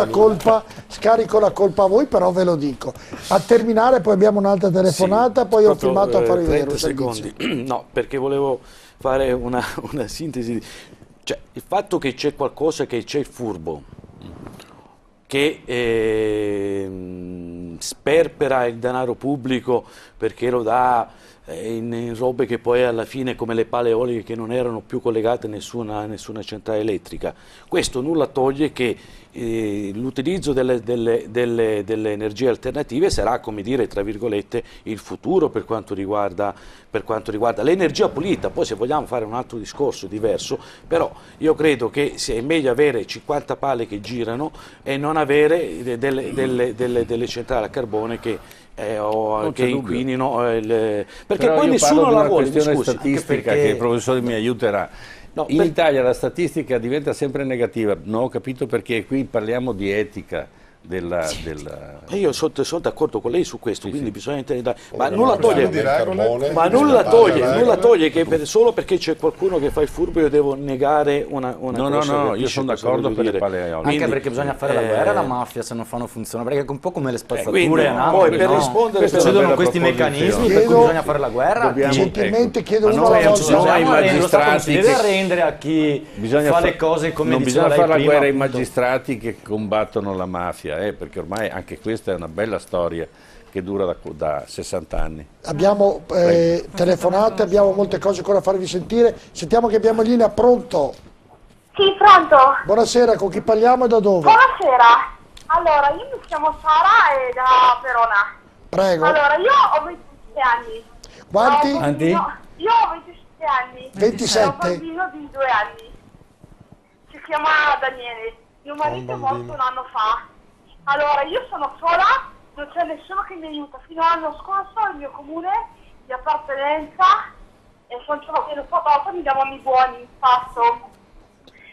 la colpa a voi, però ve lo dico. A terminare poi abbiamo un'altra telefonata, poi ho filmato a farvi vedere un servizio. No, perché volevo fare una sintesi. Cioè, il fatto che c'è qualcosa, che c'è il furbo, che sperpera il denaro pubblico perché lo dà in robe che poi alla fine, come le pale eoliche, che non erano più collegate a nessuna centrale elettrica. Questo nulla toglie che l'utilizzo delle energie alternative sarà, come dire, tra virgolette, il futuro per quanto riguarda l'energia pulita. Poi se vogliamo fare un altro discorso diverso, però io credo che è meglio avere 50 pale che girano e non avere delle centrali a carbone che inquinino, perché però poi nessuno la vuole. È una questione statistica che il professore mi aiuterà. In Italia la statistica diventa sempre negativa, non ho capito perché qui parliamo di etica, Io sono d'accordo con lei su questo, quindi bisogna intendere, ma Come nulla no, toglie, di regole, nulla toglie che solo perché c'è qualcuno che fa il furbo io devo negare una cosa. No, io sono d'accordo per le paleoliche. Anche perché bisogna fare la guerra alla mafia se non fanno funzionare, perché è un po' come le spazzature quindi, a Napoli, poi per rispondere succedono questi meccanismi per cui bisogna fare la guerra. Gentilmente chiedo ma uno alla volta. Lo Stato non si deve arrendere a chi fa le cose come non diceva bisogna lei fare la prima, guerra ai appunto. magistrati che combattono la mafia, perché ormai anche questa è una bella storia che dura da 60 anni. Abbiamo telefonate, abbiamo molte cose ancora da farvi sentire. Sentiamo che abbiamo in linea. Pronto? Sì, pronto? Buonasera, con chi parliamo e da dove? Buonasera. Allora, io mi chiamo Sara e da Verona. Prego. Allora, io ho 27 anni. Quanti? Io ho 27 anni. 27? Ho un bambino di 2 anni. Si chiama Daniele. Mio marito è morto un anno fa. Allora, io sono sola, non c'è nessuno che mi aiuta. Fino all'anno scorso il mio comune di appartenenza e quando sono venuto dopo mi davano i buoni in pasto.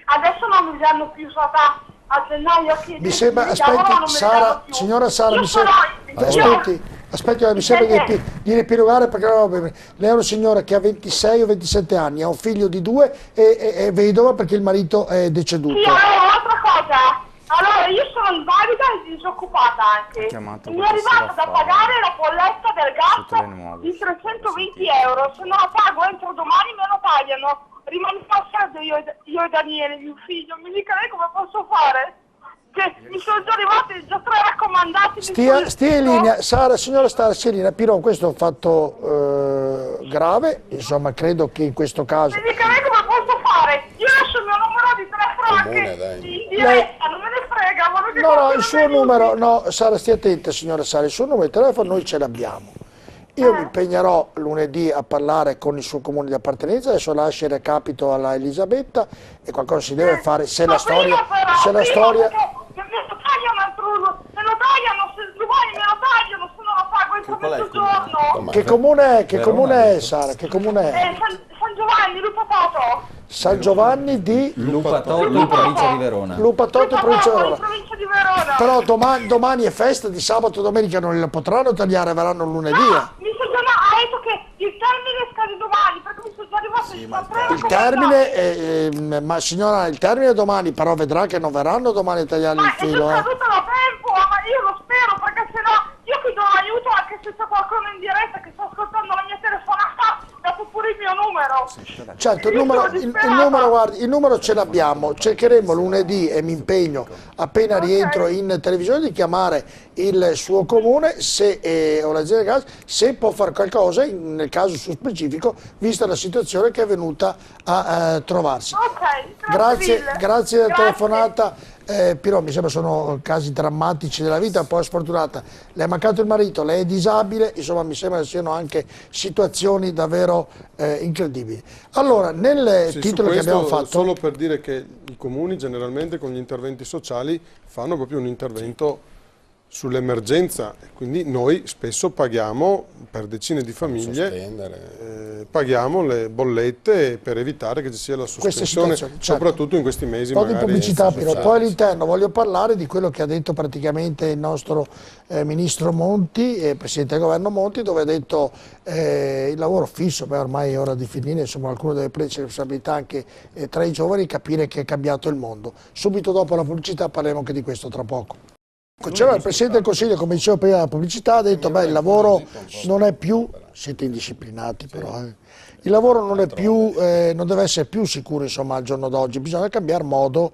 Adesso non mi danno più stata a gennaio che Mi sembra, mi aspetti, davano, non me ne danno Sara, più. signora Sara, Io mi sembra, aspetti, mi sembra di riepilogare perché no, lei è una signora che ha 26 o 27 anni, ha un figlio di 2 e è vedova perché il marito è deceduto. Sì, allora un'altra cosa. Allora, io sono invalida e disoccupata anche. Mi è arrivata da pagare la bolletta del gas di 320 euro. Se non la pago entro domani me lo tagliano. Rimane passato io e Daniele, mio figlio. Mi dica lei come posso fare? Che mi sono già arrivati già 3 raccomandati. Stia in linea, Sara, signora Sara, stia in linea. Piron, questo è un fatto grave, insomma credo che in questo caso... Mi dica lei come posso fare? Io lascio il mio numero di telefono anche in diretta, non me ne frega. No, il suo numero, no, Sara, stia attenta signora Sara, il suo numero di telefono noi ce l'abbiamo. Io mi impegnerò lunedì a parlare con il suo comune di appartenenza, adesso lascio il recapito alla Elisabetta e qualcosa si deve fare, se la storia... Me lo tagliano, se domani me lo tagliano, se non lo pago entro mezzogiorno. Che comune è Sara? Che comune è? San Giovanni, Lupatoto. San Giovanni di Lupatoto in provincia di Verona. Lupatoto in provincia di Verona. Di Verona. Però domani è festa, di sabato e domenica non la potranno tagliare, verranno lunedì. Ha detto che il termine scade domani, perché mi sono già arrivato Il termine, ma signora, il termine è domani, però vedrà che non verranno domani a tagliare il filo. È scaduto da tempo, ma io lo spero, perché sennò io chiedo aiuto anche se c'è qualcuno in diretta che sta ascoltando la mia telefonata, dato pure il mio numero. Certo, il numero ce l'abbiamo, cercheremo lunedì e mi impegno appena rientro in televisione di chiamare il suo comune o l'azienda gas se può fare qualcosa nel caso su specifico vista la situazione che è venuta a trovarsi. Grazie della telefonata. Però mi sembra sono casi drammatici della vita, un po' sfortunata. Le è mancato il marito, lei è disabile, insomma mi sembra che siano anche situazioni davvero incredibili. Allora, nel titolo che abbiamo fatto... Solo per dire che i comuni generalmente con gli interventi sociali fanno proprio un intervento sull'emergenza, quindi noi spesso paghiamo per decine di famiglie, paghiamo le bollette per evitare che ci sia la sospensione, soprattutto in questi mesi. Un po' di pubblicità, però poi all'interno voglio parlare di quello che ha detto praticamente il nostro ministro Monti, presidente del governo Monti, dove ha detto il lavoro fisso, ormai è ora di finire, insomma qualcuno deve prendere responsabilità anche tra i giovani, capire che è cambiato il mondo. Subito dopo la pubblicità parleremo anche di questo tra poco. C'era il Presidente del Consiglio, come dicevo prima della pubblicità, ha detto il lavoro non è più, siete indisciplinati però, il lavoro non è più, non deve essere più sicuro insomma al giorno d'oggi, bisogna cambiare modo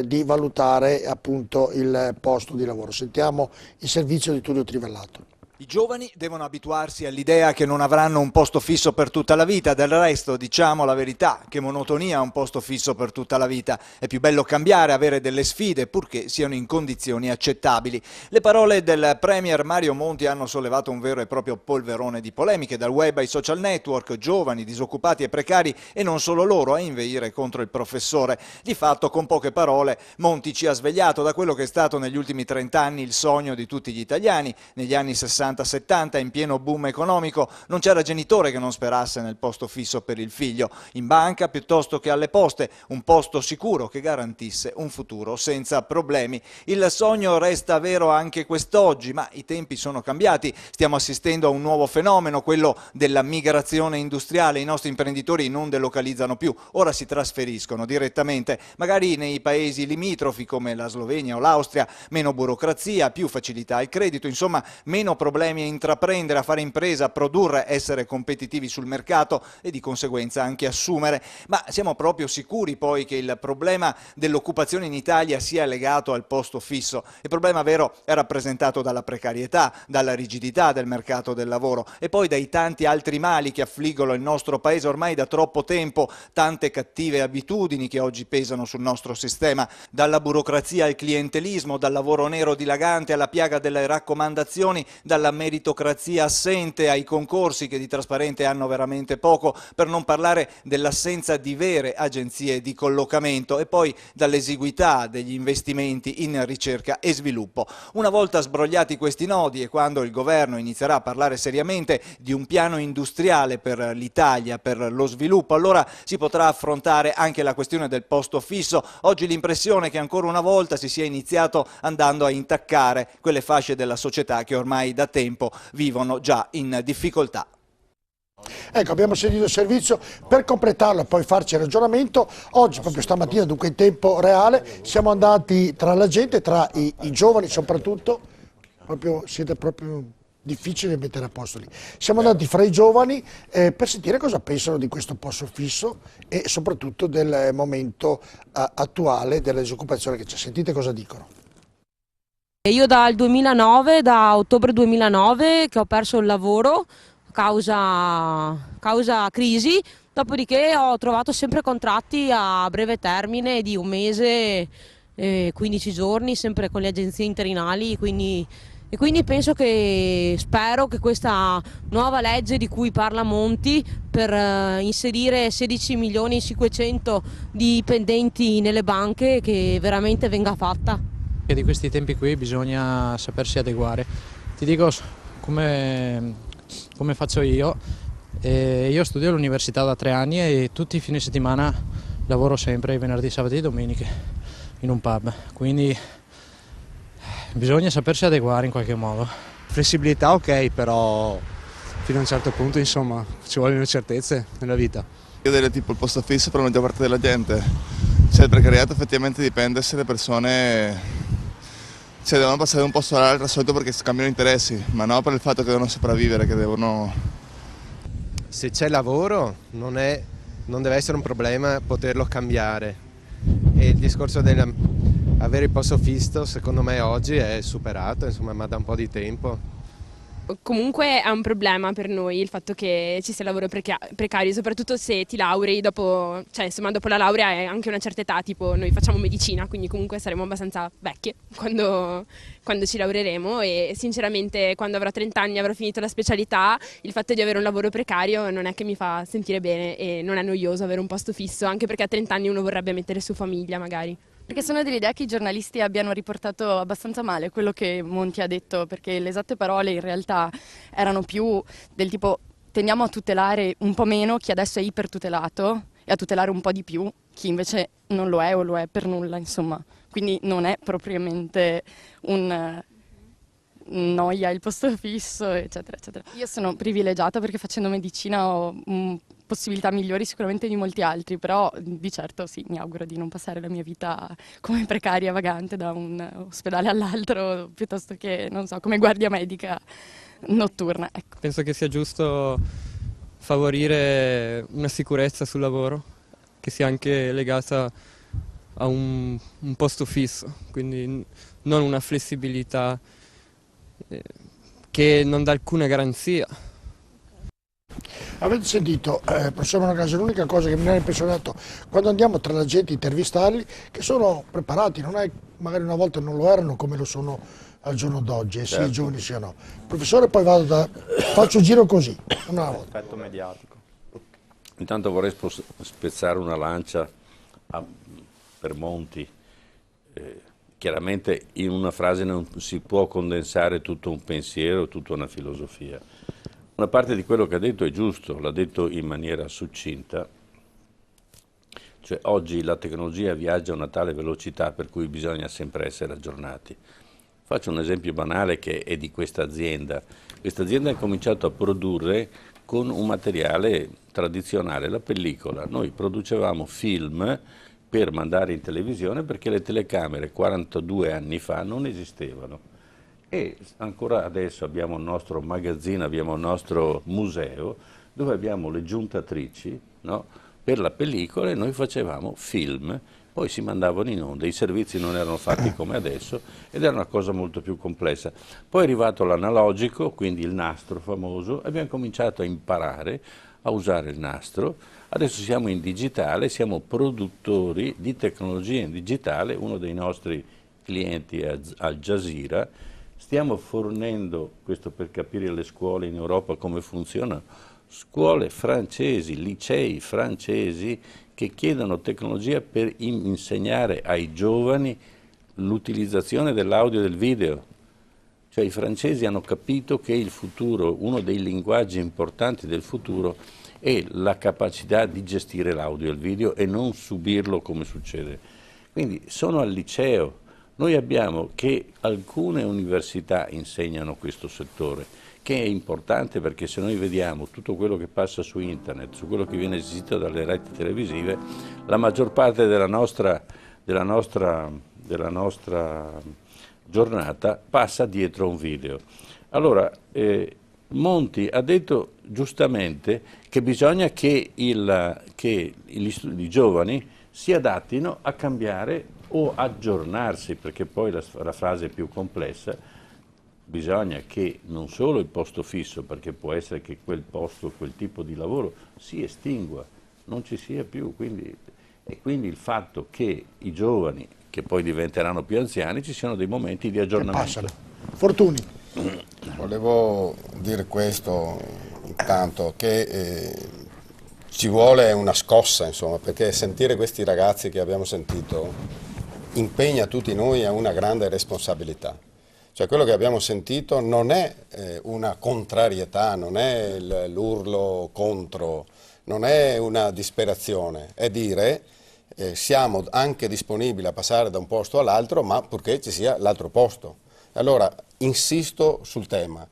di valutare appunto il posto di lavoro. Sentiamo il servizio di Tullio Trivellato. I giovani devono abituarsi all'idea che non avranno un posto fisso per tutta la vita, del resto diciamo la verità, che monotonia un posto fisso per tutta la vita, è più bello cambiare, avere delle sfide purché siano in condizioni accettabili. Le parole del Premier Mario Monti hanno sollevato un vero e proprio polverone di polemiche, dal web ai social network, giovani, disoccupati e precari e non solo loro a inveire contro il professore. Di fatto con poche parole Monti ci ha svegliato da quello che è stato negli ultimi 30 anni il sogno di tutti gli italiani, negli anni 60 60-70, in pieno boom economico, non c'era genitore che non sperasse nel posto fisso per il figlio, in banca piuttosto che alle poste, un posto sicuro che garantisse un futuro senza problemi. Il sogno resta vero anche quest'oggi, ma i tempi sono cambiati, stiamo assistendo a un nuovo fenomeno, quello della migrazione industriale. I nostri imprenditori non delocalizzano più, ora si trasferiscono direttamente, magari nei paesi limitrofi come la Slovenia o l'Austria, meno burocrazia, più facilità al credito, insomma meno problemi a intraprendere, a fare impresa, a produrre, essere competitivi sul mercato e di conseguenza anche assumere. Ma siamo proprio sicuri poi che il problema dell'occupazione in Italia sia legato al posto fisso? Il problema vero è rappresentato dalla precarietà, dalla rigidità del mercato del lavoro e poi dai tanti altri mali che affliggono il nostro paese ormai da troppo tempo, tante cattive abitudini che oggi pesano sul nostro sistema, dalla burocrazia al clientelismo, dal lavoro nero dilagante alla piaga delle raccomandazioni, dalla meritocrazia assente ai concorsi che di trasparente hanno veramente poco, per non parlare dell'assenza di vere agenzie di collocamento e poi dall'esiguità degli investimenti in ricerca e sviluppo. Una volta sbrogliati questi nodi e quando il governo inizierà a parlare seriamente di un piano industriale per l'Italia, per lo sviluppo, allora si potrà affrontare anche la questione del posto fisso. Oggi l'impressione è che ancora una volta si sia iniziato andando a intaccare quelle fasce della società che ormai da tempo vivono già in difficoltà. Ecco, abbiamo sentito il servizio, per completarlo e poi farci il ragionamento, oggi proprio stamattina, dunque in tempo reale, siamo andati tra la gente, tra i giovani soprattutto, siete proprio difficili da mettere a posto lì, siamo andati fra i giovani per sentire cosa pensano di questo posto fisso e soprattutto del momento attuale della disoccupazione che c'è. Sentite cosa dicono. Io dal 2009, da ottobre 2009 che ho perso il lavoro causa crisi, dopodiché ho trovato sempre contratti a breve termine di un mese, 15 giorni, sempre con le agenzie interinali, quindi penso spero che questa nuova legge di cui parla Monti per inserire 16.500.000 dipendenti nelle banche che veramente venga fatta. Di questi tempi qui bisogna sapersi adeguare. Ti dico come faccio io. Io studio all'università da 3 anni e tutti i fine settimana lavoro sempre, venerdì, sabati e domeniche, in un pub, quindi bisogna sapersi adeguare in qualche modo. Flessibilità ok, però fino a un certo punto insomma ci vogliono certezze nella vita. Io direi tipo il posto fisso per la maggior parte della gente, cioè il precariato effettivamente dipende se le persone devono passare da un posto all'altro al solito perché scambiano interessi, ma no per il fatto che devono sopravvivere, che devono... Se c'è lavoro non deve essere un problema poterlo cambiare e il discorso avere il posto fisso secondo me oggi è superato, insomma, ma da un po' di tempo. Comunque è un problema per noi il fatto che ci sia lavoro precario, soprattutto se ti laurei dopo, dopo la laurea è anche una certa età, tipo noi facciamo medicina, quindi comunque saremo abbastanza vecchie quando ci laureeremo e sinceramente quando avrò 30 anni avrò finito la specialità, il fatto di avere un lavoro precario non è che mi fa sentire bene e non è noioso avere un posto fisso, anche perché a 30 anni uno vorrebbe mettere su famiglia magari. Perché sono dell'idea che i giornalisti abbiano riportato abbastanza male quello che Monti ha detto, perché le esatte parole in realtà erano più del tipo tendiamo a tutelare un po' meno chi adesso è ipertutelato e a tutelare un po' di più chi invece non lo è o lo è per nulla, insomma. Quindi non è propriamente un noia il posto fisso, eccetera, eccetera. Io sono privilegiata perché facendo medicina ho possibilità migliori sicuramente di molti altri, però di certo sì, mi auguro di non passare la mia vita come precaria vagante da un ospedale all'altro, piuttosto che, non so, come guardia medica notturna. Ecco. Penso che sia giusto favorire una sicurezza sul lavoro, che sia anche legata a un posto fisso, quindi non una flessibilità che non dà alcuna garanzia. Avete sentito, professor Monacasi, l'unica cosa che mi ha impressionato quando andiamo tra la gente a intervistarli, che sono preparati, non è magari una volta non lo erano come lo sono al giorno d'oggi, e certo. Sì, i giovani sia no. Professore, poi faccio un giro così, una volta. Effetto mediatico. Intanto vorrei spezzare una lancia per Monti, chiaramente in una frase non si può condensare tutto un pensiero, tutta una filosofia. Una parte di quello che ha detto è giusto, l'ha detto in maniera succinta, cioè oggi la tecnologia viaggia a una tale velocità per cui bisogna sempre essere aggiornati. Faccio un esempio banale che è di questa azienda. Questa azienda ha cominciato a produrre con un materiale tradizionale, la pellicola. Noi producevamo film per mandare in televisione perché le telecamere 42 anni fa non esistevano. E ancora adesso abbiamo il nostro magazzino, abbiamo il nostro museo dove abbiamo le giuntatrici, no? Per la pellicola, e noi facevamo film, poi si mandavano in onda, i servizi non erano fatti come adesso ed era una cosa molto più complessa. Poi è arrivato l'analogico, quindi il nastro famoso, e abbiamo cominciato a imparare a usare il nastro. Adesso siamo in digitale, siamo produttori di tecnologia in digitale, uno dei nostri clienti è Al Jazeera. Stiamo fornendo, questo per capire le scuole in Europa come funzionano, scuole francesi, licei francesi che chiedono tecnologia per insegnare ai giovani l'utilizzazione dell'audio e del video. Cioè i francesi hanno capito che il futuro, uno dei linguaggi importanti del futuro è la capacità di gestire l'audio e il video e non subirlo come succede. Quindi sono al liceo. Noi abbiamo che alcune università insegnano questo settore, che è importante perché se noi vediamo tutto quello che passa su internet, su quello che viene esistito dalle reti televisive, la maggior parte della nostra giornata passa dietro un video. Allora, Monti ha detto giustamente che bisogna che i giovani si adattino a cambiare o aggiornarsi, perché poi la frase è più complessa. Bisogna che non solo il posto fisso, perché può essere che quel posto, quel tipo di lavoro si estingua, non ci sia più, e quindi il fatto che i giovani, che poi diventeranno più anziani, ci siano dei momenti di aggiornamento. Fortuni. Volevo dire questo intanto, che ci vuole una scossa, insomma, perché sentire questi ragazzi che abbiamo sentito impegna tutti noi a una grande responsabilità. Cioè quello che abbiamo sentito non è una contrarietà, non è l'urlo contro, non è una disperazione, è dire siamo anche disponibili a passare da un posto all'altro, ma purché ci sia l'altro posto. Allora insisto sul tema,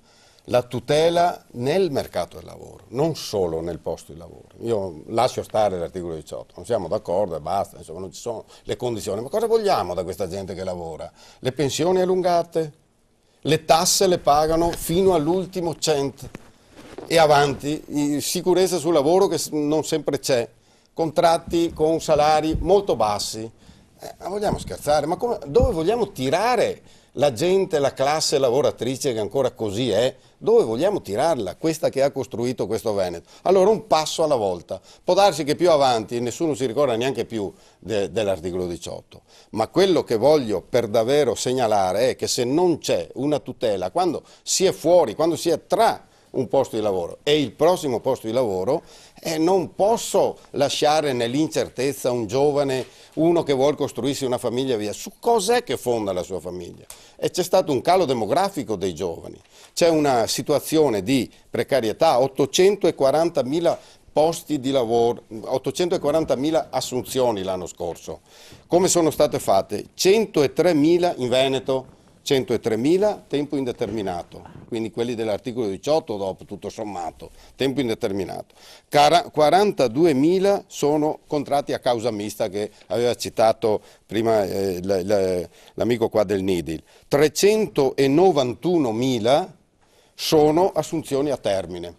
la tutela nel mercato del lavoro, non solo nel posto di lavoro. Io lascio stare l'articolo 18, non siamo d'accordo e basta, insomma non ci sono le condizioni, ma cosa vogliamo da questa gente che lavora? Le pensioni allungate? Le tasse le pagano fino all'ultimo cento e avanti, sicurezza sul lavoro che non sempre c'è, contratti con salari molto bassi. Ma vogliamo scherzare? Ma dove vogliamo tirare la gente, la classe lavoratrice che ancora così è? Dove vogliamo tirarla? Questa che ha costruito questo Veneto. Allora un passo alla volta. Può darsi che più avanti nessuno si ricorda neanche più dell'articolo 18, ma quello che voglio per davvero segnalare è che se non c'è una tutela, quando si è fuori, quando si è tra un posto di lavoro e il prossimo posto di lavoro, non posso lasciare nell'incertezza un giovane, uno che vuole costruirsi una famiglia via. Su cos'è che fonda la sua famiglia? E c'è stato un calo demografico dei giovani, c'è una situazione di precarietà, 840.000 posti di lavoro, 840.000 assunzioni l'anno scorso. Come sono state fatte? 103.000 in Veneto, 103.000 tempo indeterminato, quindi quelli dell'articolo 18 dopo tutto sommato, tempo indeterminato. 42.000 sono contratti a causa mista che aveva citato prima l'amico qua del NIDIL. 391.000 sono assunzioni a termine.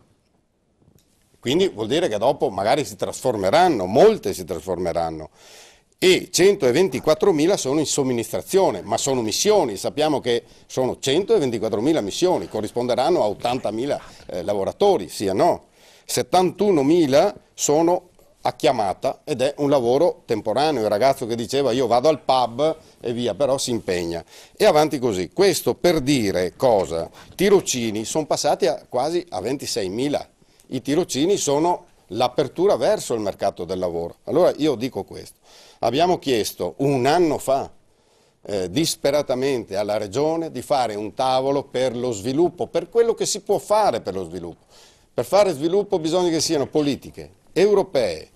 Quindi vuol dire che dopo magari si trasformeranno, molte si trasformeranno. E 124.000 sono in somministrazione, ma sono missioni, sappiamo che sono 124.000 missioni, corrisponderanno a 80.000 lavoratori, sì o no? 71.000 sono a chiamata ed è un lavoro temporaneo, il ragazzo che diceva io vado al pub e via, però si impegna. E avanti così, questo per dire cosa? Tirocini sono passati quasi a 26.000, i tirocini sono l'apertura verso il mercato del lavoro. Allora io dico questo. Abbiamo chiesto un anno fa disperatamente alla Regione di fare un tavolo per lo sviluppo, per quello che si può fare per lo sviluppo. Per fare sviluppo bisogna che siano politiche europee,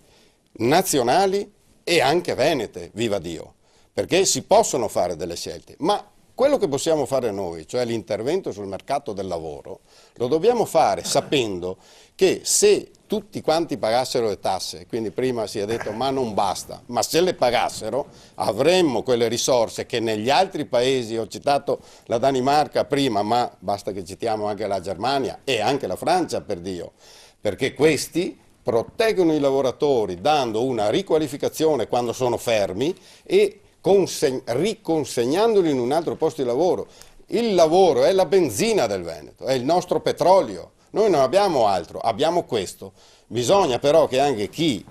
nazionali e anche venete, viva Dio, perché si possono fare delle scelte, ma quello che possiamo fare noi, cioè l'intervento sul mercato del lavoro, lo dobbiamo fare sapendo che se tutti quanti pagassero le tasse, quindi prima si è detto ma non basta, ma se le pagassero avremmo quelle risorse che negli altri paesi, ho citato la Danimarca prima, ma basta che citiamo anche la Germania e anche la Francia per Dio, perché questi proteggono i lavoratori dando una riqualificazione quando sono fermi e riconsegnandoli in un altro posto di lavoro. Il lavoro è la benzina del Veneto, è il nostro petrolio. Noi non abbiamo altro, abbiamo questo. Bisogna però che anche chi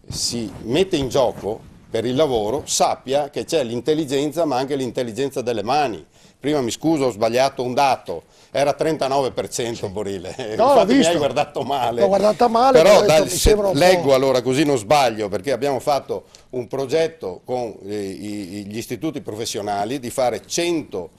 si mette in gioco per il lavoro sappia che c'è l'intelligenza, ma anche l'intelligenza delle mani. Prima mi scuso, ho sbagliato un dato, era 39% Borile, No, infatti mi hai guardato male. L'ho guardata male, però detto, mi sembra un leggo po'. allora così non sbaglio, perché abbiamo fatto un progetto con gli istituti professionali di fare 100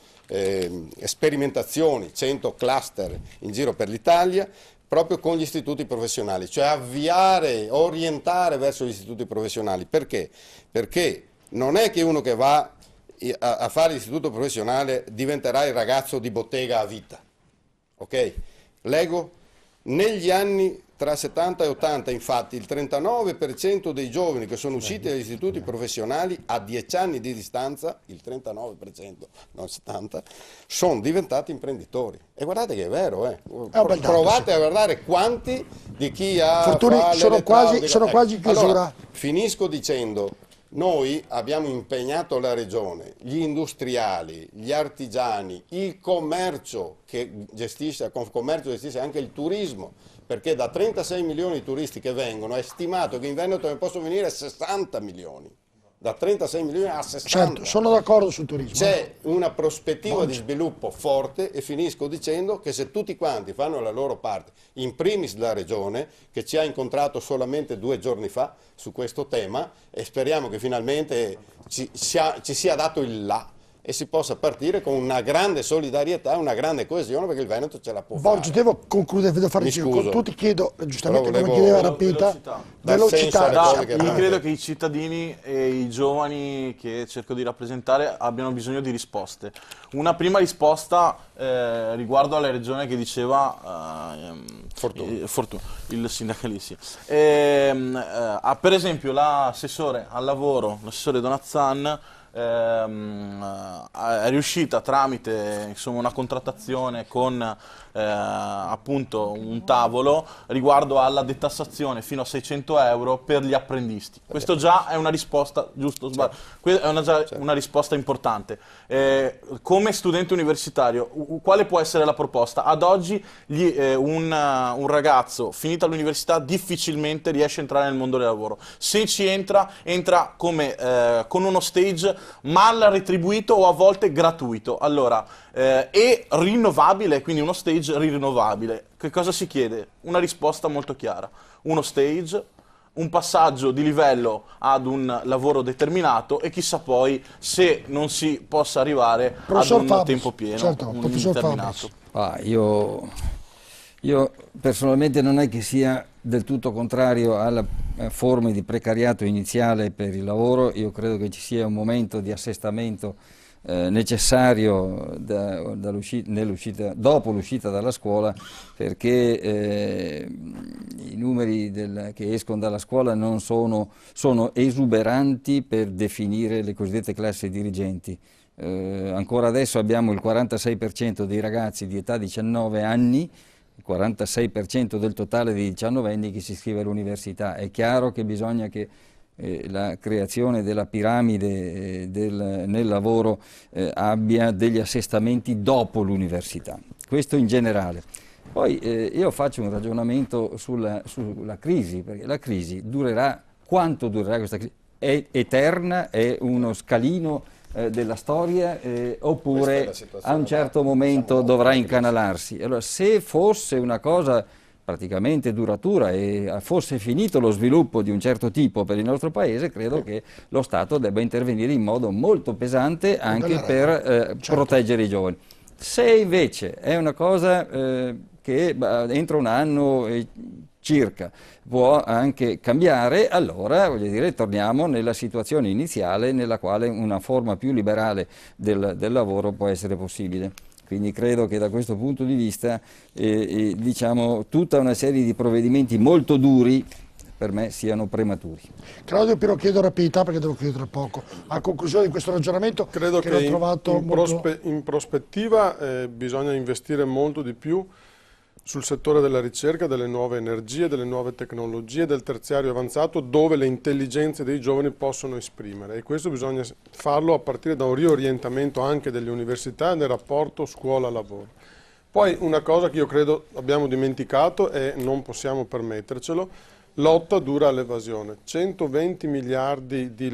sperimentazioni, 100 cluster in giro per l'Italia, proprio con gli istituti professionali, cioè avviare, orientare verso gli istituti professionali. Perché? Perché non è che uno che va a fare l'istituto professionale diventerà il ragazzo di bottega a vita, ok? Leggo, negli anni tra 70 e 80 infatti il 39% dei giovani che sono usciti dagli istituti professionali a 10 anni di distanza, il 39%, non 70, sono diventati imprenditori. E guardate che è vero, provate a guardare quanti di chi ha... Fortuni, sono quasi in chiusura. Allora, finisco dicendo... Noi abbiamo impegnato la Regione, gli industriali, gli artigiani, il commercio che gestisce, con commercio gestisce anche il turismo, perché da 36 milioni di turisti che vengono è stimato che in Veneto ne possono venire 60 milioni. Da 36 milioni a 60. Certo, sono d'accordo sul turismo. C'è una prospettiva di sviluppo forte e finisco dicendo che se tutti quanti fanno la loro parte, in primis la Regione, che ci ha incontrato solamente 2 giorni fa su questo tema e speriamo che finalmente ci sia dato il là e si possa partire con una grande solidarietà, una grande coesione, perché il Veneto ce la può Borgio, fare. devo concludere, devo fare il giro. scuso. Tu ti chiedo, giustamente Però come chiedeva Rapita, velocità. Io credo che i cittadini e i giovani che cerco di rappresentare abbiano bisogno di risposte. Una prima risposta riguardo alla regione che diceva Fortuna, il sindacalista. Per esempio l'assessore al lavoro, l'assessore Donazzan, è riuscita tramite una contrattazione con appunto un tavolo riguardo alla detassazione fino a 600 euro per gli apprendisti. Questo già è una risposta, giusto? È già una risposta importante. Come studente universitario, quale può essere la proposta? Ad oggi un ragazzo finita l'università difficilmente riesce a entrare nel mondo del lavoro. Se ci entra come con uno stage mal retribuito o a volte gratuito. Allora, e rinnovabile, quindi uno stage rinnovabile. Che cosa si chiede? Una risposta molto chiara. Uno stage, un passaggio di livello ad un lavoro determinato e chissà poi se non si possa arrivare ad un tempo pieno, certo, un indeterminato. Io personalmente non è che sia del tutto contrario alle forme di precariato iniziale per il lavoro. Io credo che ci sia un momento di assestamento necessario dopo l'uscita dalla scuola, perché i numeri che escono dalla scuola non sono esuberanti per definire le cosiddette classi dirigenti. Ancora adesso abbiamo il 46% dei ragazzi di età 19 anni, il 46% del totale di 19 anni che si iscrive all'università. È chiaro che bisogna che la creazione della piramide nel lavoro abbia degli assestamenti dopo l'università, questo in generale. Poi io faccio un ragionamento sulla crisi, perché la crisi durerà, quanto durerà questa crisi? È eterna, è uno scalino della storia, oppure a un certo momento dovrà incanalarsi. Allora, se fosse una cosa praticamente duratura e fosse finito lo sviluppo di un certo tipo per il nostro Paese, credo che lo Stato debba intervenire in modo molto pesante anche per proteggere i giovani. Se invece è una cosa che entro un anno circa può anche cambiare, allora voglio dire, torniamo nella situazione iniziale nella quale una forma più liberale del lavoro può essere possibile. Quindi credo che da questo punto di vista diciamo, tutta una serie di provvedimenti molto duri per me siano prematuri. Claudio, però chiedo rapidità perché devo chiudere tra poco. A conclusione di questo ragionamento, credo che l'ho trovato in prospettiva bisogna investire molto di più sul settore della ricerca, delle nuove energie, delle nuove tecnologie, del terziario avanzato, dove le intelligenze dei giovani possono esprimere, e questo bisogna farlo a partire da un riorientamento anche delle università nel rapporto scuola-lavoro. Poi una cosa che io credo abbiamo dimenticato e non possiamo permettercelo: lotta dura all'evasione. 120 miliardi di